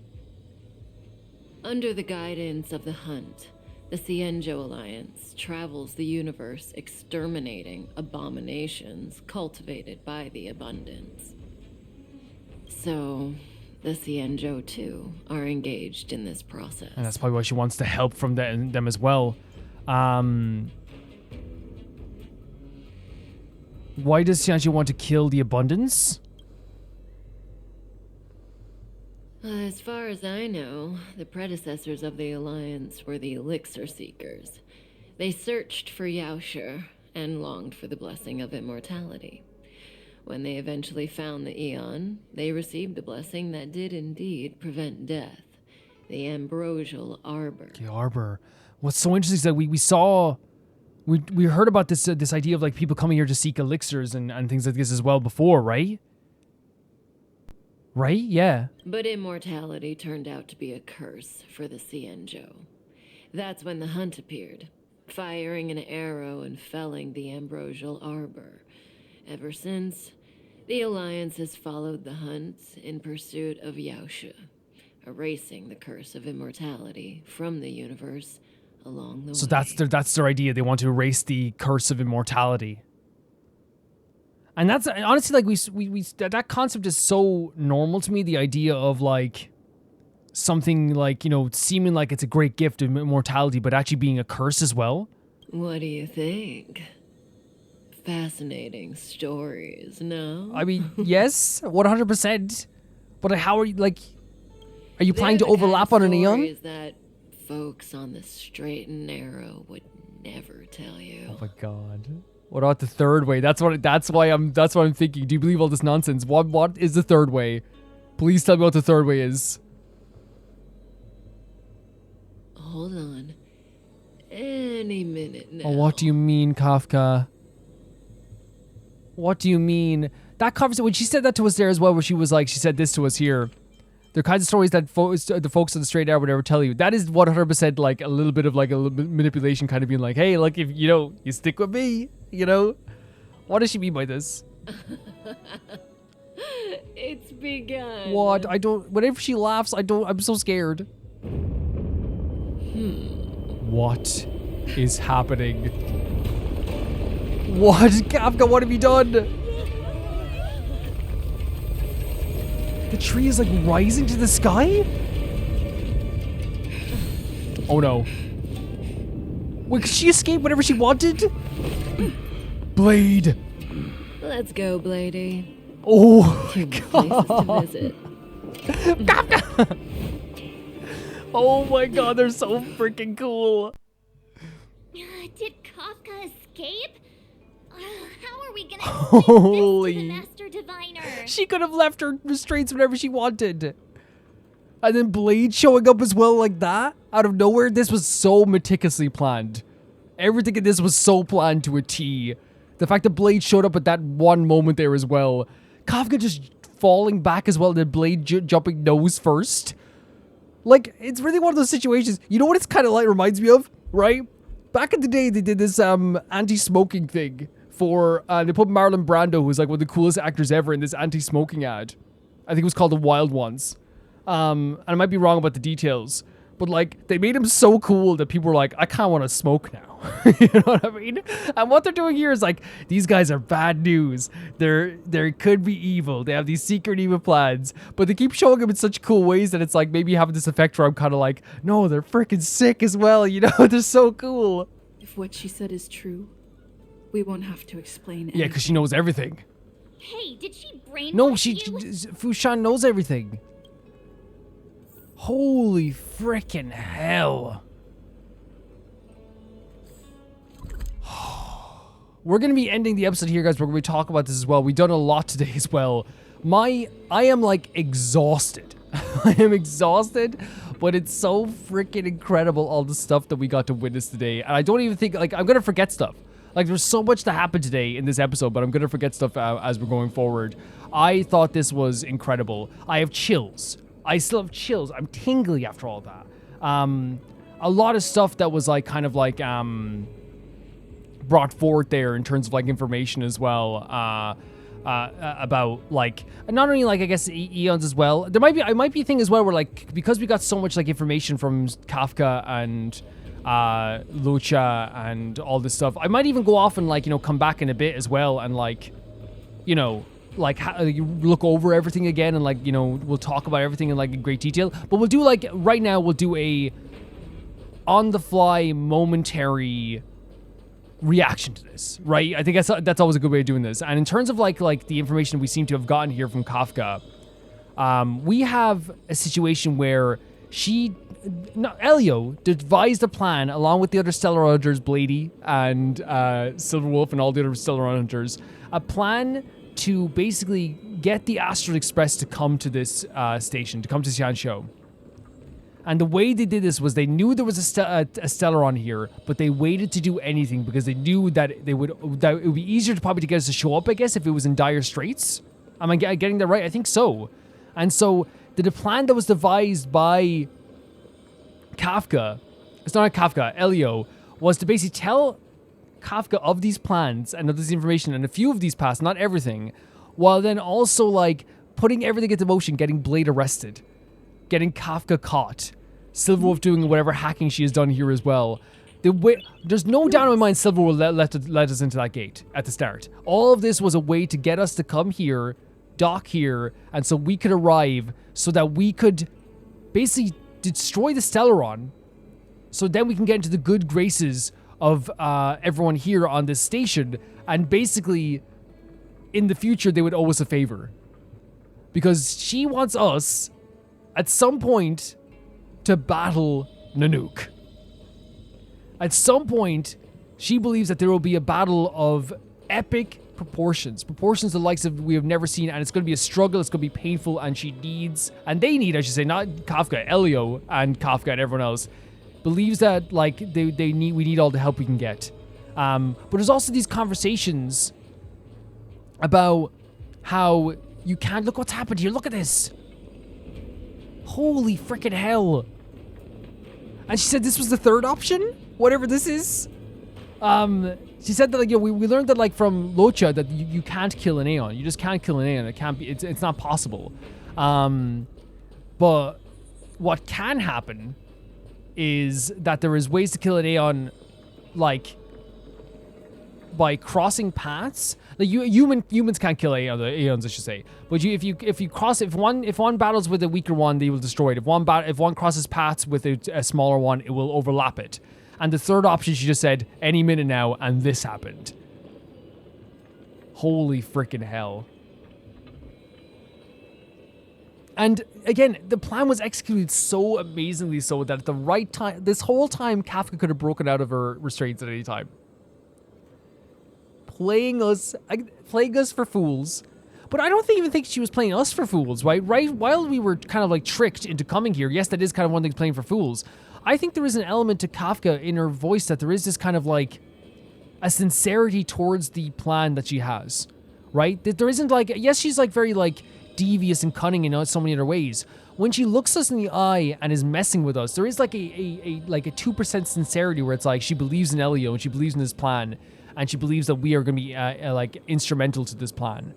Under the guidance of the Hunt, the Xianzhou Alliance travels the universe exterminating abominations cultivated by the Abundance. So, the Xianzhou too are engaged in this process. And that's probably why she wants the help from them as well. Why does Xianzhou want to kill the Abundance? As far as I know, the predecessors of the Alliance were the Elixir Seekers. They searched for Yaoshe and longed for the blessing of immortality. When they eventually found the Eon, they received a blessing that did indeed prevent death. The Ambrosial Arbor. The Arbor. What's so interesting is that we heard about this idea of like people coming here to seek elixirs and things like this as well before, right? Right? Yeah. But immortality turned out to be a curse for the Xianzhou. That's when the Hunt appeared, firing an arrow and felling the Ambrosial Arbor. Ever since, the Alliance has followed the Hunt in pursuit of Yaoshe, erasing the curse of immortality from the universe along the way. So that's their idea. They want to erase the curse of immortality. And that's honestly like we that concept is so normal to me. The idea of like something like, you know, seeming like it's a great gift of immortality, but actually being a curse as well. What do you think? Fascinating stories, no? I mean, yes, 100%. But how are you like? Are you planning to overlap on an Eon? Stories that folks on the straight and narrow would never tell you. Oh my god. What about the third way? That's what I'm thinking. Do you believe all this nonsense? What is the third way? Please tell me what the third way is. Hold on. Any minute now. Oh, what do you mean, Kafka? What do you mean? That conversation, when she said that to us there as well, where she was like, she said this to us here. They're kinds of stories that the folks on the straight air would never tell you. That is 100% like a little bit of like a little bit manipulation, kind of being like, hey, look, if you know, you stick with me, you know. What does she mean by this? It's begun. What? I don't. Whenever she laughs, I'm so scared. What is happening? What, Kafka? What have you done? The tree is like rising to the sky? Oh no. Wait, could she escape whenever she wanted? Blade. Let's go, Bladey. Oh, places to visit. Kafka! Oh my god, they're so freaking cool. Did Kafka escape? How are we gonna Holy. this to the Master Diviner? She could have left her restraints whenever she wanted. And then Blade showing up as well like that, out of nowhere. This was so meticulously planned. Everything in this was so planned to a T. The fact that Blade showed up at that one moment there as well. Kafka just falling back as well, then Blade jumping nose first. Like, it's really one of those situations. You know what it's kind of like reminds me of, right? Back in the day, they did this anti-smoking thing for, they put Marlon Brando, who's like one of the coolest actors ever, in this anti-smoking ad. I think it was called The Wild Ones. And I might be wrong about the details, but like, they made him so cool that people were like, I kind of want to smoke now. You know what I mean? And what they're doing here is like, these guys are bad news. They could be evil. They have these secret evil plans, but they keep showing them in such cool ways that it's like maybe having this effect where I'm kind of like, no, they're freaking sick as well. You know, they're so cool. If what she said is true, we won't have to explain anything. Yeah, because she knows everything. Hey, did she brainwash No, you? Fushan knows everything. Holy frickin' hell. we're going to be ending the episode here, guys. We're going to be talking about this as well. We've done a lot today as well. I am like exhausted. I am exhausted, but it's so freaking incredible, all the stuff that we got to witness today. And I don't even think, like, I'm going to forget stuff. Like, there's so much to happen today in this episode, but I'm going to forget stuff as we're going forward. I thought this was incredible. I have chills. I still have chills. I'm tingly after all that. A lot of stuff that was, like, kind of, like, brought forward there in terms of, like, information as well. About, like, not only, like, I guess eons as well. I might be a thing as well where, like, because we got so much, like, information from Kafka and Luocha and all this stuff, I might even go off and, like, you know, come back in a bit as well and, like, you know, like, look over everything again and, like, you know, we'll talk about everything in, like, in great detail. But we'll do, like, right now we'll do a on-the-fly momentary reaction to this, right? I think that's always a good way of doing this. And in terms of, like the information we seem to have gotten here from Kafka, we have a situation where Elio devised a plan along with the other Stellar Hunters, Blady and Silverwolf and all the other Stellar Hunters, a plan to basically get the Astral Express to come to this station, to come to Xianzhou. And the way they did this was they knew there was a Stellaron here, but they waited to do anything because they knew that it would be easier to probably to get us to show up, I guess, if it was in dire straits. Am I getting that right? I think so. And so the plan that was devised by Kafka, it's not Kafka, Elio, was to basically tell Kafka of these plans and of this information and a few of these paths, not everything, while then also, like, putting everything into motion, getting Blade arrested, getting Kafka caught, Silverwolf doing whatever hacking she has done here as well. There's no doubt in my mind Silverwolf let us into that gate at the start. All of this was a way to get us to come here, dock here, and so we could arrive, so that we could basically destroy the Stellaron, so then we can get into the good graces of everyone here on this station, and basically, in the future, they would owe us a favor. Because she wants us, at some point, to battle Nanook. At some point, she believes that there will be a battle of epic proportions the likes of we have never seen, and it's going to be a struggle, it's going to be painful, and they need, I should say, not Kafka, Elio and Kafka and everyone else, believes that, like, we need all the help we can get. But there's also these conversations about how you can't, look what's happened here, look at this. Holy freaking hell. And she said this was the third option? Whatever this is. She said that, like, you know, we learned that, like, from Luocha that you can't kill an Aeon. You just can't kill an Aeon. It can't be, it's not possible. But what can happen is that there is ways to kill an Aeon, like, by crossing paths. Like, humans can't kill Aeons, I should say. But if one battles with a weaker one, they will destroy it. If one crosses paths with a smaller one, it will overlap it. And the third option, she just said, any minute now, and this happened. Holy freaking hell. And again, the plan was executed so amazingly so that at the right time, this whole time, Kafka could have broken out of her restraints at any time. Playing us for fools. But I don't even think she was playing us for fools, right? While we were kind of, like, tricked into coming here, yes, that is kind of one thing, playing for fools. I think there is an element to Kafka in her voice that there is this kind of, like, a sincerity towards the plan that she has, right? That there isn't, like, yes, she's, like, very, like, devious and cunning in so many other ways. When she looks us in the eye and is messing with us, there is, like, a 2% sincerity where it's like she believes in Elio and she believes in this plan, and she believes that we are going to be, like, instrumental to this plan.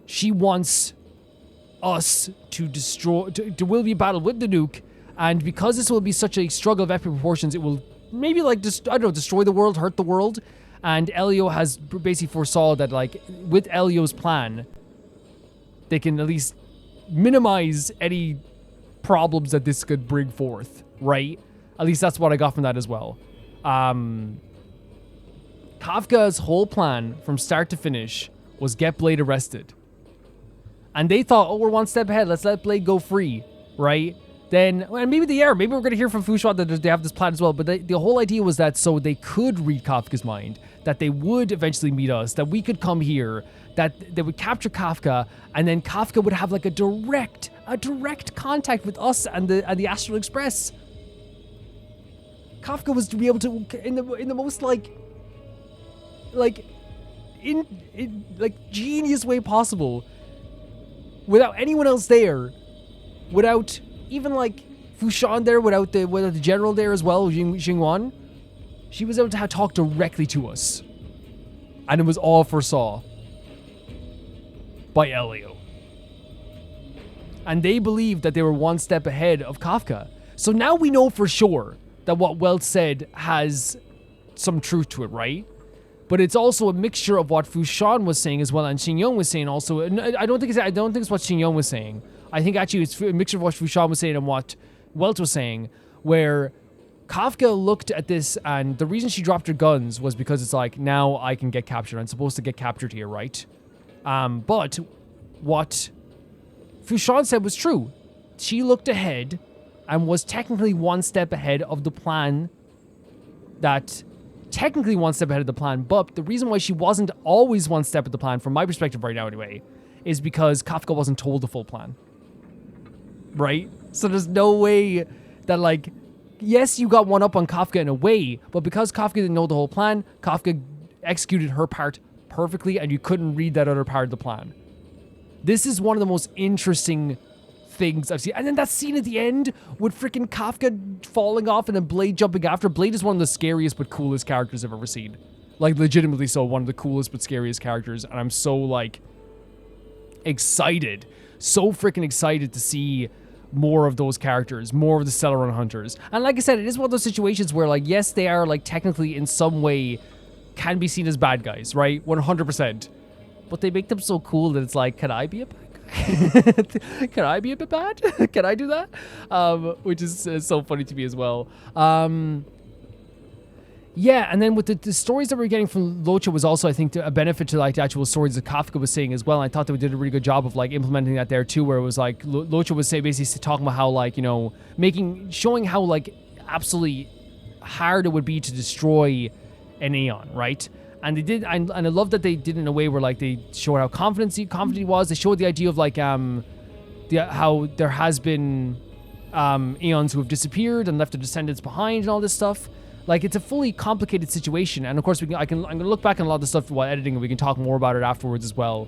She wants us to destroy, there will be a battle with the nuke, and because this will be such a struggle of epic proportions, it will maybe, like, destroy the world, hurt the world, and Elio has basically foresaw that, like, with Elio's plan, they can at least minimize any problems that this could bring forth, right? At least that's what I got from that as well. Kafka's whole plan from start to finish was get Blade arrested. And they thought, oh, we're one step ahead, let's let Blade go free, right? then, and maybe they are. Maybe we're going to hear from Fu Shan that they have this plan as well. But the whole idea was that so they could read Kafka's mind, that they would eventually meet us, that we could come here, that they would capture Kafka, and then Kafka would have like a direct contact with us and the Astral Express. Kafka was to be able to, in the most in genius way possible, without anyone else there, without even like Fu Shan there, without the general there as well, Jingwan, she was able to talk directly to us, and it was all foresaw by Elio. And they believed that they were one step ahead of Kafka. So now we know for sure that what Welt said has some truth to it, right? But it's also a mixture of what Fu Shan was saying as well, and Xing Yong was saying also. I don't think it's what Xing Yong was saying. I think actually it's a mixture of what Fu Shan was saying and what Welt was saying, where Kafka looked at this, and the reason she dropped her guns was because it's like, now I can get captured. I'm supposed to get captured here, right? But what Fu Shan said was true. She looked ahead and was technically one step ahead of the plan but the reason why she wasn't always one step at the plan, from my perspective right now anyway, is because Kafka wasn't told the full plan. Right? So there's no way that, like, yes, you got one up on Kafka in a way, but because Kafka didn't know the whole plan, Kafka executed her part perfectly, and you couldn't read that other part of the plan. This is one of the most interesting things I've seen. And then that scene at the end with freaking Kafka falling off and then Blade jumping after. Blade is one of the scariest but coolest characters I've ever seen. Like, legitimately so, one of the coolest but scariest characters. And I'm so, like, excited. So freaking excited to see more of those characters, more of the Stellaron Hunters. And like I said, it is one of those situations where, like, yes, they are, like, technically in some way can be seen as bad guys, right? 100%. But they make them so cool that it's like, can I be a bad guy? Can I be a bit bad? Can I do that? Which is so funny to me as well. Yeah, and then with the stories that we're getting from Luocha was also, I think, a benefit to like the actual stories that Kafka was saying as well. And I thought that we did a really good job of like implementing that there too, where it was like Luocha was basically talking about how, like, you know, showing how like absolutely hard it would be to destroy an Aeon, right? And they did, and I love that they did it in a way where, like, they showed how confident he was. They showed the idea of, like, how there has been Aeons who have disappeared and left their descendants behind and all this stuff. Like, it's a fully complicated situation. And of course, I'm going to look back on a lot of the stuff while editing, and we can talk more about it afterwards as well.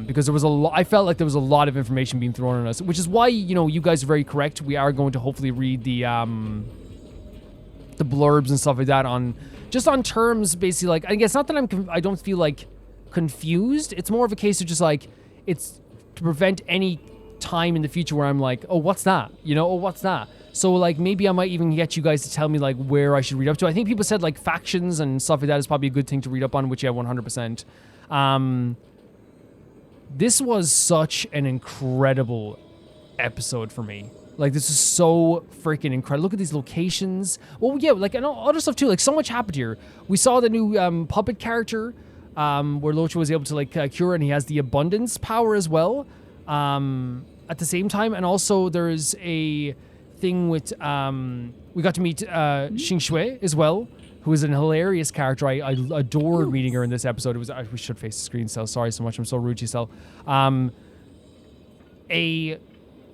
Because there was I felt like there was a lot of information being thrown on us, which is why, you know, you guys are very correct. We are going to hopefully read the blurbs and stuff like that just on terms, basically, like, I guess not that I don't feel like confused. It's more of a case of just like, it's to prevent any time in the future where I'm like, oh, what's that? You know, oh, what's that? So like, maybe I might even get you guys to tell me like where I should read up to. I think people said like factions and stuff like that is probably a good thing to read up on, which, yeah, 100%. This was such an incredible episode for me. Like, this is so freaking incredible. Look at these locations. Well, yeah, like, and other stuff too. Like, so much happened here. We saw the new puppet character, where Luocha was able to, like, cure, and he has the abundance power as well, at the same time. And also, there's a thing with, we got to meet Xing Shui as well, who is an hilarious character. I adored meeting her in this episode. We should face the screen, Cell. Sorry so much. I'm so rude to you, Cell.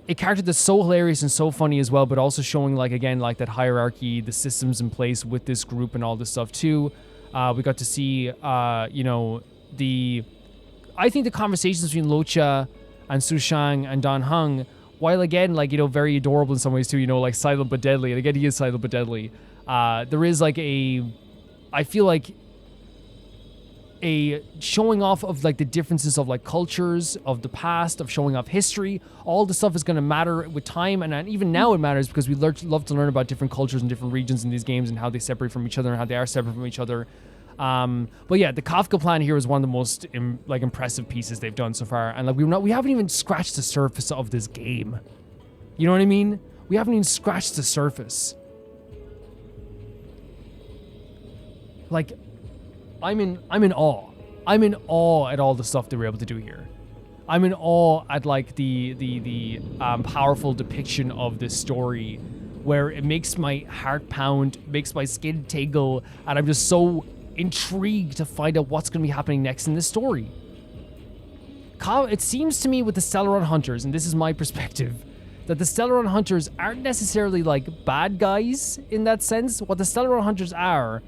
A character that's so hilarious and so funny as well, but also showing, like, again, like, that hierarchy, the systems in place with this group and all this stuff too. We got to see, you know, I think the conversations between Luocha and Su Shang and Dan Heng, while again, like, you know, very adorable in some ways too, you know, like silent but deadly. And again, he is silent but deadly. There is like I feel like a showing off of like the differences of like cultures of the past, of showing off history. All the stuff is going to matter with time, and even now it matters because we love to learn about different cultures and different regions in these games and how they separate from each other and how they are separate from each other. But yeah, the Kafka plan here is one of the most impressive pieces they've done so far, and like we haven't even scratched the surface of this game. You know what I mean? We haven't even scratched the surface. Like, I'm in awe. I'm in awe at all the stuff they were able to do here. I'm in awe at like the powerful depiction of this story, where it makes my heart pound, makes my skin tingle, and I'm just so intrigued to find out what's going to be happening next in this story. It seems to me with the Stellaron Hunters, and this is my perspective, that the Stellaron Hunters aren't necessarily like bad guys in that sense. What the Stellaron Hunters are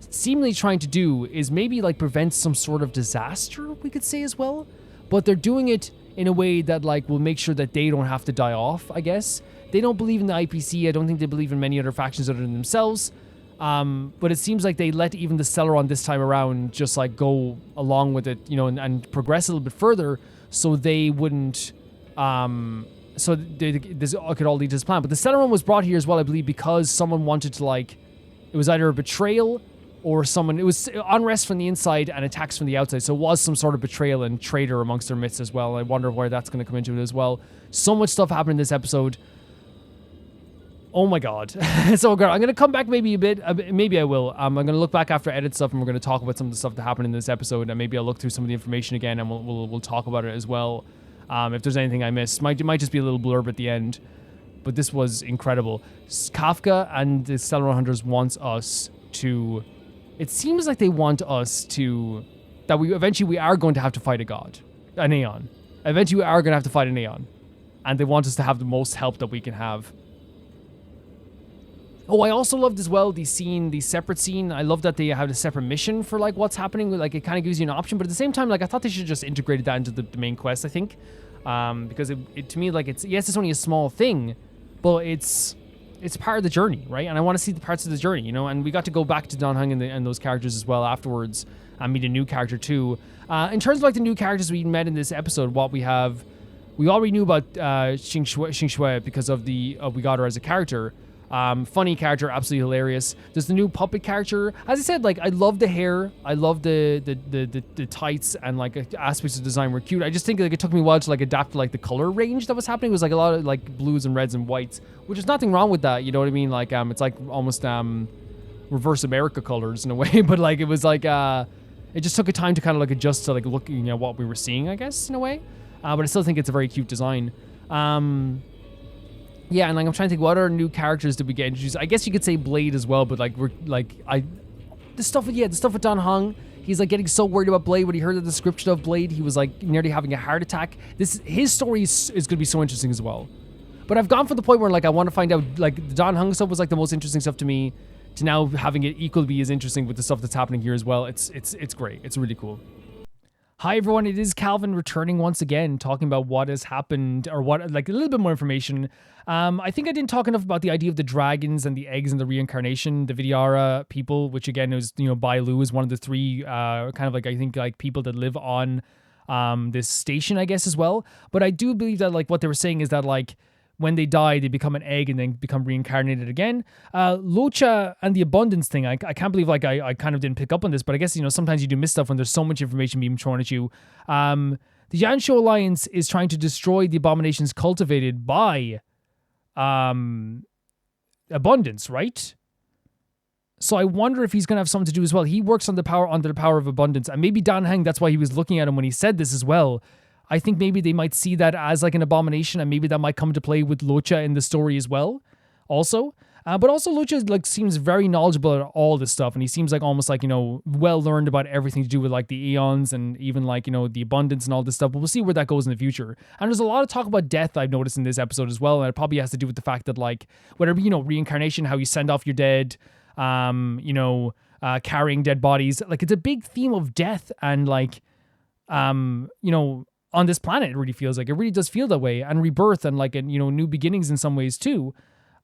seemingly trying to do is maybe like prevent some sort of disaster, we could say as well. But they're doing it in a way that like will make sure that they don't have to die off, I guess. They don't believe in the IPC. I don't think they believe in many other factions other than themselves. But it seems like they let even the Stellaron this time around just like go along with it, you know, and progress a little bit further, so they wouldn't, this could all lead to this plan. But the Stellaron was brought here as well, I believe, because someone wanted to like, it was either a betrayal or someone, it was unrest from the inside and attacks from the outside. So it was some sort of betrayal and traitor amongst their midst as well. I wonder where that's going to come into it as well. So much stuff happened in this episode. Oh my god. So good. I'm going to come back maybe a bit. Maybe I will. I'm going to look back after edit stuff and we're going to talk about some of the stuff that happened in this episode. And maybe I'll look through some of the information again and we'll talk about it as well. If there's anything I missed. It might just be a little blurb at the end. But this was incredible. Kafka and the Stellaron Hunters wants us to... It seems like they want us to... That we eventually are going to have to fight a god. An Aeon. Eventually we are going to have to fight an Aeon. And they want us to have the most help that we can have. Oh, I also loved as well the separate scene. I love that they have a separate mission for like what's happening. Like it kind of gives you an option, but at the same time, like I thought they should have just integrated that into the main quest, I think. Because it to me, like it's only a small thing, but it's part of the journey, right? And I want to see the parts of the journey, you know. And we got to go back to Dan Heng and those characters as well afterwards, and meet a new character too. In terms of like the new characters we met in this episode, we already knew about Xing Shui because of we got her as a character. Funny character, absolutely hilarious. There's the new puppet character. As I said, like I love the hair, I love the tights, and like aspects of the design were cute. I just think like it took me a while to like adapt to like the color range that was happening. It was like a lot of like blues and reds and whites, which is nothing wrong with that. You know what I mean? Like it's like almost reverse America colors in a way, but like it was like it just took a time to kind of like adjust to like looking at what we were seeing, I guess, in a way. But I still think it's a very cute design. Yeah, and like I'm trying to think, what other new characters did we get introduced? I guess you could say Blade as well, but like the stuff with Dan Heng. He's like getting so worried about Blade when he heard the description of Blade. He was like nearly having a heart attack. His story is going to be so interesting as well. But I've gone from the point where like I want to find out like the Dan Heng stuff was like the most interesting stuff to me, to now having it equally be as interesting with the stuff that's happening here as well. It's great. It's really cool. Hi everyone, it is Calvin returning once again, talking about what has happened, or what, like a little bit more information. I think I didn't talk enough about the idea of the dragons and the eggs and the reincarnation, the Vidyara people, which again is, you know, Bai Lu is one of the three kind of like, I think like people that live on this station, I guess, as well. But I do believe that like what they were saying is that like when they die, they become an egg and then become reincarnated again. Luocha and the abundance thing, I can't believe like I kind of didn't pick up on this, but I guess, you know, sometimes you do miss stuff when there's so much information being thrown at you. The Xianzhou Alliance is trying to destroy the abominations cultivated by abundance, right? So I wonder if he's going to have something to do as well. He works on under the power of abundance, and maybe Dan Heng, that's why he was looking at him when he said this as well. I think maybe they might see that as like an abomination, and maybe that might come to play with Luocha in the story as well. Also, but also Luocha like seems very knowledgeable about all this stuff, and he seems like almost like, you know, well learned about everything to do with like the eons and even like, you know, the abundance and all this stuff. But we'll see where that goes in the future. And there's a lot of talk about death I've noticed in this episode as well, and it probably has to do with the fact that like whatever, you know, reincarnation, how you send off your dead, you know, carrying dead bodies, like it's a big theme of death and like, you know, on this planet, it really feels like, it really does feel that way, and rebirth and like, you know, new beginnings in some ways too.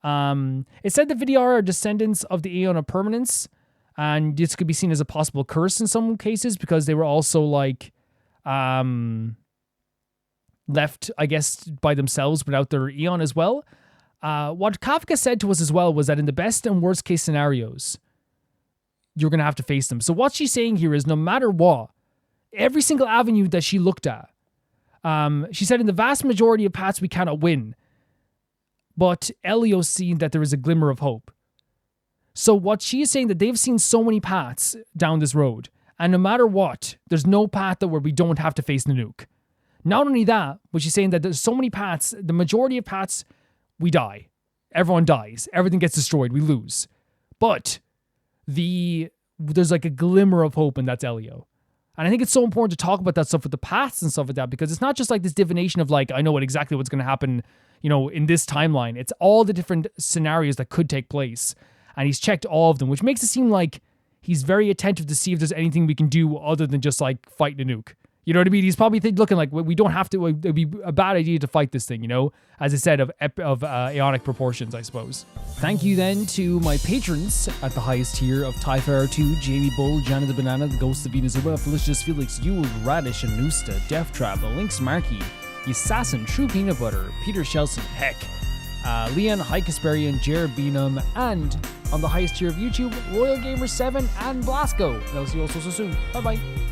It said the Vidyara are descendants of the Aeon of Permanence, and this could be seen as a possible curse in some cases because they were also like left, I guess, by themselves without their Aeon as well. What Kafka said to us as well was that in the best and worst case scenarios, you're going to have to face them. So what she's saying here is no matter what, every single avenue that she looked at, she said in the vast majority of paths we cannot win, but Elio's seen that there is a glimmer of hope. So what she is saying, that they've seen so many paths down this road, and no matter what, there's no path where we don't have to face Nanook. Not only that, but she's saying that there's so many paths, the majority of paths, we die. Everyone dies. Everything gets destroyed. We lose. But there's like a glimmer of hope, and that's Elio. And I think it's so important to talk about that stuff with the paths and stuff like that, because it's not just like this divination of like, I know exactly what's going to happen, in this timeline. It's all the different scenarios that could take place. And he's checked all of them, which makes it seem like he's very attentive to see if there's anything we can do other than just like fighting a nuke. You know what I mean? He's probably looking like, we don't have to, it'd be a bad idea to fight this thing, as I said, of aeonic proportions, I suppose. Thank you then to my patrons at the highest tier of Tyfarer 2, Jamie Bull, Janet the Banana, the Ghost of Venus Zuba, Felicitas Felix, Yule, Radish, Anusta, Death Trap, Lynx Markey, Assassin, True Peanut Butter, Peter Shelson, Heck, Leon, High Kasperian, Jared Beanham, and on the highest tier of YouTube, Royal Gamer 7 and Blasco. And I'll see you all so soon. Bye bye.